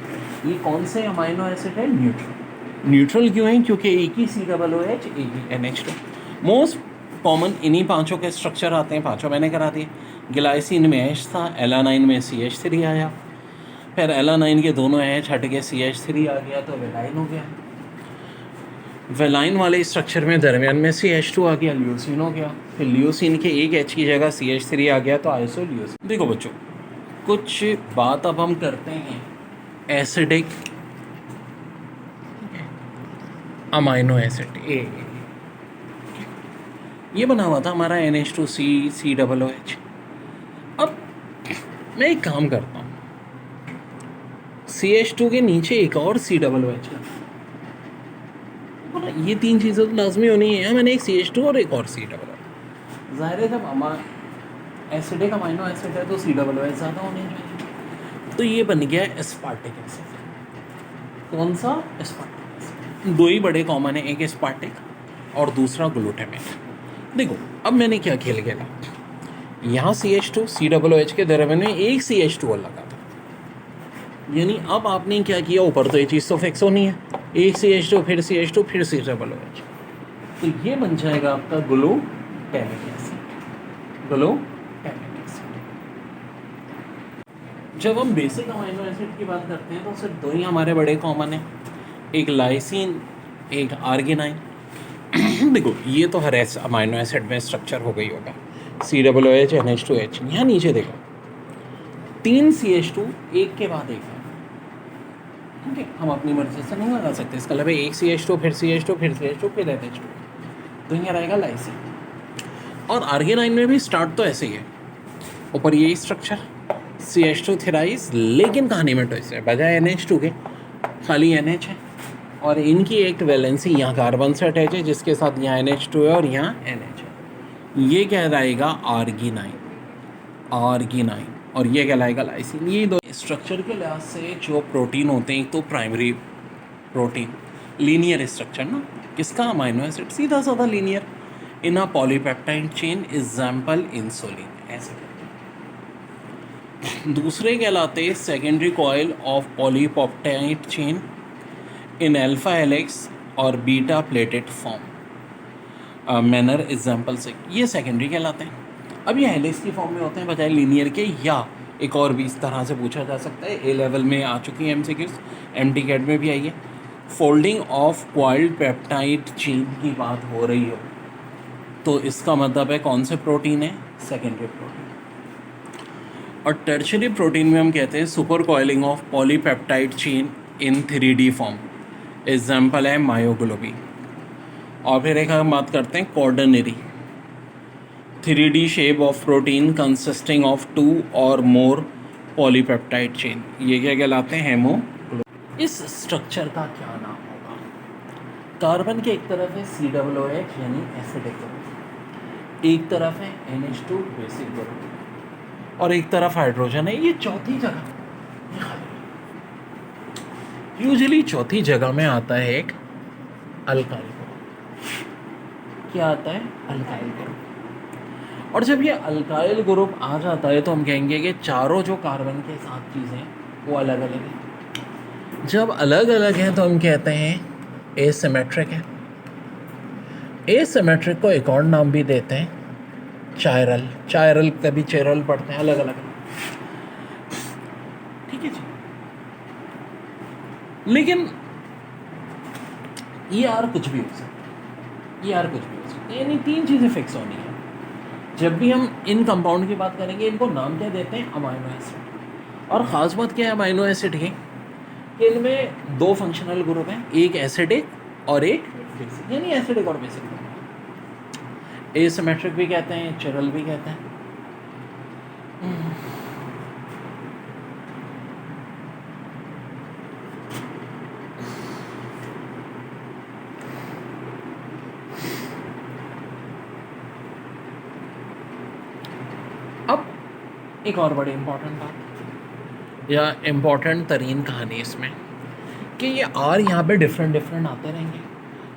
ये कौन से अमाइनो एसिड है, न्यूट्रल। न्यूट्रल क्यों है, क्योंकि एक ही COOH, एक ही NH2। मोस्ट कॉमन इन्हीं पांचों के स्ट्रक्चर आते हैं, पांचों मैंने करा दिए। ग्लाइसिन में H था, एलानाइन में CH3 आया, फिर एलानाइन के दोनों H हट के CH3 आ गया तो वेलाइन हो गया। वेलाइन वाले स्ट्रक्चर में दरमियान में CH2 आ गया, ल्यूसीन हो गया। फिर ल्यूसीन के एक H की जगह CH3 आ गया तो आइसो ल्यूसीन। देखो बच्चों, कुछ बात अब हम करते हैं एसिडिक अमाइनो एसिड ए। ये बना हुआ था हमारा NH2C COOH। अब मैं एक काम करता हूँ, CH2 के नीचे एक और COOH का, ये तीन चीज़ें तो लाजमी होनी है। मैंने एक CH2 और एक और COOH। ज़ाहिर है जब एसिडिक अमाइनो एसिड है तो COOH ज़्यादा होने चाहिए, तो ये बन गया एस्पार्टिक एसिड। कौन सा, एस्पार्टिक एसिड। दो ही बड़े कॉमन है, एक एस्पार्टिक और दूसरा ग्लूटामेट। देखो अब मैंने क्या खेल खेला, यहाँ CH2 COOH के दरमियान में एक CH2 और लगा था, यानी अब आपने क्या किया, ऊपर तो ये चीज़ तो फिक्स होनी है, एक CH2 फिर CH2 फिर COOH, तो ये बन जाएगा आपका ग्लूटामिक एसिड। Glutamic acid. जब हम बेसिक अमाइनो एसिड की बात करते हैं तो सिर्फ दो ही हमारे बड़े कॉमन है, एक लाइसिन, एक आर्गिनाइन। देखो ये तो हर अमाइनो एसिड में स्ट्रक्चर हो गई होगा, COOH NH2H। यहाँ नीचे देखो, तीन CH2 एक के बाद एक है। ठीक है, हम अपनी मर्जी से नहीं लगा सकते, इसका मतलब एक CH2 फिर CH2 फिर CH2 फिर NH2, तो यहाँ रहेगा लाइसिन। और आर्गिनाइन में भी स्टार्ट तो ऐसे ही है, ऊपर यही स्ट्रक्चर CH2 थ्राइस, लेकिन कहानी में ट्विस्ट है, बजाय NH2 के खाली NH है, और इनकी एक वैलेंसी यहाँ कार्बन से अटैच है जिसके साथ यहाँ NH2 है और यहाँ NH है। ये कहलाएगा आर्गिनाइन, आर्गिनाइन, और ये कहलाएगा लाइसिन। ये दो स्ट्रक्चर के लिहाज से जो प्रोटीन होते हैं, एक तो प्राइमरी प्रोटीन, लीनियर स्ट्रक्चर ना, किसका, अमाइनो एसिड, सीधा साधा linear, in a polypeptide chain, example insulin, ऐसे। दूसरे कहलाते secondary coil of polypeptide chain in alpha helix और beta pleated form manner, example से, ये सेकेंडरी कहलाते हैं। अब ये हेलिक्स की फॉर्म में होते हैं बजाय लीनियर के, या एक और भी इस तरह से पूछा जा सकता है, A लेवल में आ चुकी है MCQs, MTCAT में भी आई है। Folding of coiled peptide chain की बात हो रही हो तो इसका मतलब है कौन से प्रोटीन है, सेकेंडरी प्रोटीन। और टर्शरी प्रोटीन में हम कहते हैं super coiling of polypeptide chain in 3D form, example है मायोग्लोबिन। और फिर एक हम बात करते हैं कॉर्डनरी, 3D shape of protein consisting of 2 और मोर पॉलीपेप्टाइड चेन, ये क्या कहलाते हैं, हेमोग्लोबिन। इस स्ट्रक्चर का क्या नाम होगा, कार्बन के एक तरफ है COOH यानी एसिडिक ग्रुप, एक तरफ है NH2 बेसिक ग्रुप, और एक तरफ हाइड्रोजन है, ये चौथी जगह, यूजुअली चौथी जगह में आता है एक अल्काइल ग्रुप। क्या आता है, अल्काइल ग्रुप। और जब ये अल्काइल ग्रुप आ जाता है तो हम कहेंगे कि चारों जो कार्बन के साथ चीज़ें वो अलग अलग हैं। जब अलग अलग हैं तो हम कहते हैं एसिमेट्रिक है। एसिमेट्रिक को एक और नाम भी देते हैं चायरल, चायरल कभी चेरल पढ़ते हैं, अलग अलग। ठीक है जी, लेकिन ये यार कुछ भी हो सकता है, ये यार कुछ भी हो सकता है, यानी तीन चीज़ें फिक्स होनी है। जब भी हम इन कंपाउंड की बात करेंगे इनको नाम क्या देते हैं, अमाइनो एसिड। और ख़ास बात क्या है अमाइनो एसिड की कि इनमें दो फंक्शनल ग्रुप हैं, एक एसिडिक और एक बेसिक, यानी एसिडिक और बेसिक। एसिमेट्रिक भी कहते हैं, चिरल भी कहते हैं। अब एक और बड़ी इंपॉर्टेंट बात या इम्पॉर्टेंट तरीन कहानी इसमें कि ये आर यहाँ पे डिफरेंट आते रहेंगे।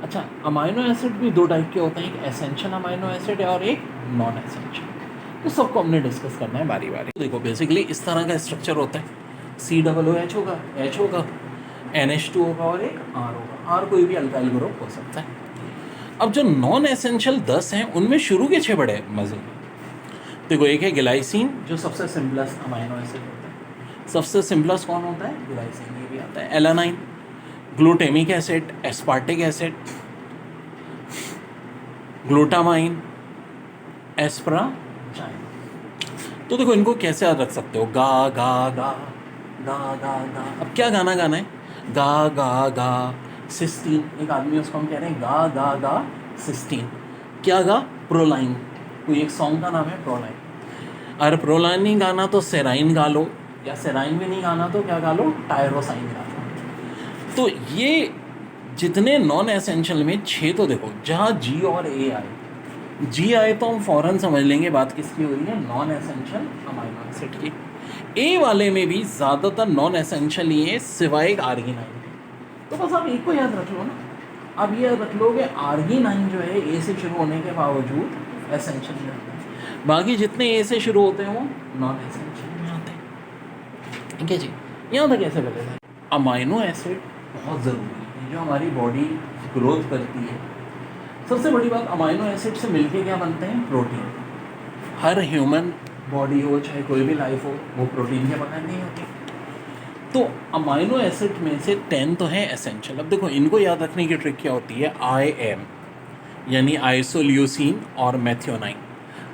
अच्छा, अमाइनो एसिड भी दो टाइप के होते हैं, एक एसेंशियल अमाइनो एसिड और एक नॉन एसेंशियल। तो सबको हमने डिस्कस करना है बारी बारी। देखो बेसिकली इस तरह का स्ट्रक्चर होता है, COOH होगा, H होगा, NH2 होगा और एक R होगा। R कोई भी अल्काइल ग्रुप हो सकता है। अब जो नॉन एसेंशियल 10 हैं उनमें शुरू के 6 बड़े मजे। देखो एक है ग्लाइसिन जो सबसे सिंपलेस्ट अमाइनो एसिड होता है। सबसे सिंपलेस्ट कौन होता है? ग्लाइसिन। ये भी आता है। Alanine, glutamic acid, aspartic acid, glutamine, asparagine. तो देखो इनको कैसे याद रख सकते हो? गा गा गा गा गा गा। अब क्या गाना गाना है? गा गा गा सिस्टीन। एक आदमी उसको हम कह रहे हैं गा गा गा सिस्टीन। क्या गा? प्रोलाइन। कोई एक सॉन्ग का नाम है प्रोलाइन। अगर प्रोलाइन नहीं गाना तो सेराइन गा लो, या सेराइन भी नहीं गाना तो क्या गा लो? टायरोसाइन गा लो। तो ये जितने नॉन एसेंशियल में 6 तो देखो, जहाँ G और A आए, G आए तो हम फ़ौरन समझ लेंगे बात किसकी हो रही है, नॉन एसेंशियल अमाइनो एसिड की। A वाले में भी ज़्यादातर नॉन एसेंशियल ही है सिवाय एक आर्गिनाइन। तो बस आप एक को याद रख लो ना। अब ये रख लोगे आर्गिनाइन जो है A से शुरू होने के बावजूद एसेंशियल में आता है, बाकी जितने A से शुरू होते हैं वो नॉन एसेंशियल में आते हैं। ठीक है जी, यहाँ तक कैसे पता है? अमाइनो एसिड बहुत ज़रूरी है जो हमारी बॉडी ग्रोथ करती है। सबसे बड़ी बात, अमाइनो एसिड से मिलके क्या बनते हैं? प्रोटीन। हर ह्यूमन बॉडी हो चाहे कोई भी लाइफ हो वो प्रोटीन के बगैर नहीं होती। तो अमाइनो एसिड में से 10 तो है एसेंशियल। अब देखो इनको याद रखने की ट्रिक क्या होती है? IM यानी आइसोल्यूसिन और मेथियोनाइन।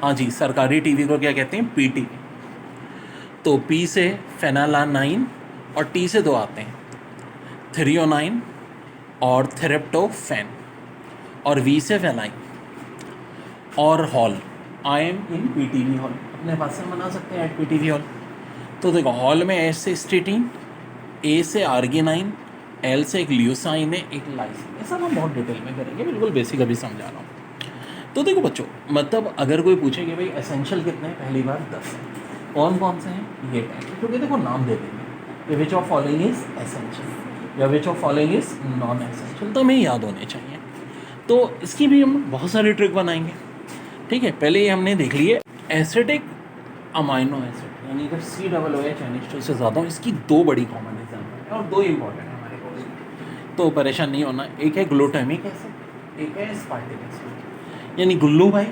हाँ जी, सरकारी टीवी को क्या कहते हैं? PT। तो P से फेनालानाइन और T से 2 आते हैं, थ्रियोनाइन और थेरेप्टोफेन, और V से वेलाइन और हॉल। IM इन PTV हॉल। अपने पास से बना सकते हैं एट PTV हॉल। तो देखो हॉल में H से स्टेटिन, A से आर्गिनाइन, L से एक ल्यूसाइन है, एक लाइसिन। ये सब हम बहुत डिटेल में करेंगे, बिल्कुल बेसिक अभी समझा रहा हूँ। तो देखो बच्चों, मतलब अगर कोई पूछे कि भाई एसेंशियल कितने हैं, पहली बार 10 हैं। कौन कौन से हैं? ये 10। क्योंकि देखो नाम दे देंगे, which of following is essential या which of following is non essential, तो हमें याद होने चाहिए। तो इसकी भी हम बहुत सारी ट्रिक बनाएंगे। ठीक है, पहले ये हमने देख लिए एसिडिक अमाइनो एसिड, यानी अगर COOH NH2 से ज़्यादा हो, इसकी 2 बड़ी कॉमन एग्जाम्पल है और 2 इंपॉर्टेंट है हमारे कोर्स में, तो परेशान नहीं होना। एक है ग्लूटामिक एसिड, एक है एस्पार्टिक एसिड, यानी गुल्लू भाई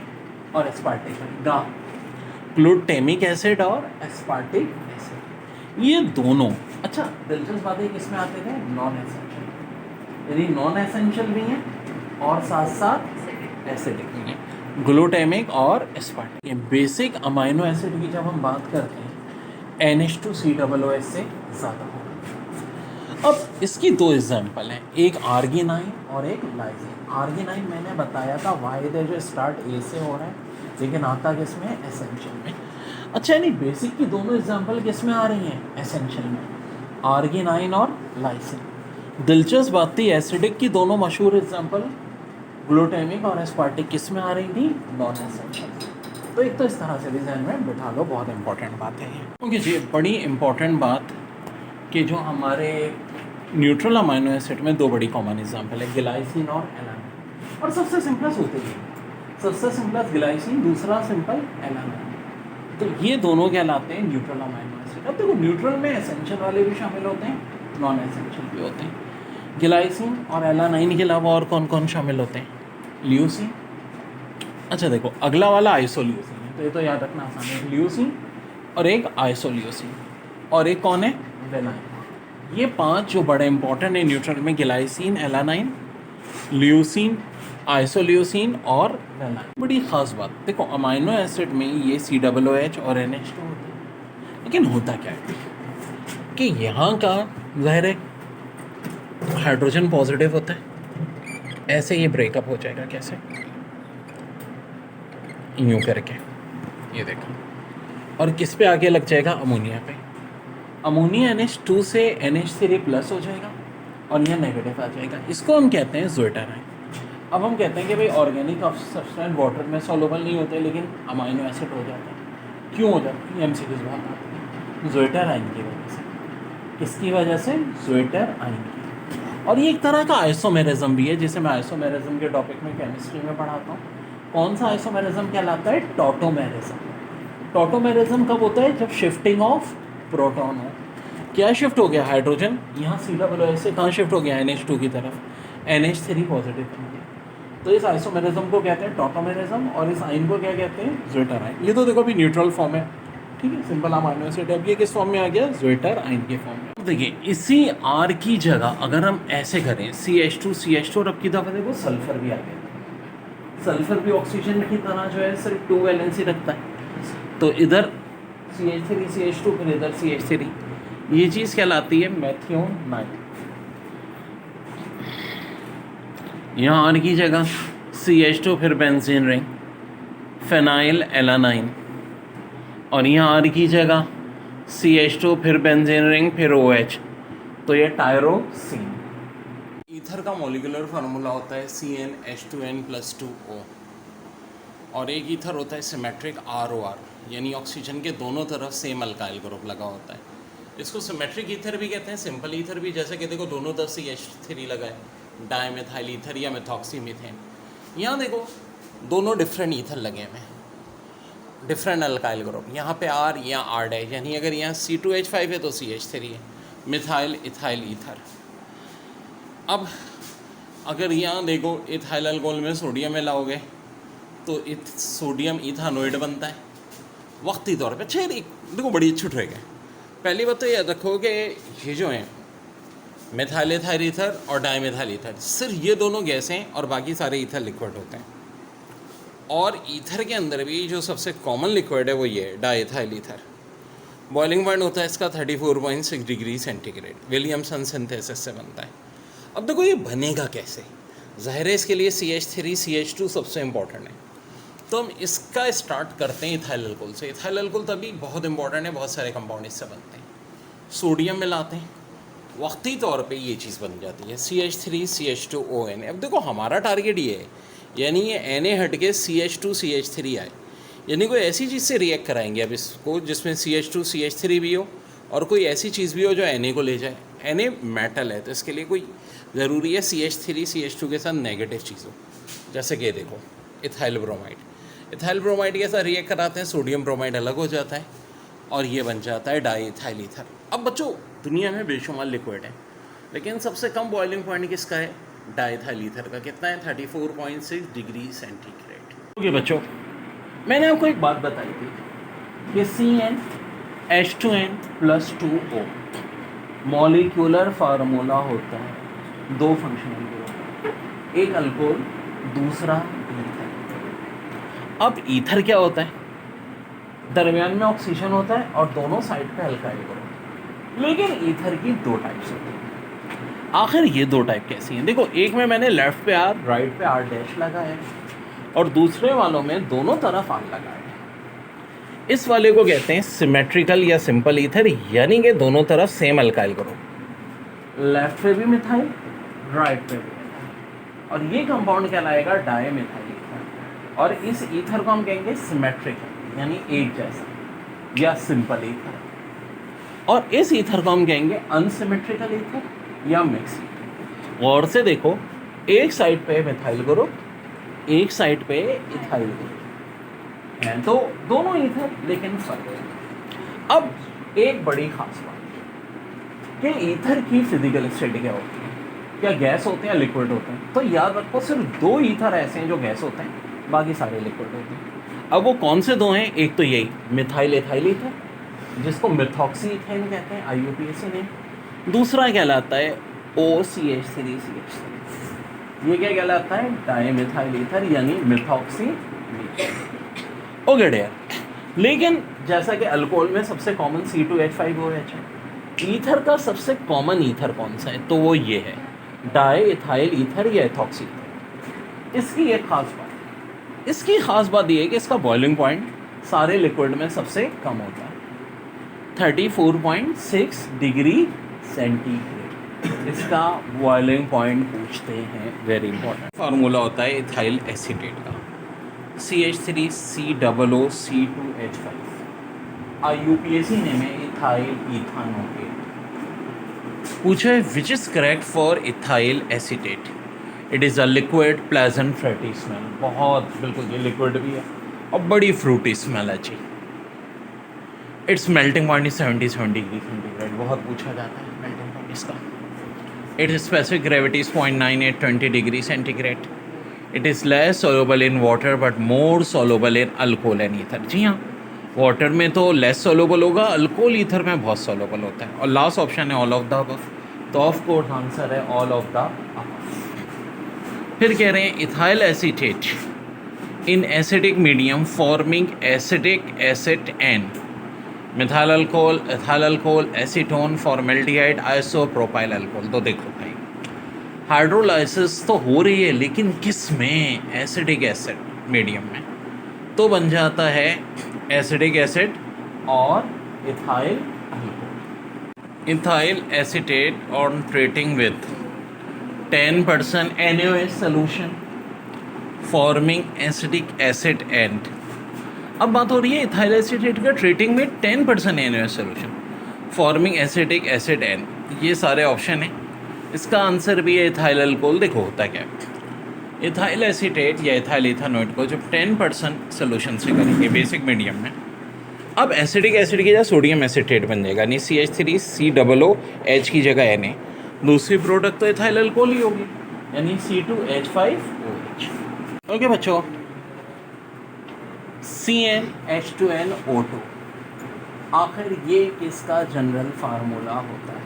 और एस्पार्टिक भाई, गा। ग्लूटामिक एसिड और एस्पार्टिक एसिड, ये दोनों। अच्छा दिलचस्प बात है किसमें आते थे? नॉन एसेंशियल, यानी नॉन एसेंशियल भी हैं और साथ साथ एसिडिक भी हैं, ग्लूटामिक और एस्पार्टिक। ये बेसिक अमाइनो एसिड की जब हम बात करते हैं NH2COOH से ज़्यादा होगा। अब इसकी 2 एग्जाम्पल हैं, एक आर्गिनाइन और एक लाइसिन। आर्गिनाइन मैंने बताया था वाहिद है जो स्टार्ट A से हो रहा है लेकिन आता किसमें? एसेंशियल में। अच्छा, यानी बेसिक की दोनों एग्जाम्पल किस में आ रही हैं? एसेंशियल में, आर्गिनाइन और लाइसिन। दिलचस्प बात थी, एसिडिक की दोनों मशहूर एग्जाम्पल ग्लूटामिक और एस्पार्टिक किस में आ रही थी? Non essential. तो एक तो इस तरह से भी ध्यान में बिठा लो, बहुत इंपॉर्टेंट बात है ये। क्योंकि जी बड़ी इंपॉर्टेंट बात कि जो हमारे न्यूट्रल अमाइनो एसिड में 2 बड़ी कॉमन एग्जाम्पल है, ग्लाइसिन और एलानाइन। और सबसे सिंपलेस्ट होते हैं, सबसे सिंपलेस्ट ग्लाइसिन, दूसरा सिंपल एलानाइन। तो ये दोनों कहलाते हैं न्यूट्रल अमाइनो एसिड। अब देखो न्यूट्रल में एसेंशियल वाले भी शामिल होते हैं, नॉन एसेंशियल भी होते हैं। ग्लाइसिन और एलानाइन के अलावा और कौन कौन शामिल होते हैं? ल्यूसिन। अच्छा देखो अगला वाला आइसोल्यूसिन है, तो ये तो याद रखना आसान है, ल्यूसिन और एक आइसोल्यूसिन, और एक कौन है? वेलाइन। ये 5 जो बड़े इंपॉर्टेंट है न्यूट्रल में, ग्लाइसिन, एलानाइन, ल्यूसिन, आइसोल्यूसिन और वेलाइन। बड़ी ख़ास बात देखो, अमाइनो एसिड में ये COOH और NH2 होते हैं, लेकिन होता क्या है? कि यहाँ का ज़ाहिर है हाइड्रोजन पॉजिटिव होता है, ऐसे ये ब्रेकअप हो जाएगा कैसे, यूँ करके, ये देखो, और किस पे आगे लग जाएगा, अमोनिया पे। अमोनिया NH2 से NH3 प्लस हो जाएगा और यह नेगेटिव आ जाएगा। इसको हम कहते हैं ज़्वेटर आयन। अब हम कहते हैं कि भाई ऑर्गेनिक सब्सटेंस वाटर में सॉल्युबल नहीं होते लेकिन अमाइनो एसिड हो जाता है। क्यों हो जाता है? MCQs बहुत आते हैं। ज़्वेटर आयन की वजह से। किसकी वजह से? ज़्वेटर आयन की। और ये एक तरह का आइसोमेरिज्म भी है, जिसे मैं आइसोमेरिज्म के टॉपिक में केमिस्ट्री में पढ़ाता हूँ। कौन सा आइसोमेरिज्म कहलाता है? टॉटोमेरिज्म। टॉटोमेरिज्म कब होता है? जब शिफ्टिंग ऑफ प्रोटॉन हो। क्या शिफ्ट हो गया? हाइड्रोजन यहाँ COO से कहाँ शिफ्ट हो गया? NH2 की तरफ, NH3 पॉजिटिव बन गया। तो इस आइसोमेरिज्म को कहते हैं टॉटोमेरिज्म, और इस आयन को क्या कहते हैं? ज़्वेटर आयन। ये तो देखो अभी न्यूट्रल फॉर्म है, ठीक है, सिंपल अमाइनो एसिड है। अब ये किस फॉर्म में आ गया? ज़्वेटर आयन के फॉर्म में। देखिए इसी R की जगह अगर हम ऐसे करें CH2 और अब की दफ़ा देखो सल्फर भी आ गया। सल्फर भी ऑक्सीजन की तरह जो है सिर्फ 2 वैलेंसी रखता है, तो इधर CH3 CH2 फिर इधर CH3, ये चीज़ कहलाती है मेथियोनाइट। यहाँ R की जगह CH2 फिर बेंजीन रिंग, फेनाइल एलानाइन, और यहाँ R की जगह CH2 फिर बेंजीन रिंग फिर OH, तो ये टायरोसिन। ईथर का मॉलिक्यूलर फार्मूला होता है CnH2n+2O, और एक ईथर होता है सिमेट्रिक ROR, यानी ऑक्सीजन के दोनों तरफ सेम अल्काइल ग्रुप लगा होता है। इसको सिमेट्रिक ईथर भी कहते हैं, सिंपल ईथर भी, जैसे कि देखो दोनों तरफ CH3 लगा है, डाइमेथाइल ईथर या मेथॉक्सी मीथेन। यहाँ देखो दोनों डिफरेंट ईथर लगे हुए हैं, डिफरेंट अल्काइल ग्रुप, यहाँ पे R यहाँ R है, यानी अगर यहाँ C2H5 है तो CH3 है, मिथाइल इथाइल ईथर। अब अगर यहाँ देखो इथाइल अल्कोहल में सोडियम मिलाओगे तो सोडियम इथानोइड बनता है वक्ती तौर पे। अच्छा देखो बड़ी अच्छी ट्रिक है। पहली बात तो याद रखो कि ये जो है मिथाइल इथाइल ईथर और डाइमिथाइल ईथर, सिर्फ ये दोनों गैसें हैं और बाकी सारे ईथर लिक्विड होते हैं। और ईथर के अंदर भी जो सबसे कॉमन लिक्विड है वो ये है डाइथाइल ईथर। बॉइलिंग पॉइंट होता है इसका 34.6 डिग्री सेंटीग्रेड, विलियमसन सिंथेसिस से बनता है। अब देखो ये बनेगा कैसे? ज़ाहिर है इसके लिए CH3 CH2 सबसे इम्पॉर्टेंट है, तो हम इसका स्टार्ट करते हैं इथाइल अल्कोहल से। इथाइल अल्कोहल तभी बहुत इंपॉर्टेंट है, बहुत सारे कंपाउंड इससे बनते हैं। सोडियम मिलाते हैं, वक्ती तौर पे ये चीज़ बन जाती है CH3 CH2ON। अब देखो हमारा टारगेट ये है, यानी ये Na हट के CH2 CH3 आए, यानी कोई ऐसी चीज़ से रिएक्ट कराएंगे अब इसको जिसमें CH2 CH3 भी हो और कोई ऐसी चीज़ भी हो जो Na को ले जाए। Na मेटल है तो इसके लिए कोई ज़रूरी है CH3 CH2 के साथ नेगेटिव चीज़ हो, जैसे कि देखो इथाइल ब्रोमाइड। इथाइल ब्रोमाइड के साथ रिएक्ट कराते हैं, सोडियम ब्रोमाइड अलग हो जाता है और ये बन जाता है डाइथाइल ईथर। अब बच्चों दुनिया में बेशुमार लिक्विड है, लेकिन सबसे कम बॉइलिंग पॉइंट किसका है? डाइथाइल ईथर का। कितना है? 34.6 डिग्री सेंटीग्रेड। ओके बच्चों, मैंने आपको एक बात बताई थी कि CnH2n+2O मॉलिक्यूलर फार्मूला होता है दो फंक्शनल ग्रुप, एक अल्कोहल दूसरा ईथर। अब ईथर क्या होता है? दरमियान में ऑक्सीजन होता है और दोनों साइड पे अल्काइल ग्रुप। लेकिन ईथर की दो टाइप्स होती हैं। आखिर ये दो टाइप कैसी हैं? देखो एक में मैंने लेफ्ट पे R राइट पे R' लगाया है और दूसरे वालों में दोनों तरफ R लगाया है। इस वाले को कहते हैं सिमेट्रिकल या सिंपल ईथर, यानी कि दोनों तरफ सेम अल्काइल ग्रुप, लेफ्ट पे भी मिथाइल राइट पे भी मिथाइल, और ये कंपाउंड कहलाएगा डाइमिथाइल ईथर। और इस ईथर को हम कहेंगे सिमेट्रिकल यानी एक जैसा या सिंपल ईथर, और इस ईथर को हम कहेंगे अनसिमेट्रिकल ईथर या मिक्स ईथर। गौर से देखो, एक साइड पे मिथाइल ग्रुप, एक साइड पे इथाइल ग्रुप हैं, तो दोनों ईथर लेकिन फर्क है। अब एक बड़ी खास बात कि ईथर की फिजिकल स्टेट क्या होती है, क्या गैस होते हैं या लिक्विड होते हैं? तो याद रखो सिर्फ दो ईथर ऐसे हैं जो गैस होते हैं, बाकी सारे लिक्विड होते हैं। अब वो कौन से दो हैं? एक तो यही मिथाइल इथाइल ईथर जिसको मिथॉक्सी इथेन कहते हैं, IUPAC ने। दूसरा कहलाता है OCH3CH3, ये क्या कहलाता है? डाइमिथाइल ईथर यानी मिथॉक्सी। ओके डियर, लेकिन जैसा कि अल्कोहल में सबसे कॉमन C2H5OH है, ईथर का सबसे कॉमन ईथर कौन सा है? तो वो ये है, डाई इथाइल ईथर या एथॉक्सी ईथर। इसकी एक खास बात, इसकी खास बात ये है कि इसका बॉइलिंग पॉइंट सारे लिक्विड में सबसे कम होता है, 34.6 डिग्री सेंटीग्रेड इसका बॉइलिंग पॉइंट पूछते हैं, वेरी इंपॉर्टेंट। फार्मूला होता है इथाइल एसीटेट का, CH3COOC2H5। IUPAC नेम है इथाइल इथानोएट। पूछे which is correct for ethyl acetate? It is a liquid pleasant Frooti smell. बहुत बिल्कुल, ये लिक्विड भी है और बड़ी फ्रूटी स्मेल है जी। It's melting point is 77 degree centigrade. बहुत पूछा जाता है मेल्टिंग पॉइंट इसका। It specific gravity is 0.98 20 degree centigrade. It is less soluble in water but more soluble in alcohol and ether. जी हाँ, वाटर में तो लेस सोल्यूबल होगा, अल्कोहल ईथर में बहुत सोल्यूबल होता है। और लास्ट ऑप्शन है ऑल ऑफ द अबव, तो ऑफ कोर्स आंसर है ऑल ऑफ द अबव। फिर कह रहे हैं ethyl acetate in acidic medium forming acidic acid and methyl alcohol, ethyl alcohol, acetone, formaldehyde, isopropyl alcohol. तो देखो भाई, हाइड्रोलाइसिस तो हो रही है, लेकिन किस में? एसिडिक एसिड मीडियम में, तो बन जाता है एसिडिक एसिड और ethyl alcohol. Ethyl acetate on treating with 10% NaOH solution forming acetic acid and। अब बात हो रही है इथाइल एसीटेट का ट्रीटिंग में 10% NaOH solution forming acetic acid and, ये सारे ऑप्शन हैं। इसका आंसर भी है इथाइल अल्कोहल। देखो होता क्या है, इथाइल एसीटेट या इथाइल इथानोएट को जब 10% सोल्यूशन से करेंगे बेसिक मीडियम में, अब एसिडिक एसिड की जगह सोडियम एसीटेट बन जाएगा, यानी CH3COOH की जगह Na। दूसरी प्रोडक्ट तो इथाइल अल्कोहल ही होगी, यानी C2H5OH। ओके बच्चों, CnH2nO2 आखिर ये किसका जनरल फार्मूला होता है?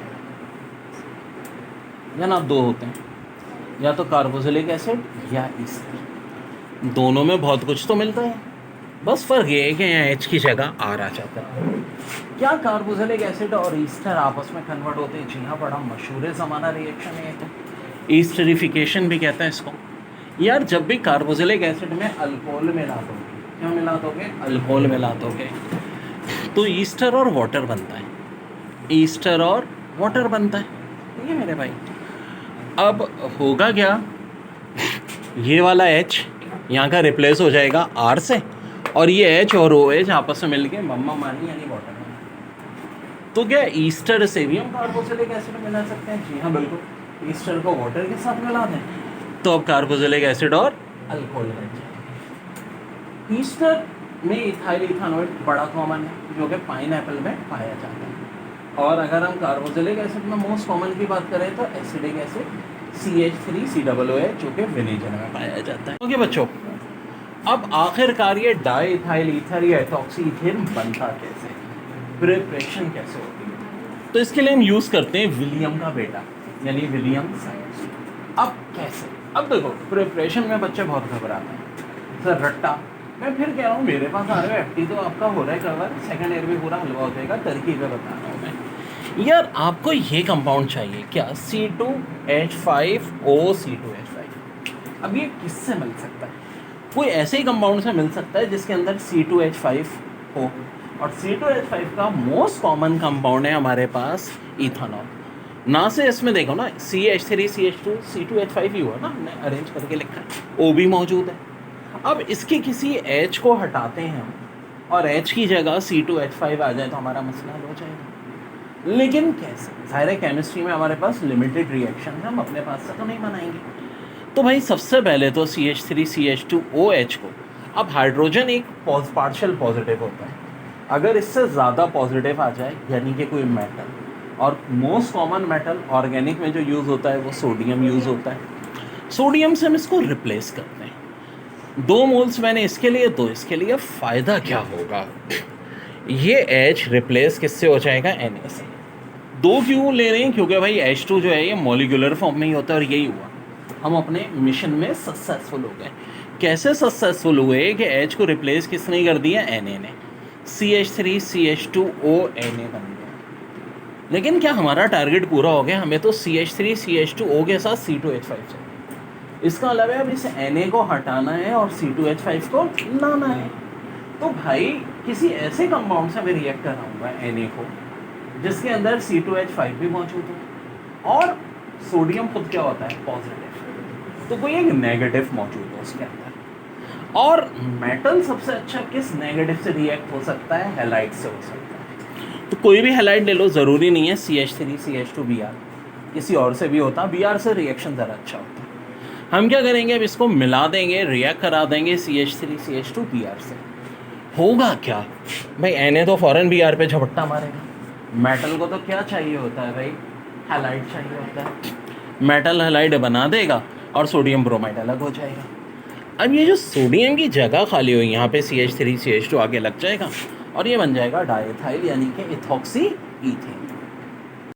जनाब दो होते हैं, या तो कार्बोक्सिलिक एसिड या ईस्टर। दोनों में बहुत कुछ तो मिलता है, बस फ़र्क ये है कि यहाँ H की जगह R आ जाता है। क्या कार्बोक्सिलिक एसिड और ईस्टर आपस में कन्वर्ट होते हैं? जी हाँ, बड़ा मशहूर ज़माना रिएक्शन है ये तो, ईस्टरिफिकेशन भी कहते हैं इसको। यार जब भी कार्बोक्सिलिक एसिड में अल्कोहल मिला दोगे, क्या मिला दोगे? अल्कोहल मिला दोगे, तो ईस्टर और वाटर बनता है, ईस्टर और वाटर बनता है। ठीक है मेरे भाई। अब होगा क्या, ये वाला H यहाँ का रिप्लेस हो जाएगा R से, और ये H और OH आपस में मिलके मम्मा मानी यानी वाटर बना। तो क्या ईस्टर से भी हम कार्बोक्सिलिक एसिड मिला सकते हैं? जी हाँ बिल्कुल, ईस्टर को वाटर के साथ मिला दें तो अब कार्बोक्सिलिक एसिड और अल्कोहल बन जाए। ईस्टर में इथाइल इथानोएट बड़ा कॉमन है, जो कि पाइनएप्पल में पाया जाता है। और अगर हम कार्बोक्सिलिक एसिड में मोस्ट कॉमन की बात करें तो एसिडिक एसिड CH3COOH, जो कि विनेगर में पाया जाता है। ओके बच्चों, अब आखिरकार ये डाई इथाइल ईथर या एथॉक्सी ईथेन बनता कैसे, प्रिपरेशन कैसे होती है? तो इसके लिए हम यूज़ करते हैं विलियम का बेटा, यानी विलियम साइंस। अब कैसे? अब देखो, प्रिपरेशन में बच्चे बहुत घबराते हैं, सर रट्टा। मैं फिर कह रहा हूँ, मेरे पास आ रहे हो FT तो आपका हो रहा है कवर, सेकंड ईयर में पूरा हलवा हो जाएगा, तरकीबें बता रहा हूँ मैं। यार आपको ये कंपाउंड चाहिए क्या? C2H5OC2H5। अब ये किससे मिल सकता है? कोई ऐसे ही कंपाउंड से मिल सकता है जिसके अंदर C2H5 हो, और C2H5 का मोस्ट कॉमन कंपाउंड है हमारे पास इथानॉल। ना से इसमें देखो ना, CH3CH2 C2H5 ही हुआ ना, हमने अरेंज करके लिखा है, O भी मौजूद है। अब इसके किसी H को हटाते हैं हम, और H की जगह C2H5 आ जाए तो हमारा मसला हल हो जाएगा। लेकिन कैसे? ज़ाहिर है केमिस्ट्री में हमारे पास लिमिटेड रिएक्शन है, हम अपने पास से तो नहीं बनाएंगे। तो भाई सबसे पहले तो CH3CH2OH को, अब हाइड्रोजन एक पार्शियल पॉजिटिव होता है, अगर इससे ज़्यादा पॉजिटिव आ जाए यानी कि कोई मेटल, और मोस्ट कॉमन मेटल ऑर्गेनिक में जो यूज़ होता है वो सोडियम यूज़ होता है। सोडियम से हम इसको रिप्लेस करते हैं, 2 मोल्स मैंने इसके लिए, 2 इसके लिए। फ़ायदा क्या होगा? ये H रिप्लेस किससे हो जाएगा? Na से। 2 क्यों ले रहे हैं? क्योंकि भाई H2 जो है ये मॉलिक्यूलर फॉर्म में ही होता है, और यही हुआ, हम अपने मिशन में सक्सेसफुल हो गए। कैसे सक्सेसफुल हुए कि H को रिप्लेस किसने कर दिया? Na ने। CH3CH2O Na बन गया। लेकिन क्या हमारा टारगेट पूरा हो गया? हमें तो CH3CH2O के साथ C2H5 चाहिए। इसका मतलब है अब इस Na को हटाना है और C2H5 को लाना है। तो भाई किसी ऐसे कंपाउंड से मैं रिएक्ट कराऊंगा Na को जिसके अंदर C2H5 भी मौजूद हो और सोडियम खुद क्या होता है? पॉजिटिव। तो कोई एक नेगेटिव मौजूद हो उसके अंदर। और मेटल सबसे अच्छा किस नेगेटिव से रिएक्ट हो सकता है? हैलाइड से हो सकता है। तो कोई भी हैलाइड ले लो, ज़रूरी नहीं है CH3CH2Br, किसी और से भी होता। Br से रिएक्शन ज़रा अच्छा होता है। हम क्या करेंगे, अब इसको मिला देंगे, रिएक्ट करा देंगे CH3CH2Br से। होगा क्या भाई? Na तो फ़ौरन Br पे झपट्टा मारेगा। मेटल को तो क्या चाहिए होता है भाई? हैलाइड चाहिए होता है। मेटल हैलाइड बना देगा और सोडियम ब्रोमाइड अलग हो जाएगा। अब ये जो सोडियम की जगह खाली हुई, यहाँ पे CH3CH2 आगे लग जाएगा और ये बन जाएगा डाइएथाइल यानी कि इथॉक्सी ईथेन।